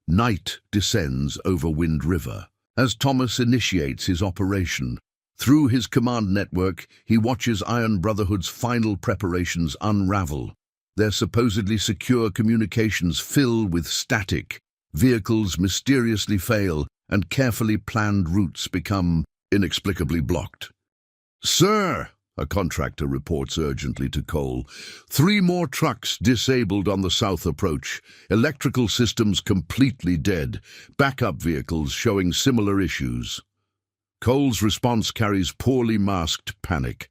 [SPEAKER 1] Night descends over Wind River. As Thomas initiates his operation, through his command network, he watches Iron Brotherhood's final preparations unravel. Their supposedly secure communications fill with static. Vehicles mysteriously fail, and carefully planned routes become inexplicably blocked. "Sir," a contractor reports urgently to Cole, "3 more trucks disabled on the south approach, electrical systems completely dead, backup vehicles showing similar issues." Cole's response carries poorly masked panic.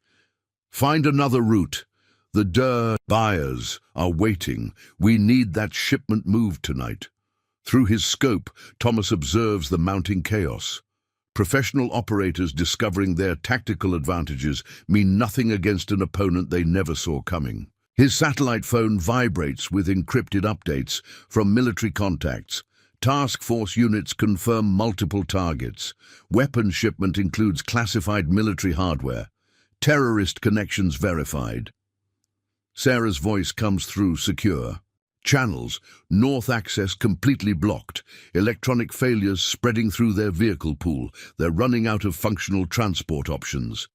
[SPEAKER 1] "Find another route. The buyers are waiting. We need that shipment moved tonight." Through his scope, Thomas observes the mounting chaos. Professional operators discovering their tactical advantages mean nothing against an opponent they never saw coming. His satellite phone vibrates with encrypted updates from military contacts. Task force units confirm multiple targets. Weapon shipment includes classified military hardware. Terrorist connections verified. Sarah's voice comes through secure. Channels, north access completely blocked, electronic failures spreading through their vehicle pool. They're running out of functional transport options.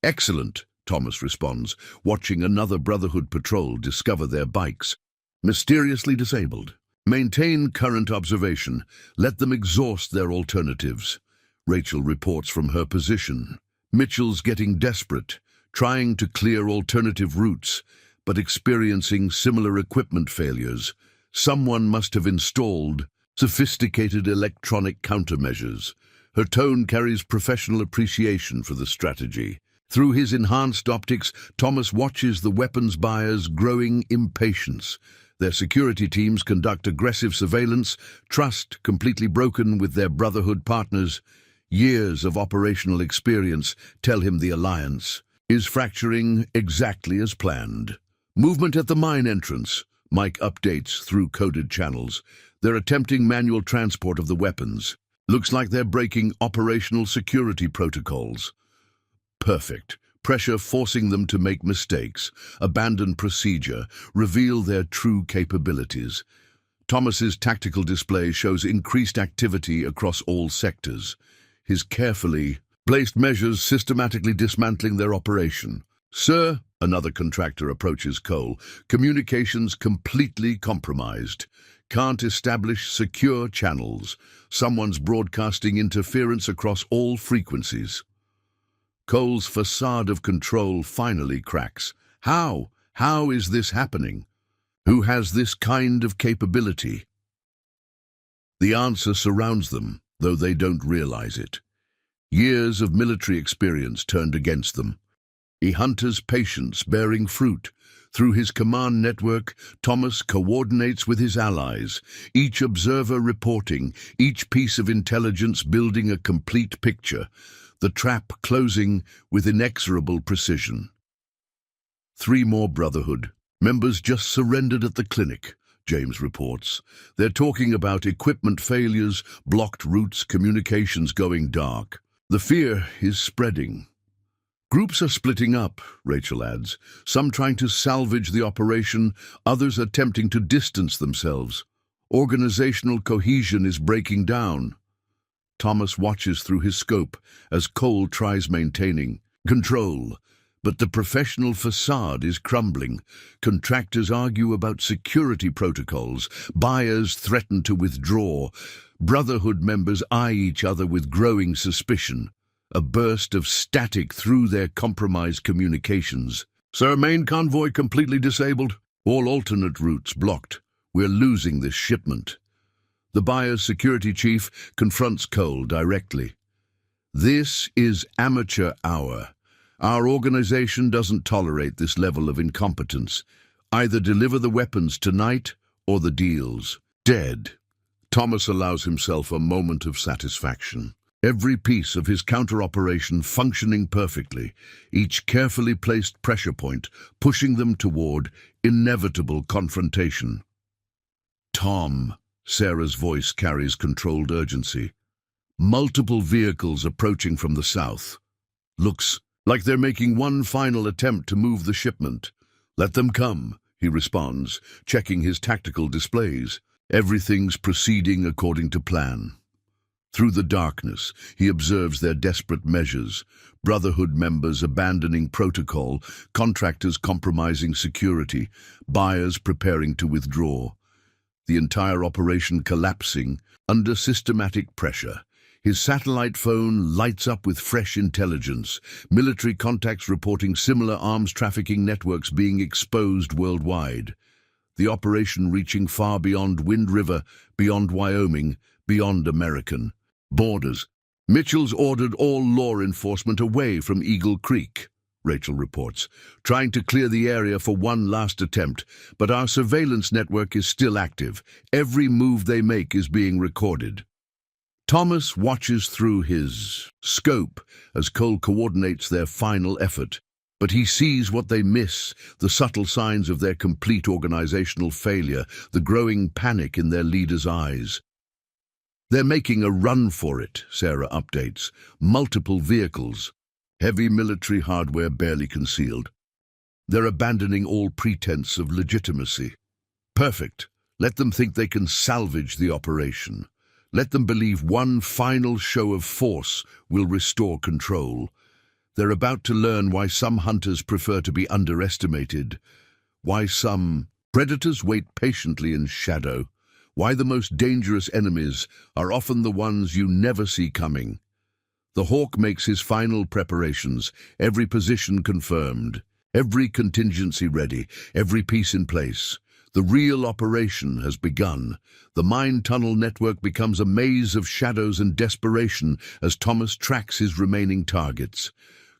[SPEAKER 1] "Excellent," Thomas responds, watching another Brotherhood patrol discover their bikes mysteriously disabled. "Maintain current observation. Let them exhaust their alternatives." Rachel reports from her position. Mitchell's getting desperate, trying to clear alternative routes, but experiencing similar equipment failures. Someone must have installed sophisticated electronic countermeasures. Her tone carries professional appreciation for the strategy. Through his enhanced optics, Thomas watches the weapons buyers' growing impatience. Their security teams conduct aggressive surveillance, trust completely broken with their Brotherhood partners. Years of operational experience tell him the alliance is fracturing exactly as planned. Movement at the mine entrance. Mike updates through coded channels. They're attempting manual transport of the weapons. Looks like they're breaking operational security protocols. Perfect. Pressure forcing them to make mistakes, abandon procedure, reveal their true capabilities. Thomas's tactical display shows increased activity across all sectors. His carefully placed measures systematically dismantling their operation. "Sir," another contractor approaches Cole, "communications completely compromised. Can't establish secure channels. Someone's broadcasting interference across all frequencies." Cole's facade of control finally cracks. How? How is this happening? Who has this kind of capability? The answer surrounds them, though they don't realize it. Years of military experience turned against them. A hunter's patience bearing fruit. Through his command network, Thomas coordinates with his allies, each observer reporting, each piece of intelligence building a complete picture, the trap closing with inexorable precision. 3 more Brotherhood members just surrendered at the clinic, James reports. They're talking about equipment failures, blocked routes, communications going dark. The fear is spreading. Groups are splitting up, Rachel adds, some trying to salvage the operation, others attempting to distance themselves. Organizational cohesion is breaking down. Thomas watches through his scope as Cole tries maintaining control, but the professional facade is crumbling. Contractors argue about security protocols, buyers threaten to withdraw, Brotherhood members eye each other with growing suspicion. A burst of static through their compromised communications. "Sir, main convoy completely disabled. All alternate routes blocked. We're losing this shipment." The buyer's security chief confronts Cole directly. "This is amateur hour. Our organization doesn't tolerate this level of incompetence. Either deliver the weapons tonight or the deal's dead." Thomas allows himself a moment of satisfaction. every piece of his counter-operation functioning perfectly, each carefully placed pressure point pushing them toward inevitable confrontation. "Tom," Sarah's voice carries controlled urgency. "Multiple vehicles approaching from the south. Looks like they're making one final attempt to move the shipment." "Let them come," he responds, checking his tactical displays. Everything's proceeding according to plan. Through the darkness, he observes their desperate measures: Brotherhood members abandoning protocol, contractors compromising security, buyers preparing to withdraw. The entire operation collapsing under systematic pressure. His satellite phone lights up with fresh intelligence, military contacts reporting similar arms trafficking networks being exposed worldwide. The operation reaching far beyond Wind River, beyond Wyoming, beyond American borders. "Mitchell's ordered all law enforcement away from Eagle Creek," Rachel reports, "trying to clear the area for one last attempt, but our surveillance network is still active. Every move they make is being recorded." Thomas watches through his scope as Cole coordinates their final effort, but he sees what they miss: the subtle signs of their complete organizational failure, the growing panic in their leaders' eyes. "They're making a run for it," Sarah updates. "Multiple vehicles, heavy military hardware barely concealed. They're abandoning all pretense of legitimacy." "Perfect. Let them think they can salvage the operation. Let them believe one final show of force will restore control. They're about to learn why some hunters prefer to be underestimated, why some predators wait patiently in shadow, why the most dangerous enemies are often the ones you never see coming." The Hawk makes his final preparations, every position confirmed, every contingency ready, every piece in place. The real operation has begun. The mine tunnel network becomes a maze of shadows and desperation as Thomas tracks his remaining targets.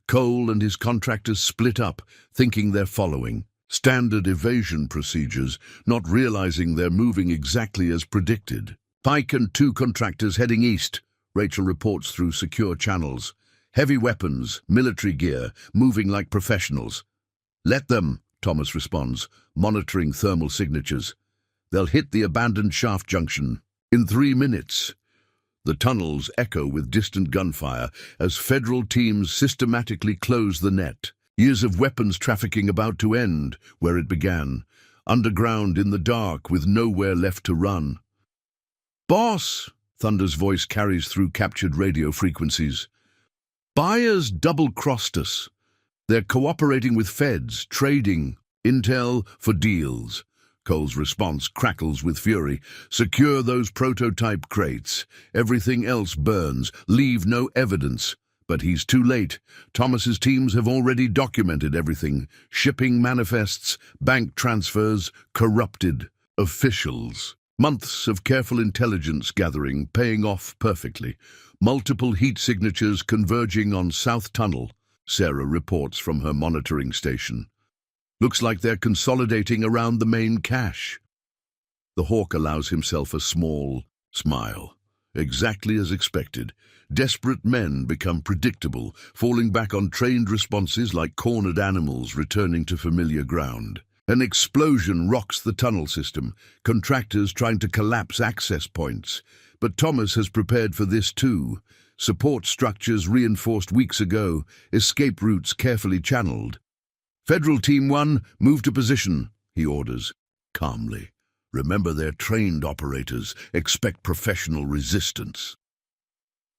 [SPEAKER 1] Cole and his contractors split up, thinking they're following standard evasion procedures, not realizing they're moving exactly as predicted. "Pike and 2 contractors heading east," Rachel reports through secure channels. "Heavy weapons, military gear, moving like professionals." "Let them," Thomas responds, monitoring thermal signatures. "They'll hit the abandoned shaft junction in 3 minutes." The tunnels echo with distant gunfire as federal teams systematically close the net. Years of weapons trafficking about to end where it began, underground in the dark with nowhere left to run. "Boss," Thunder's voice carries through captured radio frequencies. "Buyers double-crossed us. They're cooperating with feds, trading intel for deals." Cole's response crackles with fury. "Secure those prototype crates. Everything else burns. Leave no evidence." But he's too late. Thomas's teams have already documented everything: shipping manifests, bank transfers, corrupted officials. Months of careful intelligence gathering paying off perfectly. Multiple heat signatures converging on South Tunnel, Sarah reports from her monitoring station. "Looks like they're consolidating around the main cache." The Hawk allows himself a small smile. Exactly as expected. Desperate men become predictable, falling back on trained responses like cornered animals returning to familiar ground. An explosion rocks the tunnel system, contractors trying to collapse access points. But Thomas has prepared for this too. Support structures reinforced weeks ago, escape routes carefully channeled. "Federal Team 1, move to position," he orders, calmly. "Remember, they're trained operators. Expect professional resistance."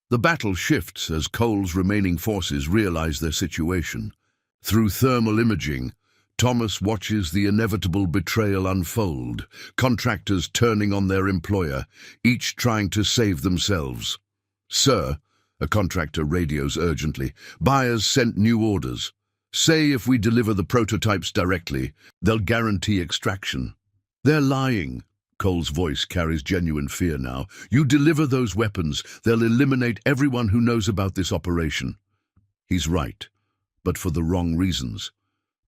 [SPEAKER 1] The battle shifts as Cole's remaining forces realize their situation. Through thermal imaging, Thomas watches the inevitable betrayal unfold, contractors turning on their employer, each trying to save themselves. "Sir," a contractor radios urgently, "buyers sent new orders. Say if we deliver the prototypes directly, they'll guarantee extraction." "They're lying." Cole's voice carries genuine fear now. "You deliver those weapons, they'll eliminate everyone who knows about this operation." He's right, but for the wrong reasons.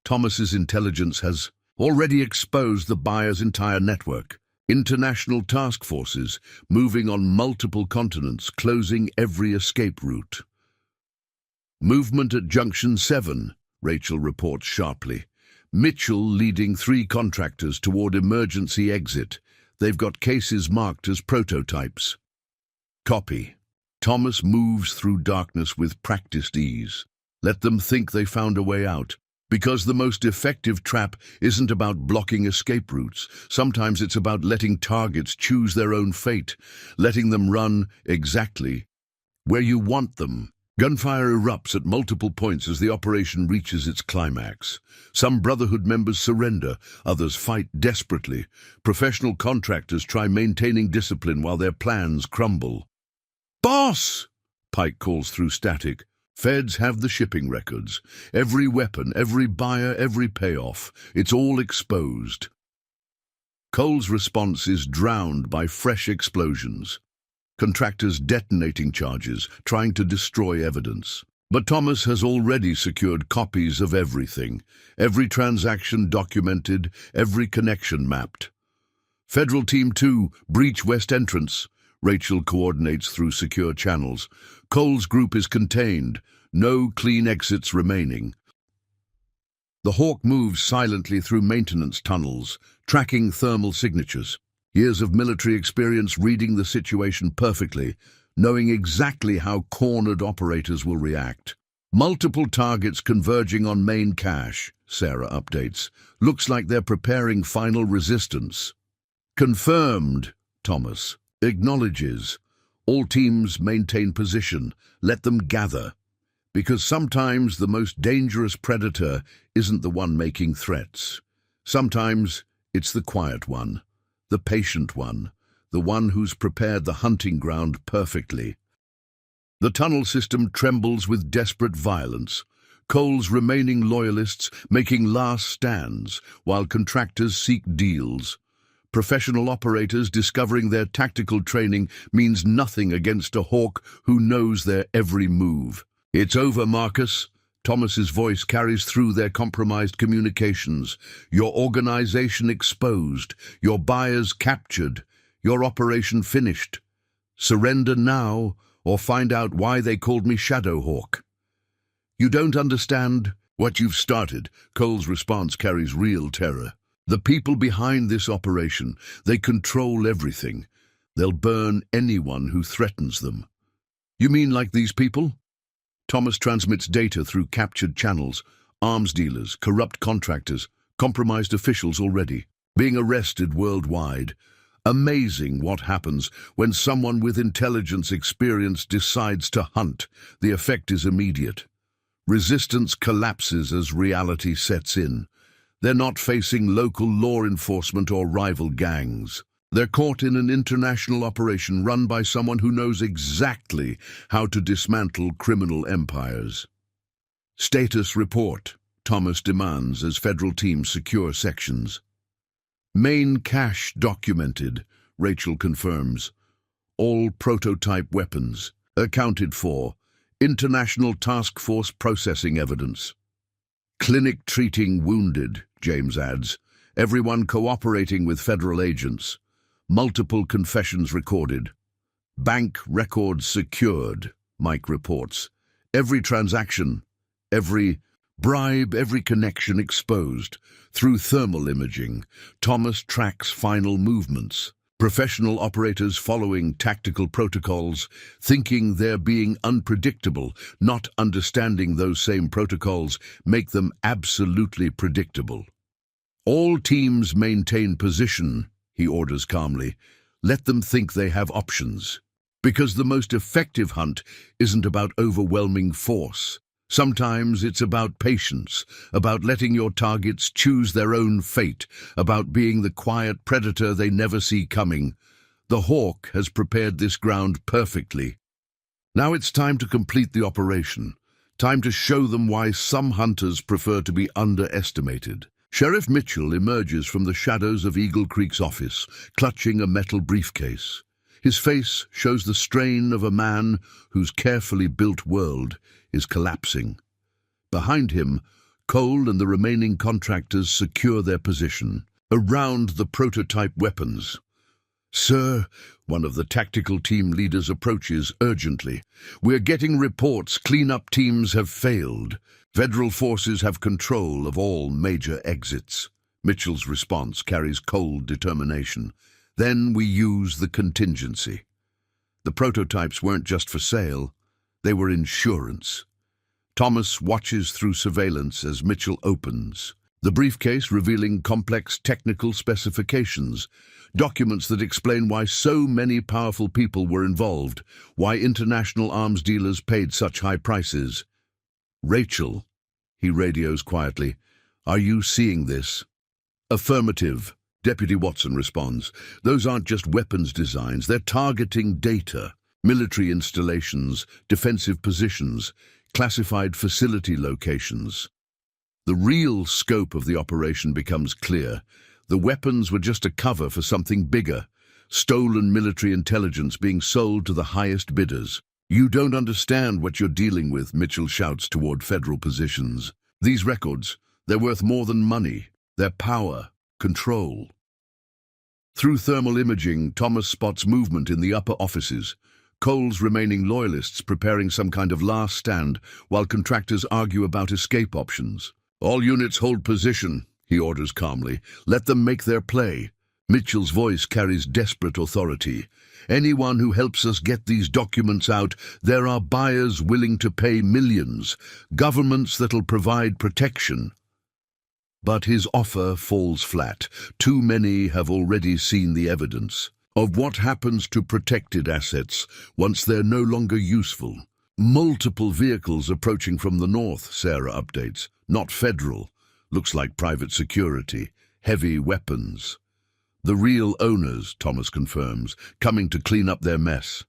[SPEAKER 1] Thomas's intelligence has already exposed the buyer's entire network. International task forces moving on multiple continents, closing every escape route. Movement at Junction 7, Rachel reports sharply. Mitchell leading 3 contractors toward emergency exit. They've got cases marked as prototypes. Copy. Thomas moves through darkness with practiced ease. Let them think they found a way out. Because the most effective trap isn't about blocking escape routes. Sometimes it's about letting targets choose their own fate, letting them run exactly where you want them. Gunfire erupts at multiple points as the operation reaches its climax. Some Brotherhood members surrender, others fight desperately. Professional contractors try maintaining discipline while their plans crumble. "Boss!" Pike calls through static. Feds have the shipping records. Every weapon, every buyer, every payoff. It's all exposed. Cole's response is drowned by fresh explosions. Contractors detonating charges, trying to destroy evidence. But Thomas has already secured copies of everything. Every transaction documented, every connection mapped. Federal Team 2, breach west entrance. Rachel coordinates through secure channels. Cole's group is contained. No clean exits remaining. The Hawk moves silently through maintenance tunnels, tracking thermal signatures. Years of military experience reading the situation perfectly, knowing exactly how cornered operators will react. Multiple targets converging on main cache, Sarah updates. Looks like they're preparing final resistance. Confirmed, Thomas acknowledges. All teams maintain position. Let them gather. Because sometimes the most dangerous predator isn't the one making threats. Sometimes it's the quiet one, the patient one, the one who's prepared the hunting ground perfectly. The tunnel system trembles with desperate violence. Cole's remaining loyalists making last stands, while contractors seek deals. Professional operators discovering their tactical training means nothing against a Hawk who knows their every move. "It's over, Marcus." Thomas's voice carries through their compromised communications. "Your organization exposed, your buyers captured, your operation finished. Surrender now, or find out why they called me Shadowhawk." "You don't understand what you've started." Cole's response carries real terror. "The people behind this operation, they control everything. They'll burn anyone who threatens them." "You mean like these people?" Thomas transmits data through captured channels, arms dealers, corrupt contractors, compromised officials already, being arrested worldwide. Amazing what happens when someone with intelligence experience decides to hunt. The effect is immediate. Resistance collapses as reality sets in. They're not facing local law enforcement or rival gangs. They're caught in an international operation run by someone who knows exactly how to dismantle criminal empires. "Status report," Thomas demands as federal teams secure sections. "Main cache documented," Rachel confirms. "All prototype weapons accounted for. International task force processing evidence." "Clinic treating wounded," James adds. "Everyone cooperating with federal agents. Multiple confessions recorded. Bank records secured," Mike reports. "Every transaction, every bribe, every connection exposed. Through thermal imaging, Thomas tracks final movements. Professional operators following tactical protocols, thinking they're being unpredictable, not understanding those same protocols make them absolutely predictable. "All teams maintain position," he orders calmly. "Let them think they have options. Because the most effective hunt isn't about overwhelming force. Sometimes it's about patience, about letting your targets choose their own fate, about being the quiet predator they never see coming. The Hawk has prepared this ground perfectly. Now it's time to complete the operation. Time to show them why some hunters prefer to be underestimated." Sheriff Mitchell emerges from the shadows of Eagle Creek's office, clutching a metal briefcase. His face shows the strain of a man whose carefully built world is collapsing. Behind him, Cole and the remaining contractors secure their position. Around the prototype weapons, Sir, one of the tactical team leaders approaches urgently. We're getting reports cleanup teams have failed. Federal forces have control of all major exits. Mitchell's response carries cold determination. Then we use the contingency. The prototypes weren't just for sale, they were insurance. Thomas watches through surveillance as Mitchell opens. The briefcase revealing complex technical specifications, documents that explain why so many powerful people were involved, why international arms dealers paid such high prices. "Rachel," he radios quietly, "are you seeing this?" "Affirmative," Deputy Watson responds. "Those aren't just weapons designs, they're targeting data, military installations, defensive positions, classified facility locations." The real scope of the operation becomes clear. The weapons were just a cover for something bigger, stolen military intelligence being sold to the highest bidders. "You don't understand what you're dealing with," Mitchell shouts toward federal positions. "These records, they're worth more than money. They're power, control." Through thermal imaging, Thomas spots movement in the upper offices. Cole's remaining loyalists preparing some kind of last stand while contractors argue about escape options. "All units hold position," he orders calmly. "Let them make their play." Mitchell's voice carries desperate authority. "Anyone who helps us get these documents out, there are buyers willing to pay millions, governments that'll provide protection." But his offer falls flat. Too many have already seen the evidence of what happens to protected assets once they're no longer useful. "Multiple vehicles approaching from the north," Sarah updates. "Not federal. Looks like private security. Heavy weapons." "The real owners," Thomas confirms, "coming to clean up their mess."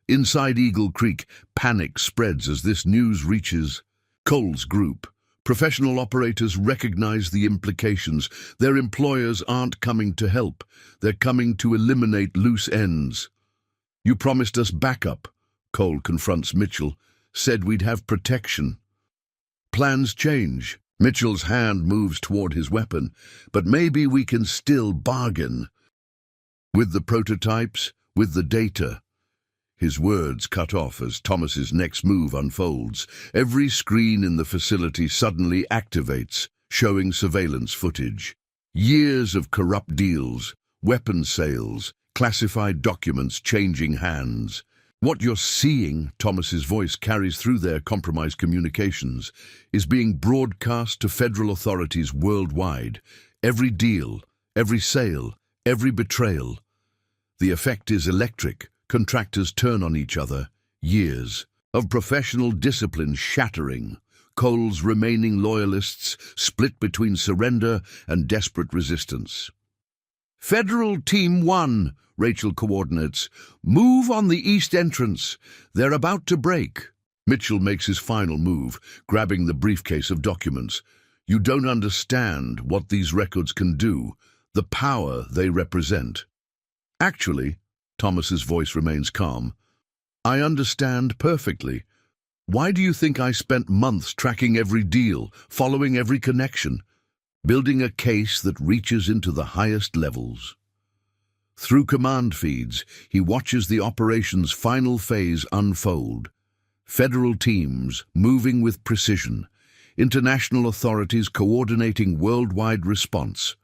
[SPEAKER 1] Inside Eagle Creek, panic spreads as this news reaches Cole's group. Professional operators recognize the implications. Their employers aren't coming to help. They're coming to eliminate loose ends. "You promised us backup," Cole confronts Mitchell. "Said we'd have protection." "Plans change." Mitchell's hand moves toward his weapon. "But maybe we can still bargain." "With the prototypes, with the data." His words cut off as Thomas's next move unfolds. Every screen in the facility suddenly activates, showing surveillance footage. Years of corrupt deals, weapons sales, classified documents changing hands. "What you're seeing," Thomas's voice carries through their compromised communications, "is being broadcast to federal authorities worldwide. Every deal, every sale, every betrayal. The effect is electric. Contractors turn on each other. Years of professional discipline shattering. Cole's remaining loyalists split between surrender and desperate resistance. "Federal Team 1, Rachel coordinates. "Move on the east entrance. They're about to break." Mitchell makes his final move, grabbing the briefcase of documents. "You don't understand what these records can do, the power they represent." "Actually," Thomas's voice remains calm, "I understand perfectly. Why do you think I spent months tracking every deal, following every connection, building a case that reaches into the highest levels?" Through command feeds, he watches the operation's final phase unfold. Federal teams moving with precision, international authorities coordinating worldwide response,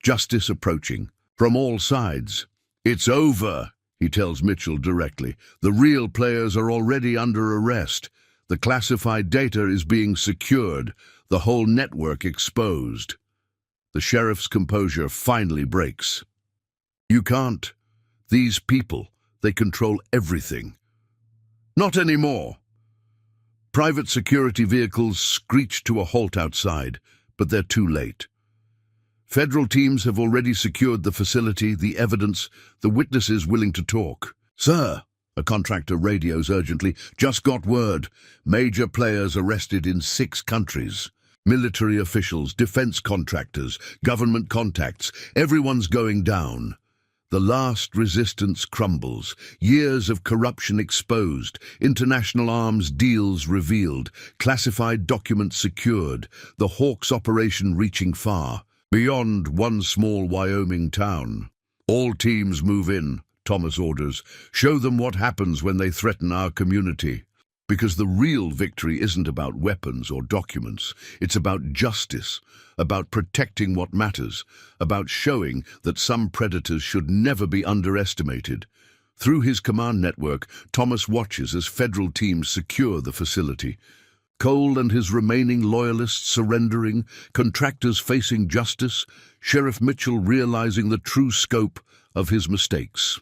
[SPEAKER 1] justice approaching from all sides. "It's over," he tells Mitchell directly. "The real players are already under arrest. The classified data is being secured, the whole network exposed." The sheriff's composure finally breaks. "You can't. These people, they control everything." "Not anymore." Private security vehicles screech to a halt outside, but they're too late. Federal teams have already secured the facility, the evidence, the witnesses willing to talk. "Sir," a contractor radios urgently, "just got word. Major players arrested in 6 countries. Military officials, defense contractors, government contacts, everyone's going down. The last resistance crumbles, years of corruption exposed, international arms deals revealed, classified documents secured, the Hawks operation reaching far, beyond one small Wyoming town. All teams move in, Thomas orders. Show them what happens when they threaten our community. Because the real victory isn't about weapons or documents. It's about justice, about protecting what matters, about showing that some predators should never be underestimated. Through his command network, Thomas watches as federal teams secure the facility. Cole and his remaining loyalists surrendering, contractors facing justice, Sheriff Mitchell realizing the true scope of his mistakes.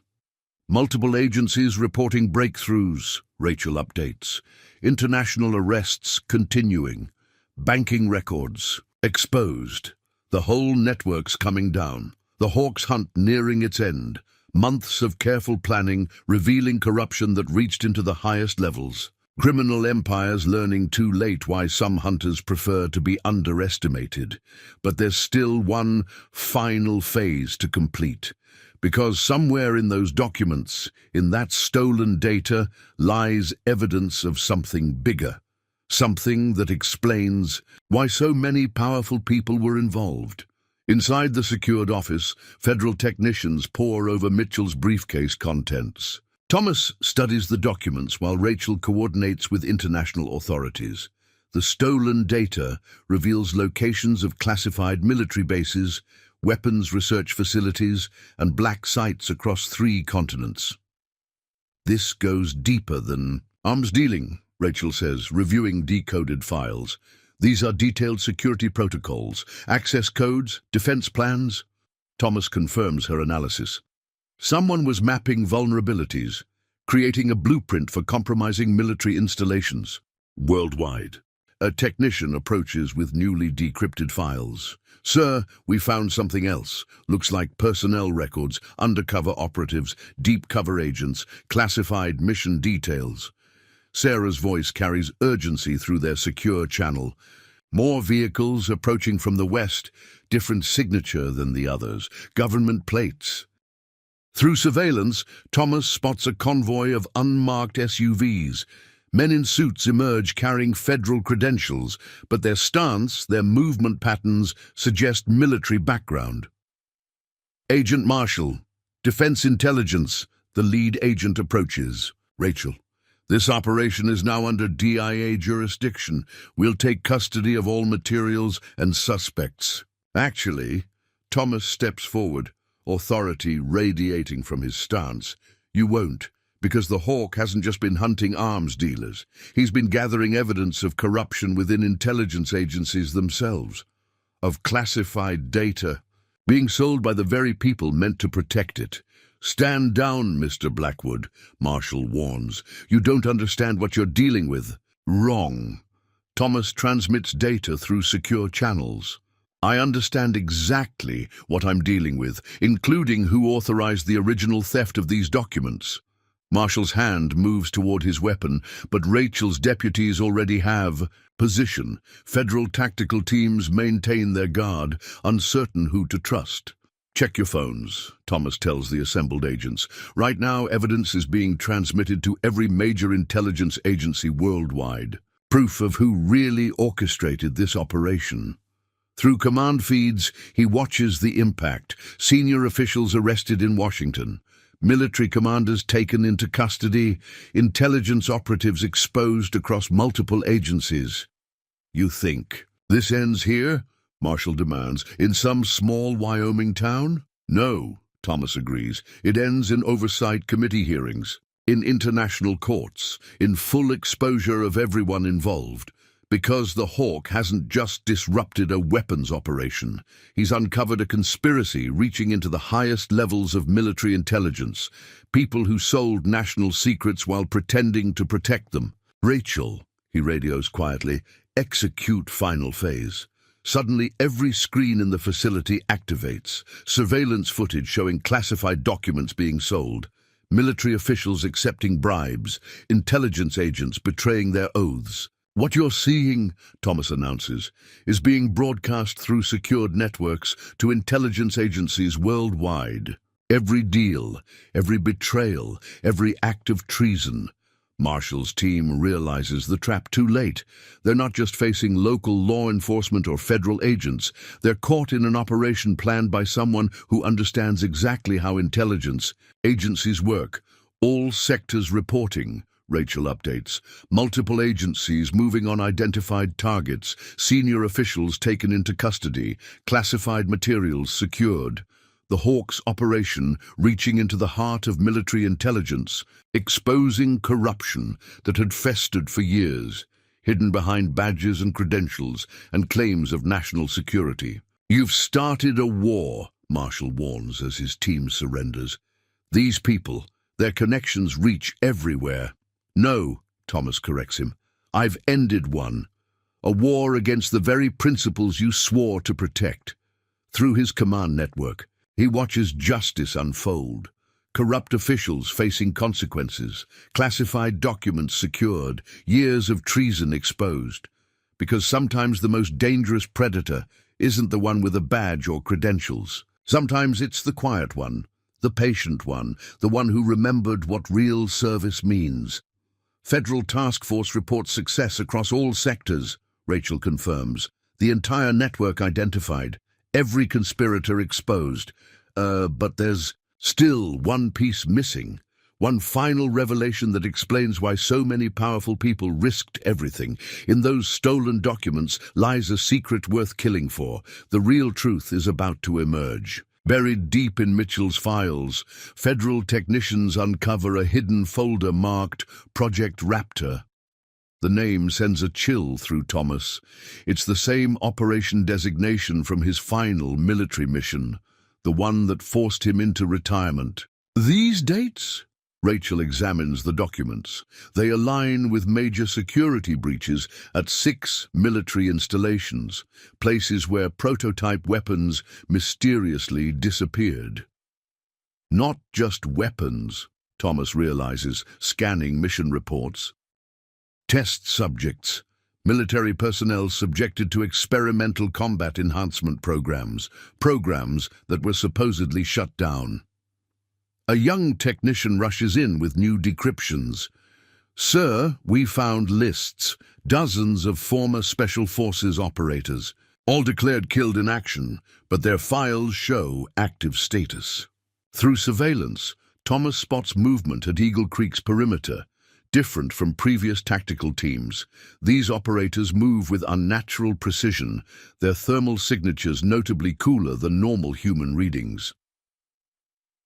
[SPEAKER 1] Multiple agencies reporting breakthroughs, Rachel updates. International arrests continuing. Banking records exposed. The whole network's coming down. The Hawks hunt nearing its end. Months of careful planning revealing corruption that reached into the highest levels. Criminal empires learning too late why some hunters prefer to be underestimated. But there's still one final phase to complete. Because somewhere in those documents, in that stolen data, lies evidence of something bigger. Something that explains why so many powerful people were involved. Inside the secured office, federal technicians pore over Mitchell's briefcase contents. Thomas studies the documents while Rachel coordinates with international authorities. The stolen data reveals locations of classified military bases, weapons research facilities, and black sites across 3 continents. This goes deeper than arms dealing, Rachel says, reviewing decoded files. These are detailed security protocols, access codes, defense plans. Thomas confirms her analysis. Someone was mapping vulnerabilities, creating a blueprint for compromising military installations. Worldwide, a technician approaches with newly decrypted files. Sir, we found something else. Looks like personnel records, undercover operatives, deep cover agents, classified mission details. Sarah's voice carries urgency through their secure channel. More vehicles approaching from the west, different signature than the others, government plates. Through surveillance, Thomas spots a convoy of unmarked SUVs. Men in suits emerge carrying federal credentials, but their stance, their movement patterns suggest military background. Agent Marshall, Defense Intelligence, the lead agent approaches. Rachel, this operation is now under DIA jurisdiction. We'll take custody of all materials and suspects. Actually, Thomas steps forward, authority radiating from his stance. You won't. Because the Hawk hasn't just been hunting arms dealers. He's been gathering evidence of corruption within intelligence agencies themselves, of classified data being sold by the very people meant to protect it. Stand down, Mr. Blackwood, Marshall warns. You don't understand what you're dealing with. Wrong. Thomas transmits data through secure channels. I understand exactly what I'm dealing with, including who authorized the original theft of these documents. Marshall's hand moves toward his weapon, but Rachel's deputies already have position. Federal tactical teams maintain their guard, uncertain who to trust. Check your phones, Thomas tells the assembled agents. Right now, evidence is being transmitted to every major intelligence agency worldwide. Proof of who really orchestrated this operation. Through command feeds, he watches the impact. Senior officials arrested in Washington. Military commanders taken into custody, intelligence operatives exposed across multiple agencies. You think this ends here? Marshall demands. In some small Wyoming town? No, Thomas agrees. It ends in oversight committee hearings, in international courts, in full exposure of everyone involved. Because the Hawk hasn't just disrupted a weapons operation. He's uncovered a conspiracy reaching into the highest levels of military intelligence, people who sold national secrets while pretending to protect them. Rachel, he radios quietly, execute final phase. Suddenly, every screen in the facility activates, surveillance footage showing classified documents being sold, military officials accepting bribes, intelligence agents betraying their oaths. What you're seeing, Thomas announces, is being broadcast through secured networks to intelligence agencies worldwide. Every deal, every betrayal, every act of treason. Marshall's team realizes the trap too late. They're not just facing local law enforcement or federal agents. They're caught in an operation planned by someone who understands exactly how intelligence agencies work. All sectors reporting, Rachel updates. Multiple agencies moving on identified targets, senior officials taken into custody, classified materials secured. The Hawks operation reaching into the heart of military intelligence, exposing corruption that had festered for years, hidden behind badges and credentials and claims of national security. You've started a war, Marshall warns as his team surrenders. These people, their connections reach everywhere. No, Thomas corrects him. I've ended one. A war against the very principles you swore to protect. Through his command network, he watches justice unfold. Corrupt officials facing consequences, classified documents secured, years of treason exposed. Because sometimes the most dangerous predator isn't the one with a badge or credentials. Sometimes it's the quiet one, the patient one, the one who remembered what real service means. Federal Task Force reports success across all sectors, Rachel confirms. The entire network identified, every conspirator exposed. But there's still one piece missing. One final revelation that explains why so many powerful people risked everything. In those stolen documents lies a secret worth killing for. The real truth is about to emerge. Buried deep in Mitchell's files, federal technicians uncover a hidden folder marked Project Raptor. The name sends a chill through Thomas. It's the same operation designation from his final military mission, the one that forced him into retirement. These dates? Rachel examines the documents. They align with major security breaches at 6 military installations, places where prototype weapons mysteriously disappeared. Not just weapons, Thomas realizes, scanning mission reports. Test subjects, military personnel subjected to experimental combat enhancement programs that were supposedly shut down. A young technician rushes in with new decryptions. Sir, we found lists, dozens of former Special Forces operators, all declared killed in action, but their files show active status. Through surveillance, Thomas spots movement at Eagle Creek's perimeter, different from previous tactical teams. These operators move with unnatural precision, their thermal signatures notably cooler than normal human readings.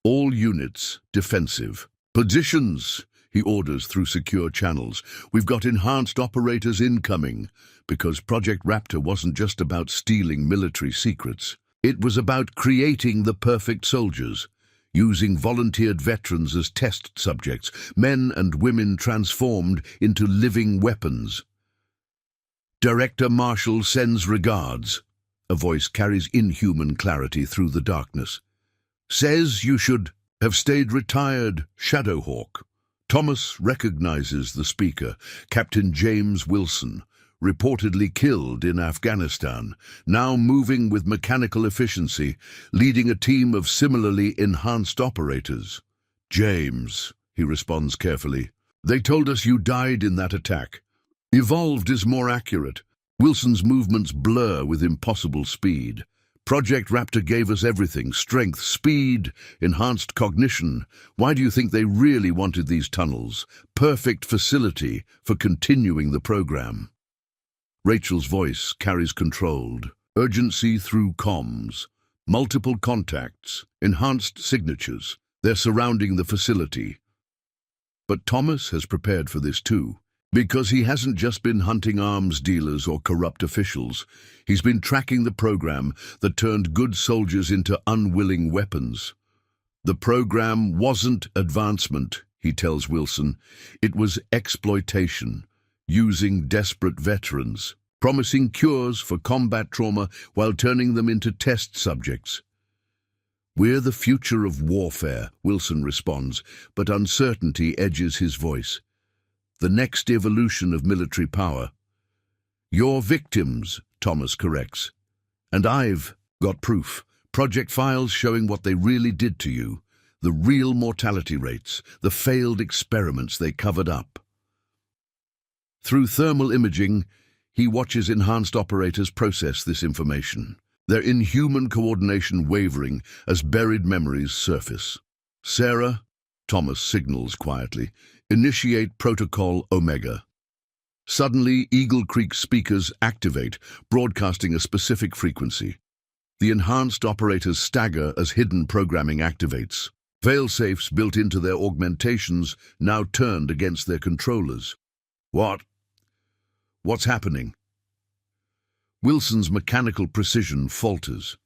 [SPEAKER 1] All units defensive. Positions, he orders through secure channels. We've got enhanced operators incoming, because Project Raptor wasn't just about stealing military secrets. It was about creating the perfect soldiers, using volunteered veterans as test subjects, men and women transformed into living weapons. Director Marshall sends regards. A voice carries inhuman clarity through the darkness. Says you should have stayed retired, Shadowhawk. Thomas recognizes the speaker, Captain James Wilson, reportedly killed in Afghanistan, now moving with mechanical efficiency, leading a team of similarly enhanced operators. James, he responds carefully, they told us you died in that attack. Evolved is more accurate. Wilson's movements blur with impossible speed. Project Raptor gave us everything, strength, speed, enhanced cognition. Why do you think they really wanted these tunnels? Perfect facility for continuing the program. Rachel's voice carries controlled. Urgency through comms. Multiple contacts. Enhanced signatures. They're surrounding the facility. But Thomas has prepared for this too. Because he hasn't just been hunting arms dealers or corrupt officials. He's been tracking the program that turned good soldiers into unwilling weapons. The program wasn't advancement, he tells Wilson. It was exploitation, using desperate veterans, promising cures for combat trauma while turning them into test subjects. We're the future of warfare, Wilson responds, but uncertainty edges his voice. The next evolution of military power. Your victims, Thomas corrects. And I've got proof. Project files showing what they really did to you. The real mortality rates, the failed experiments they covered up. Through thermal imaging, he watches enhanced operators process this information, their inhuman coordination wavering as buried memories surface. "Sarah," Thomas signals quietly, "initiate Protocol Omega." Suddenly, Eagle Creek speakers activate, broadcasting a specific frequency. The enhanced operators stagger as hidden programming activates. Fail-safes built into their augmentations now turned against their controllers. What's happening? Wilson's mechanical precision falters.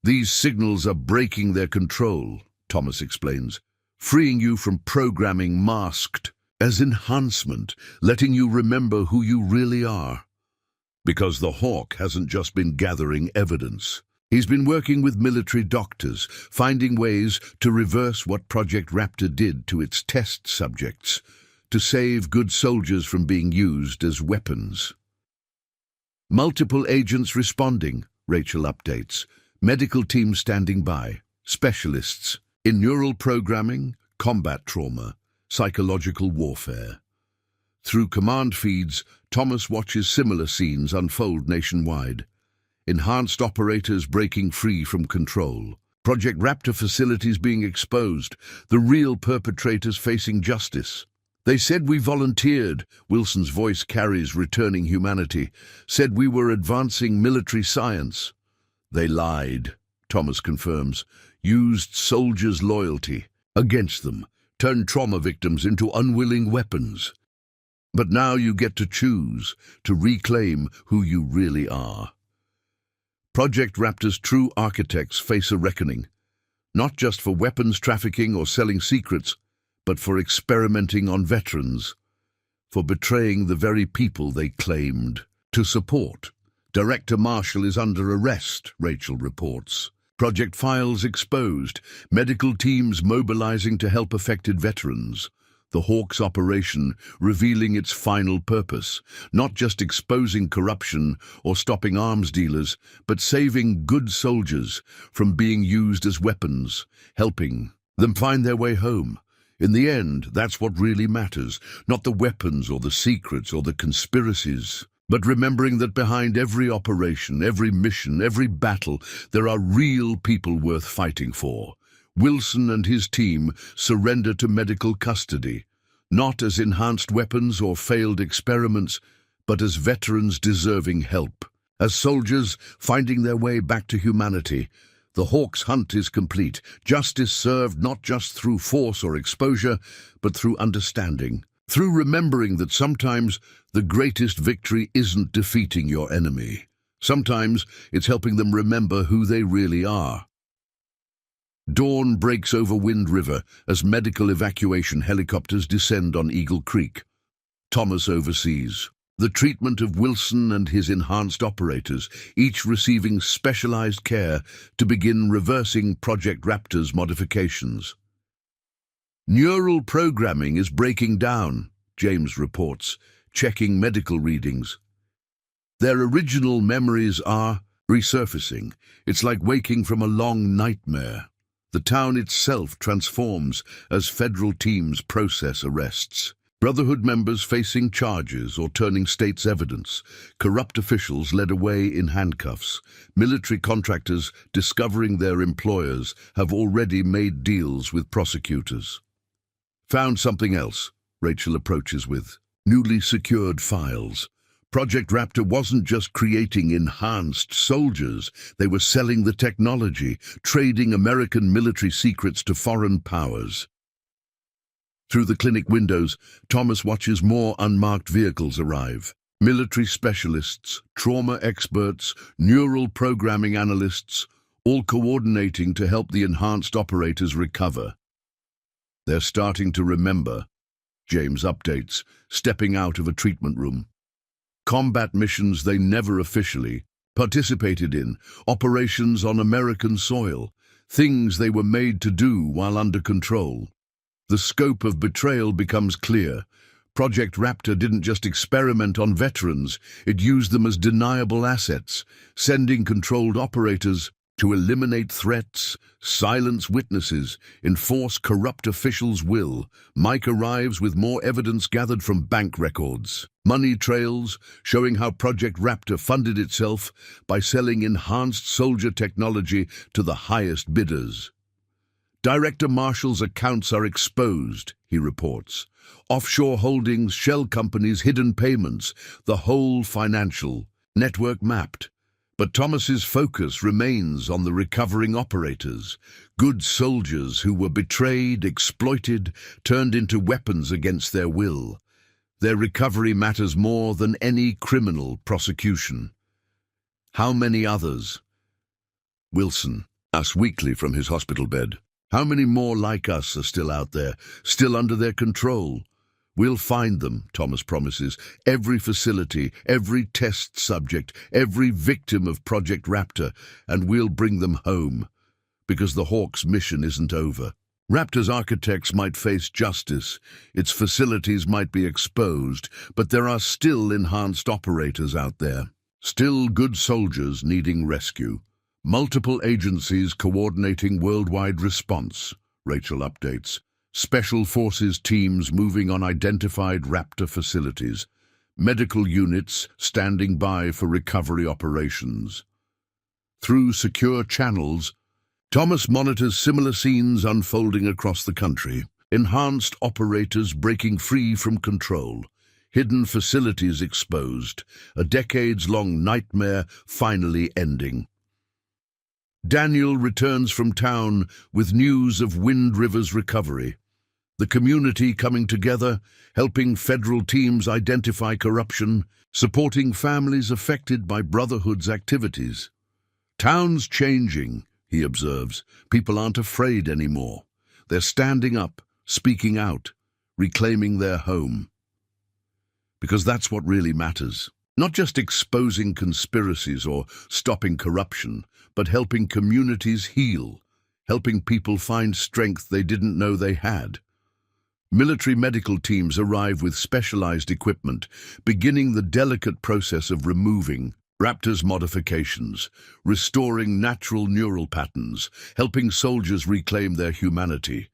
[SPEAKER 1] "These signals are breaking their control," Thomas explains, "freeing you from programming masked as enhancement, letting you remember who you really are." Because the Hawk hasn't just been gathering evidence. He's been working with military doctors, finding ways to reverse what Project Raptor did to its test subjects, to save good soldiers from being used as weapons. Multiple agents responding, Rachel updates. Medical teams standing by. Specialists in neural programming, combat trauma, psychological warfare. Through command feeds, Thomas watches similar scenes unfold nationwide. Enhanced operators breaking free from control. Project Raptor facilities being exposed. The real perpetrators facing justice. "They said we volunteered," Wilson's voice carries returning humanity. "Said we were advancing military science." "They lied," Thomas confirms. "Used soldiers' loyalty against them. Turned trauma victims into unwilling weapons. But now you get to choose, to reclaim who you really are." Project Raptor's true architects face a reckoning, not just for weapons trafficking or selling secrets, but for experimenting on veterans, for betraying the very people they claimed to support. Director Marshall is under arrest, Rachel reports. Project files exposed, medical teams mobilizing to help affected veterans. The Hawk's operation revealing its final purpose, not just exposing corruption or stopping arms dealers, but saving good soldiers from being used as weapons, helping them find their way home. In the end, that's what really matters, not the weapons or the secrets or the conspiracies, but remembering that behind every operation, every mission, every battle, there are real people worth fighting for. Wilson and his team surrender to medical custody, not as enhanced weapons or failed experiments, but as veterans deserving help, as soldiers finding their way back to humanity. The Hawk's hunt is complete, justice served not just through force or exposure, but through understanding, through remembering that sometimes the greatest victory isn't defeating your enemy. Sometimes it's helping them remember who they really are. Dawn breaks over Wind River as medical evacuation helicopters descend on Eagle Creek. Thomas oversees the treatment of Wilson and his enhanced operators, each receiving specialized care to begin reversing Project Raptor's modifications. "Neural programming is breaking down," James reports, checking medical readings. "Their original memories are resurfacing. It's like waking from a long nightmare." The town itself transforms as federal teams process arrests. Brotherhood members facing charges or turning state's evidence. Corrupt officials led away in handcuffs. Military contractors discovering their employers have already made deals with prosecutors. "Found something else," Rachel approaches with. "Newly secured files. Project Raptor wasn't just creating enhanced soldiers, they were selling the technology, trading American military secrets to foreign powers." Through the clinic windows, Thomas watches more unmarked vehicles arrive. Military specialists, trauma experts, neural programming analysts, all coordinating to help the enhanced operators recover. "They're starting to remember," James updates, stepping out of a treatment room. Combat missions they never officially participated in, operations on American soil, things they were made to do while under control. The scope of betrayal becomes clear. Project Raptor didn't just experiment on veterans, it used them as deniable assets, sending controlled operators To eliminate threats, silence witnesses, enforce corrupt officials' will, Mike arrives with more evidence gathered from bank records. Money trails showing how Project Raptor funded itself by selling enhanced soldier technology to the highest bidders. Director Marshall's accounts are exposed, he reports. Offshore holdings, shell companies, hidden payments, the whole financial network mapped. But Thomas's focus remains on the recovering operators, good soldiers who were betrayed, exploited, turned into weapons against their will. Their recovery matters more than any criminal prosecution. How many others? Wilson asks weakly from his hospital bed. How many more like us are still out there, still under their control? We'll find them, Thomas promises. Every facility, every test subject, every victim of Project Raptor, and we'll bring them home. Because the Hawk's mission isn't over. Raptor's architects might face justice, its facilities might be exposed, but there are still enhanced operators out there. Still good soldiers needing rescue. Multiple agencies coordinating worldwide response, Rachel updates. Special forces teams moving on identified Raptor facilities. Medical units standing by for recovery operations. Through secure channels, Thomas monitors similar scenes unfolding across the country. Enhanced operators breaking free from control. Hidden facilities exposed. A decades-long nightmare finally ending. Daniel returns from town with news of Wind River's recovery. The community coming together, helping federal teams identify corruption, supporting families affected by Brotherhood's activities. Town's changing, he observes. People aren't afraid anymore. They're standing up, speaking out, reclaiming their home. Because that's what really matters. Not just exposing conspiracies or stopping corruption, but helping communities heal, helping people find strength they didn't know they had. Military medical teams arrive with specialized equipment, beginning the delicate process of removing Raptor's modifications, restoring natural neural patterns, helping soldiers reclaim their humanity.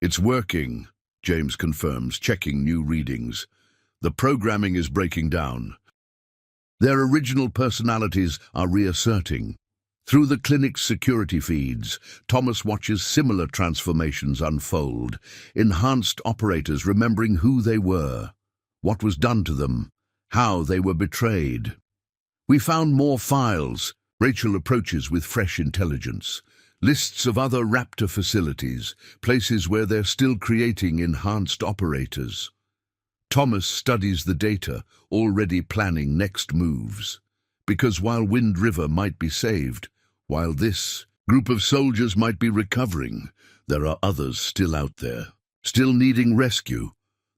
[SPEAKER 1] It's working, James confirms, checking new readings. The programming is breaking down. Their original personalities are reasserting. Through the clinic's security feeds, Thomas watches similar transformations unfold, enhanced operators remembering who they were, what was done to them, how they were betrayed. We found more files, Rachel approaches with fresh intelligence. Lists of other Raptor facilities, places where they're still creating enhanced operators. Thomas studies the data, already planning next moves. Because while Wind River might be saved, while this group of soldiers might be recovering, there are others still out there, still needing rescue.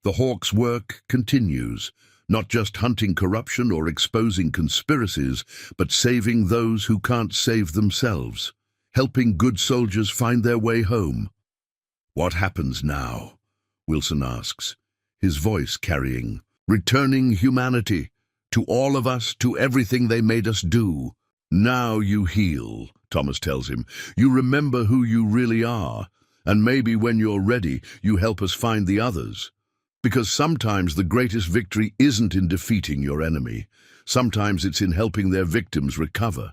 [SPEAKER 1] The Hawk's work continues, not just hunting corruption or exposing conspiracies, but saving those who can't save themselves, helping good soldiers find their way home. What happens now? Wilson asks, his voice carrying, returning humanity, to all of us, to everything they made us do. Now you heal, Thomas tells him. You remember who you really are, and maybe when you're ready, you help us find the others. Because sometimes the greatest victory isn't in defeating your enemy. Sometimes it's in helping their victims recover,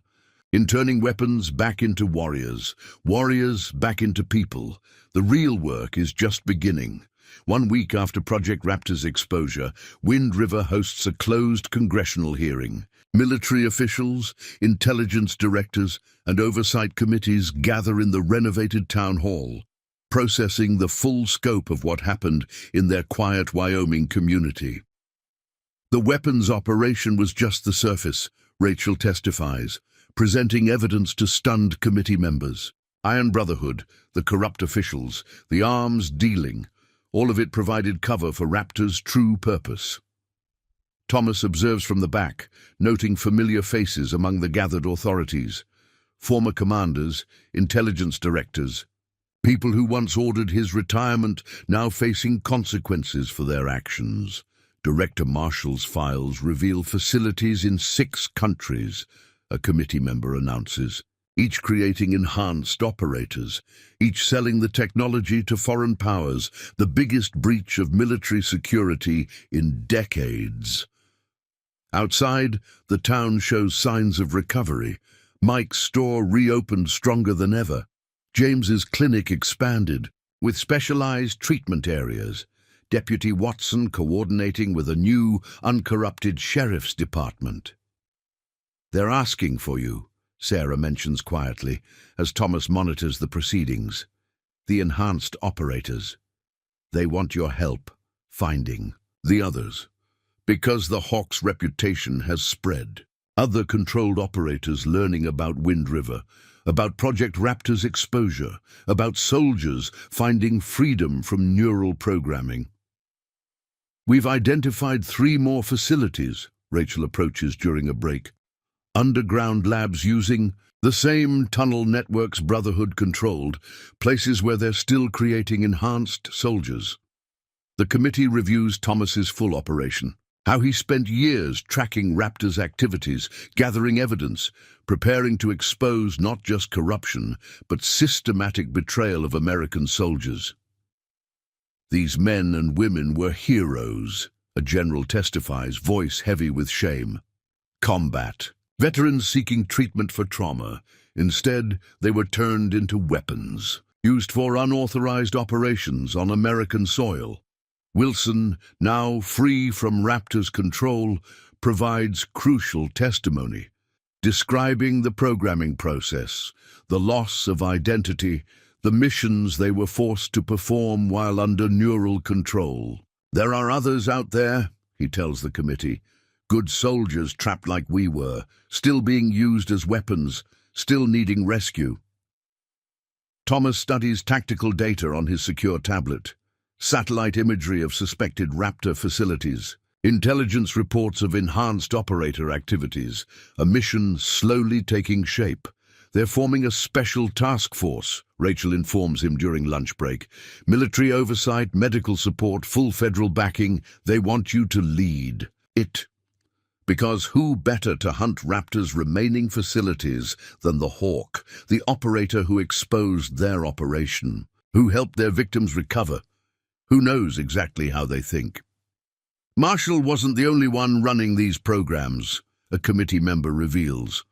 [SPEAKER 1] in turning weapons back into warriors, warriors back into people. The real work is just beginning. 1 week after Project Raptor's exposure, Wind River hosts a closed congressional hearing. Military officials, intelligence directors, and oversight committees gather in the renovated town hall, processing the full scope of what happened in their quiet Wyoming community. The weapons operation was just the surface, Rachel testifies, presenting evidence to stunned committee members. Iron Brotherhood, the corrupt officials, the arms dealing, all of it provided cover for Raptor's true purpose. Thomas observes from the back, noting familiar faces among the gathered authorities. Former commanders, intelligence directors, people who once ordered his retirement, now facing consequences for their actions. Director Marshall's files reveal facilities in 6 countries, a committee member announces. each creating enhanced operators, each selling the technology to foreign powers, the biggest breach of military security in decades. Outside, the town shows signs of recovery. Mike's store reopened stronger than ever. James's clinic expanded, with specialized treatment areas. Deputy Watson coordinating with a new, uncorrupted sheriff's department. "They're asking for you," Sarah mentions quietly, as Thomas monitors the proceedings. "The enhanced operators. They want your help finding the others, because the Hawk's reputation has spread. Other controlled operators learning about Wind River, about Project Raptor's exposure, about soldiers finding freedom from neural programming. We've identified 3 more facilities," Rachel approaches during a break. "Underground labs using the same tunnel networks Brotherhood controlled, places where they're still creating enhanced soldiers." The committee reviews Thomas's full operation, how he spent years tracking Raptor's activities, gathering evidence, preparing to expose not just corruption, but systematic betrayal of American soldiers. "These men and women were heroes," a general testifies, voice heavy with shame. "Combat. Veterans seeking treatment for trauma. Instead, they were turned into weapons, used for unauthorized operations on American soil." Wilson, now free from Raptor's control, provides crucial testimony, describing the programming process, the loss of identity, the missions they were forced to perform while under neural control. "There are others out there," he tells the committee, "good soldiers trapped like we were, still being used as weapons, still needing rescue." Thomas studies tactical data on his secure tablet, satellite imagery of suspected Raptor facilities, intelligence reports of enhanced operator activities, a mission slowly taking shape. "They're forming a special task force," Rachel informs him during lunch break. "Military oversight, medical support, full federal backing. They want you to lead it. Because who better to hunt Raptor's remaining facilities than the Hawk, the operator who exposed their operation, who helped their victims recover, who knows exactly how they think." "Marshall wasn't the only one running these programs," a committee member reveals.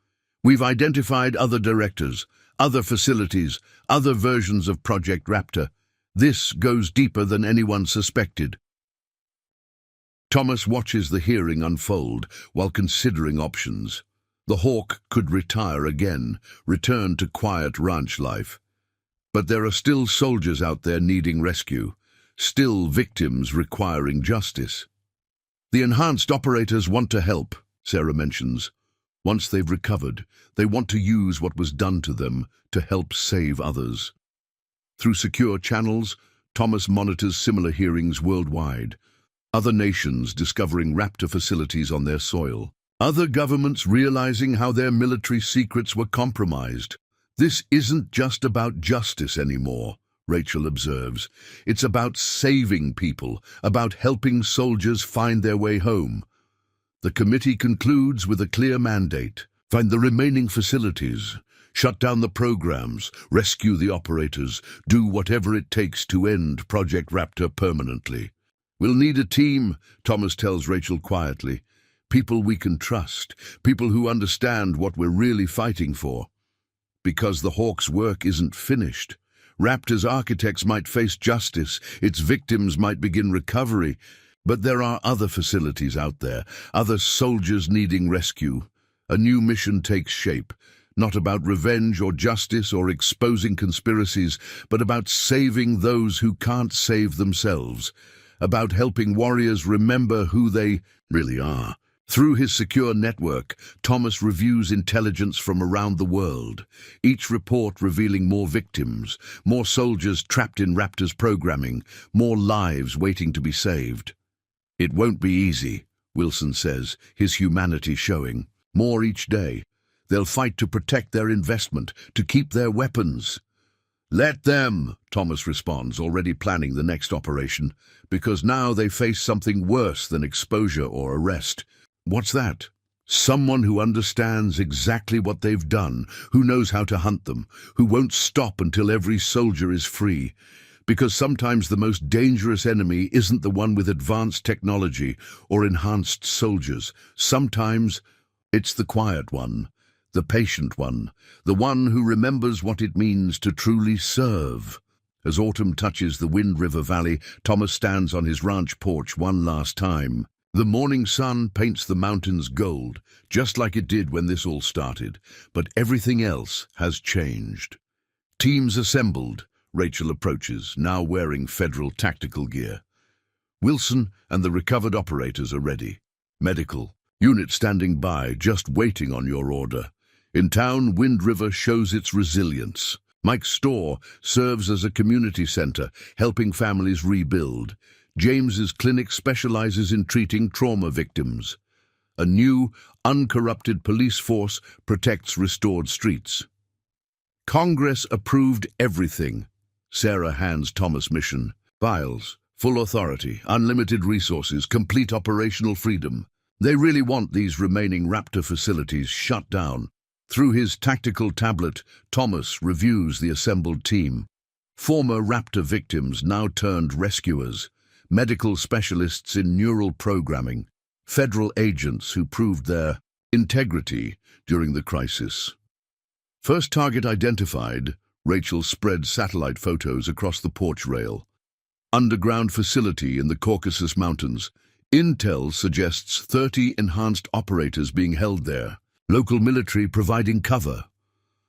[SPEAKER 1] "We've identified other directors, other facilities, other versions of Project Raptor. This goes deeper than anyone suspected." Thomas watches the hearing unfold while considering options. The Hawk could retire again, return to quiet ranch life. But there are still soldiers out there needing rescue, still victims requiring justice. "The enhanced operators want to help," Sarah mentions. "Once they've recovered, they want to use what was done to them to help save others." Through secure channels, Thomas monitors similar hearings worldwide. Other nations discovering Raptor facilities on their soil. Other governments realizing how their military secrets were compromised. "This isn't just about justice anymore," Rachel observes. "It's about saving people, about helping soldiers find their way home." The committee concludes with a clear mandate: find the remaining facilities, shut down the programs, rescue the operators, do whatever it takes to end Project Raptor permanently. "We'll need a team," Thomas tells Rachel quietly. "People we can trust, people who understand what we're really fighting for." Because the Hawk's work isn't finished. Raptor's architects might face justice, its victims might begin recovery, but there are other facilities out there, other soldiers needing rescue. A new mission takes shape, not about revenge or justice or exposing conspiracies, but about saving those who can't save themselves, about helping warriors remember who they really are. Through his secure network, Thomas reviews intelligence from around the world, each report revealing more victims, more soldiers trapped in Raptor's programming, more lives waiting to be saved. "It won't be easy," Wilson says, his humanity showing. "More each day. They'll fight to protect their investment, to keep their weapons." "Let them," Thomas responds, already planning the next operation, because now they face something worse than exposure or arrest. "What's that?" Someone who understands exactly what they've done, who knows how to hunt them, who won't stop until every soldier is free. Because sometimes the most dangerous enemy isn't the one with advanced technology or enhanced soldiers. Sometimes it's the quiet one, the patient one, the one who remembers what it means to truly serve. As autumn touches the Wind River Valley, Thomas stands on his ranch porch one last time. The morning sun paints the mountains gold, just like it did when this all started, but everything else has changed. Teams assembled. Rachel approaches, now wearing federal tactical gear. Wilson and the recovered operators are ready. Medical, unit standing by, just waiting on your order. In town, Wind River shows its resilience. Mike's store serves as a community center, helping families rebuild. James's clinic specializes in treating trauma victims. A new, uncorrupted police force protects restored streets. Congress approved everything. Sarah hands Thomas mission. Files, full authority, unlimited resources, complete operational freedom. They really want these remaining Raptor facilities shut down. Through his tactical tablet, Thomas reviews the assembled team. Former Raptor victims now turned rescuers. Medical specialists in neural programming, federal agents who proved their integrity during the crisis. First target identified, Rachel spread satellite photos across the porch rail. Underground facility in the Caucasus Mountains. Intel suggests 30 enhanced operators being held there, local military providing cover.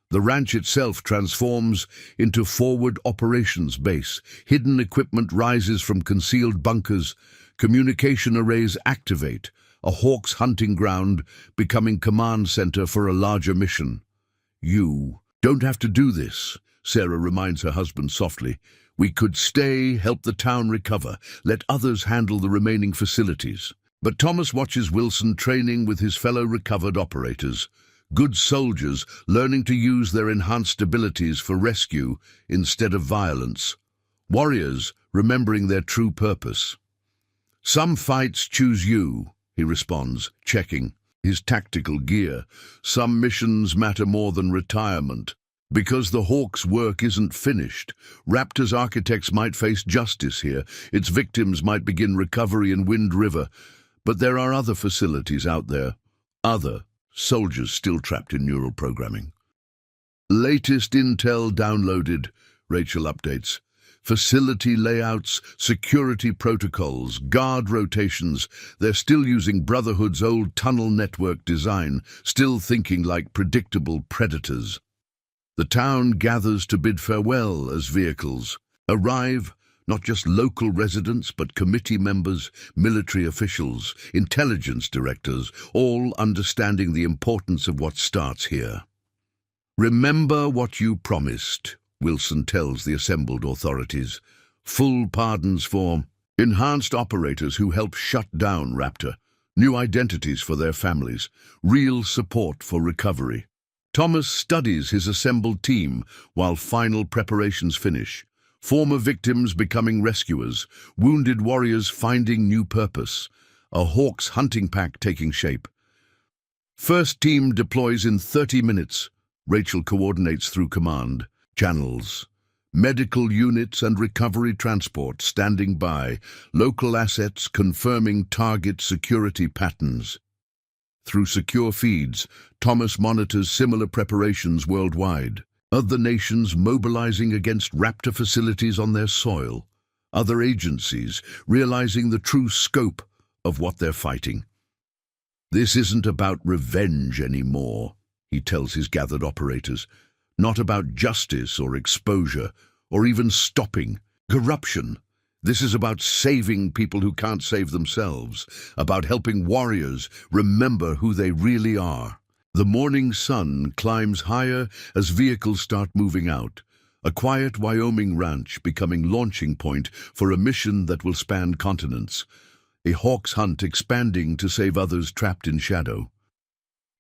[SPEAKER 1] The ranch itself transforms into forward operations base. Hidden equipment rises from concealed bunkers. Communication arrays activate. A Hawks hunting ground becoming command center for a larger mission. You don't have to do this, Sarah reminds her husband softly. We could stay, help the town recover, let others handle the remaining facilities. But Thomas watches Wilson training with his fellow recovered operators. Good soldiers learning to use their enhanced abilities for rescue instead of violence. Warriors remembering their true purpose. Some fights choose you, he responds, checking his tactical gear. Some missions matter more than retirement. Because the Hawks' work isn't finished, Raptor's architects might face justice here. Its victims might begin recovery in Wind River. But there are other facilities out there. Other soldiers still trapped in neural programming. Latest intel downloaded, Rachel updates. Facility layouts, security protocols, guard rotations. They're still using Brotherhood's old tunnel network design, still thinking like predictable predators. The town gathers to bid farewell as vehicles arrive. Not just local residents, but committee members, military officials, intelligence directors, all understanding the importance of what starts here. Remember what you promised, Wilson tells the assembled authorities. Full pardons for enhanced operators who help shut down Raptor, new identities for their families, real support for recovery. Thomas studies his assembled team while final preparations finish. Former victims becoming rescuers, wounded warriors finding new purpose, a Hawks hunting pack taking shape. First team deploys in 30 minutes. Rachel coordinates through command, channels, medical units and recovery transport standing by, local assets confirming target security patterns. Through secure feeds, Thomas monitors similar preparations worldwide. Other nations mobilizing against Raptor facilities on their soil. Other agencies realizing the true scope of what they're fighting. This isn't about revenge anymore, he tells his gathered operators. Not about justice or exposure, or even stopping corruption. This is about saving people who can't save themselves, about helping warriors remember who they really are. The morning sun climbs higher as vehicles start moving out, a quiet Wyoming ranch becoming launching point for a mission that will span continents, a Hawks hunt expanding to save others trapped in shadow.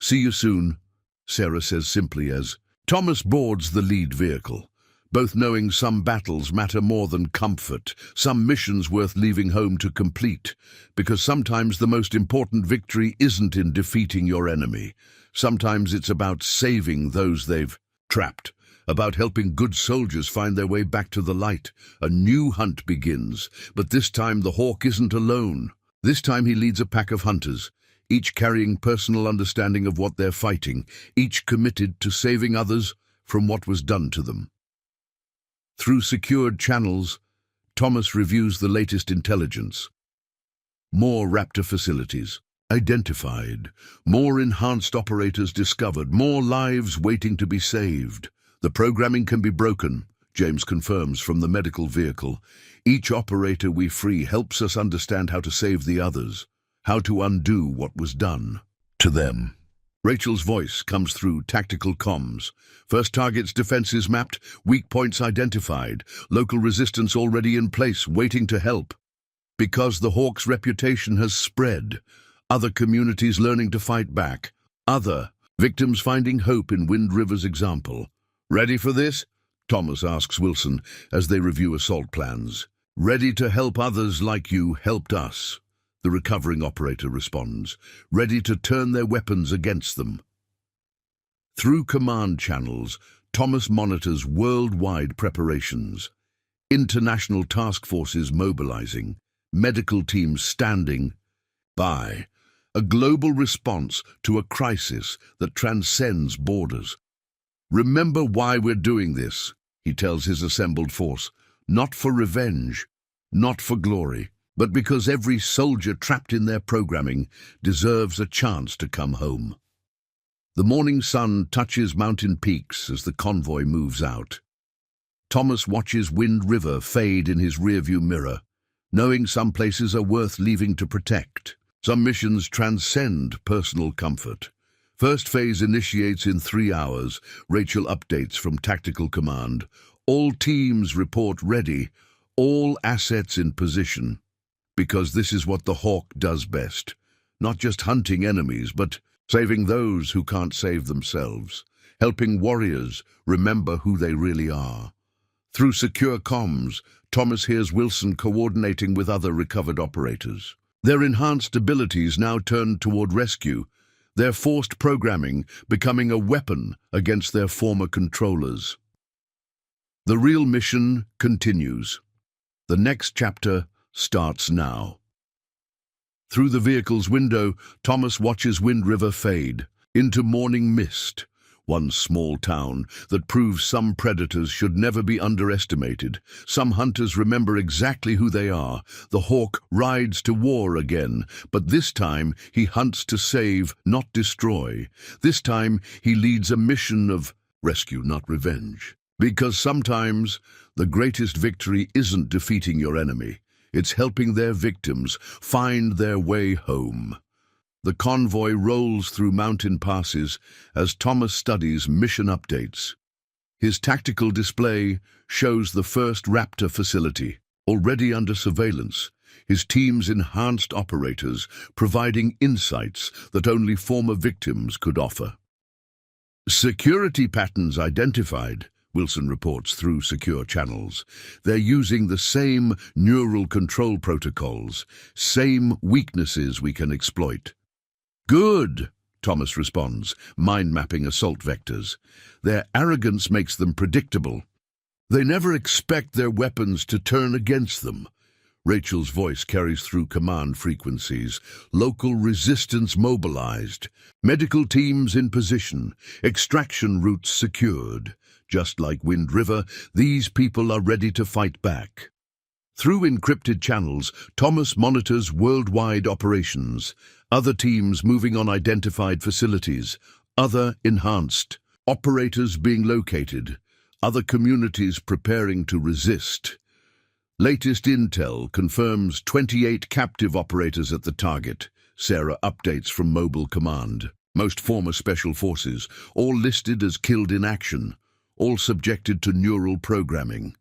[SPEAKER 1] See you soon, Sarah says simply as Thomas boards the lead vehicle. both knowing some battles matter more than comfort, some missions worth leaving home to complete, because sometimes the most important victory isn't in defeating your enemy. Sometimes it's about saving those they've trapped, about helping good soldiers find their way back to the light. A new hunt begins, but this time the hawk isn't alone. This time he leads a pack of hunters, each carrying personal understanding of what they're fighting, each committed to saving others from what was done to them. Through secured channels, Thomas reviews the latest intelligence. More Raptor facilities identified, more enhanced operators discovered, more lives waiting to be saved. The programming can be broken, James confirms from the medical vehicle. Each operator we free helps us understand how to save the others, how to undo what was done to them. Rachel's voice comes through tactical comms. First target's defenses mapped, weak points identified, local resistance already in place, waiting to help. Because the Hawk's reputation has spread, other communities learning to fight back, other victims finding hope in Wind River's example. Ready for this? Thomas asks Wilson as they review assault plans. Ready to help others like you helped us, the recovering operator responds, ready to turn their weapons against them. Through command channels, Thomas monitors worldwide preparations. International task forces mobilizing, medical teams standing by. A global response to a crisis that transcends borders. Remember why we're doing this, he tells his assembled force. Not for revenge, not for glory, but because every soldier trapped in their programming deserves a chance to come home. The morning sun touches mountain peaks as the convoy moves out. Thomas watches Wind River fade in his rearview mirror, knowing some places are worth leaving to protect. Some missions transcend personal comfort. First phase initiates in 3 hours. Rachel updates from Tactical Command. All teams report ready, all assets in position. Because this is what the Hawk does best. Not just hunting enemies, but saving those who can't save themselves. Helping warriors remember who they really are. Through secure comms, Thomas hears Wilson coordinating with other recovered operators. Their enhanced abilities now turned toward rescue, their forced programming becoming a weapon against their former controllers. The real mission continues. The next chapter starts now. Through the vehicle's window, Thomas watches Wind River fade into morning mist, one small town that proves some predators should never be underestimated. Some hunters remember exactly who they are. The Hawk rides to war again, but this time he hunts to save, not destroy. This time he leads a mission of rescue, not revenge. Because sometimes the greatest victory isn't defeating your enemy. It's helping their victims find their way home. The convoy rolls through mountain passes as Thomas studies mission updates. His tactical display shows the first Raptor facility, already under surveillance, his team's enhanced operators providing insights that only former victims could offer. Security patterns identified, Wilson reports through secure channels. They're using the same neural control protocols, same weaknesses we can exploit. Good, Thomas responds, mind-mapping assault vectors. Their arrogance makes them predictable. They never expect their weapons to turn against them. Rachel's voice carries through command frequencies. Local resistance mobilized. Medical teams in position. Extraction routes secured. Just like Wind River, these people are ready to fight back. Through encrypted channels, Thomas monitors worldwide operations. Other teams moving on identified facilities. Other enhanced. Operators being located. Other communities preparing to resist. Latest intel confirms 28 captive operators at the target. Sarah updates from Mobile Command. Most former special forces, all listed as killed in action, all subjected to neural programming.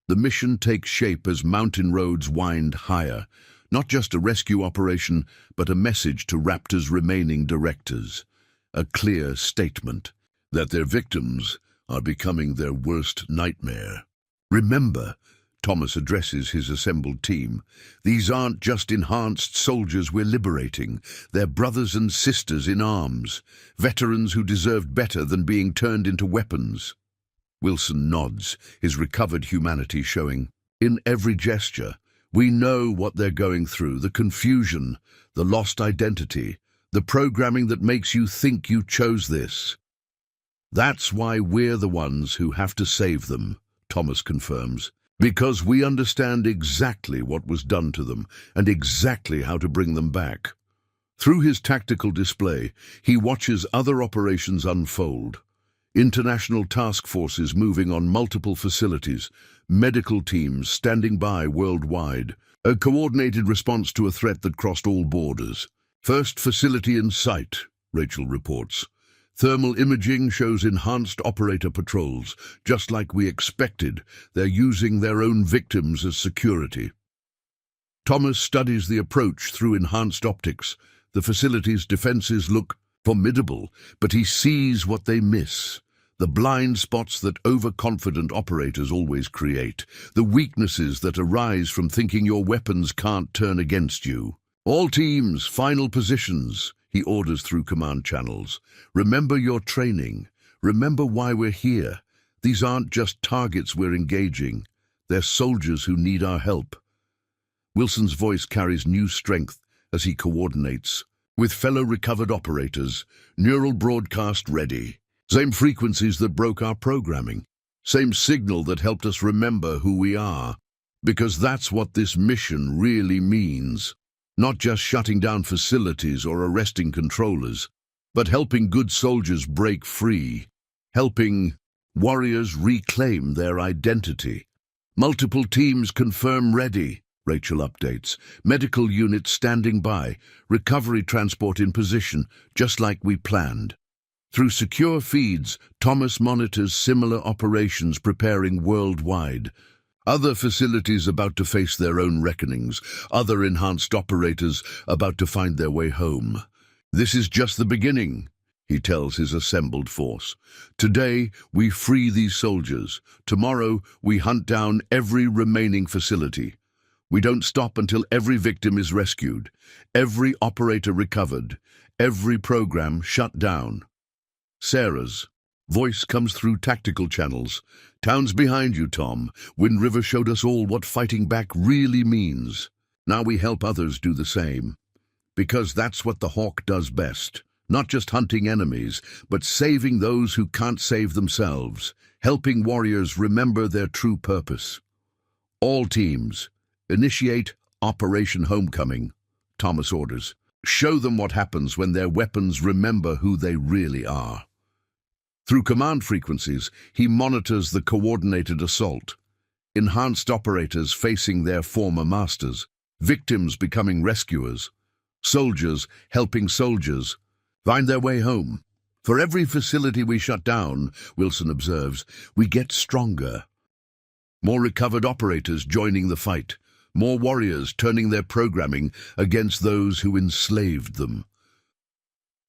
[SPEAKER 1] The mission takes shape as mountain roads wind higher. Not just a rescue operation, but a message to Raptor's remaining directors. A clear statement that their victims are becoming their worst nightmare. Remember, Thomas addresses his assembled team, these aren't just enhanced soldiers we're liberating. They're brothers and sisters in arms, veterans who deserved better than being turned into weapons. Wilson nods, his recovered humanity showing. In every gesture, we know what they're going through, the confusion, the lost identity, the programming that makes you think you chose this. That's why we're the ones who have to save them, Thomas confirms, because we understand exactly what was done to them and exactly how to bring them back. Through his tactical display, he watches other operations unfold. International task forces moving on multiple facilities, medical teams standing by worldwide, a coordinated response to a threat that crossed all borders. First facility in sight, Rachel reports. Thermal imaging shows enhanced operator patrols. Just like we expected, they're using their own victims as security. Thomas studies the approach through enhanced optics. The facility's defenses look formidable, but he sees what they miss. The blind spots that overconfident operators always create. The weaknesses that arise from thinking your weapons can't turn against you. All teams, final positions, he orders through command channels. Remember your training. Remember why we're here. These aren't just targets we're engaging. They're soldiers who need our help. Wilson's voice carries new strength as he coordinates. With fellow recovered operators, neural broadcast ready. Same frequencies that broke our programming. Same signal that helped us remember who we are. Because that's what this mission really means. Not just shutting down facilities or arresting controllers, but helping good soldiers break free. Helping warriors reclaim their identity. Multiple teams confirm ready, Rachel updates. Medical units standing by. Recovery transport in position, just like we planned. Through secure feeds, Thomas monitors similar operations preparing worldwide. Other facilities about to face their own reckonings, other enhanced operators about to find their way home. This is just the beginning, he tells his assembled force. Today, we free these soldiers. Tomorrow, we hunt down every remaining facility. We don't stop until every victim is rescued, every operator recovered, every program shut down. Sarah's voice comes through tactical channels. Town's behind you, Tom. Wind River showed us all what fighting back really means. Now we help others do the same. Because that's what the Hawk does best. Not just hunting enemies, but saving those who can't save themselves. Helping warriors remember their true purpose. All teams, initiate Operation Homecoming, Thomas orders. Show them what happens when their weapons remember who they really are. Through command frequencies, he monitors the coordinated assault. Enhanced operators facing their former masters, victims becoming rescuers, soldiers helping soldiers find their way home. For every facility we shut down, Wilson observes, we get stronger. More recovered operators joining the fight, more warriors turning their programming against those who enslaved them.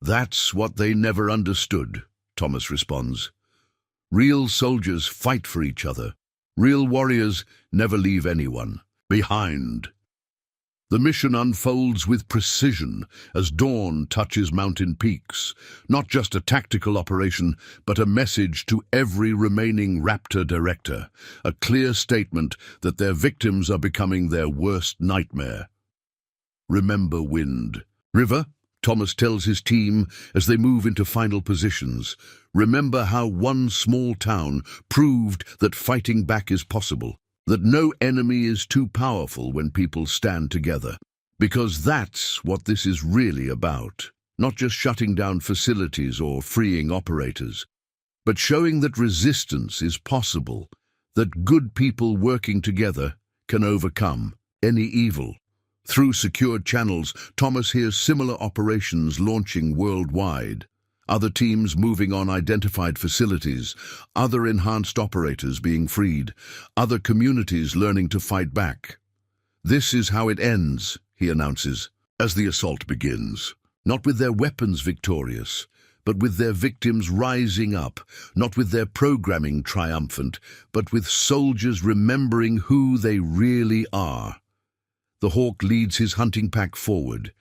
[SPEAKER 1] That's what they never understood, Thomas responds. Real soldiers fight for each other. Real warriors never leave anyone behind. The mission unfolds with precision as dawn touches mountain peaks. Not just a tactical operation, but a message to every remaining Raptor director. A clear statement that their victims are becoming their worst nightmare. Remember Wind River, Thomas tells his team as they move into final positions. Remember how one small town proved that fighting back is possible, that no enemy is too powerful when people stand together. Because that's what this is really about. Not just shutting down facilities or freeing operators, but showing that resistance is possible, that good people working together can overcome any evil. Through secured channels, Thomas hears similar operations launching worldwide. Other teams moving on identified facilities, other enhanced operators being freed, other communities learning to fight back. This is how it ends, he announces, as the assault begins. Not with their weapons victorious, but with their victims rising up, not with their programming triumphant, but with soldiers remembering who they really are. The hawk leads his hunting pack forward,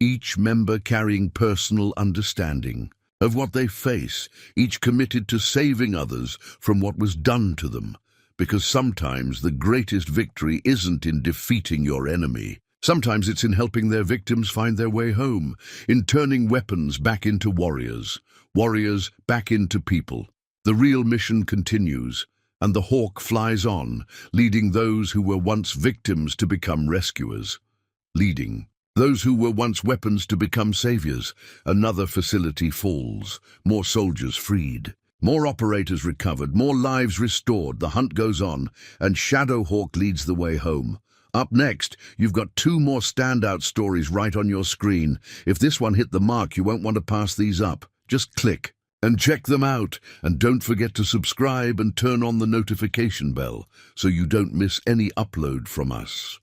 [SPEAKER 1] each member carrying personal understanding of what they face, each committed to saving others from what was done to them, because sometimes the greatest victory isn't in defeating your enemy. Sometimes it's in helping their victims find their way home, in turning weapons back into warriors, warriors back into people. The real mission continues, and the hawk flies on, leading those who were once victims to become rescuers. Leading those who were once weapons to become saviors. Another facility falls, more soldiers freed, more operators recovered, more lives restored. The hunt goes on, and Shadowhawk leads the way home. Up next, you've got two more standout stories right on your screen. If this one hit the mark, you won't want to pass these up. Just click and check them out. And don't forget to subscribe and turn on the notification bell so you don't miss any upload from us.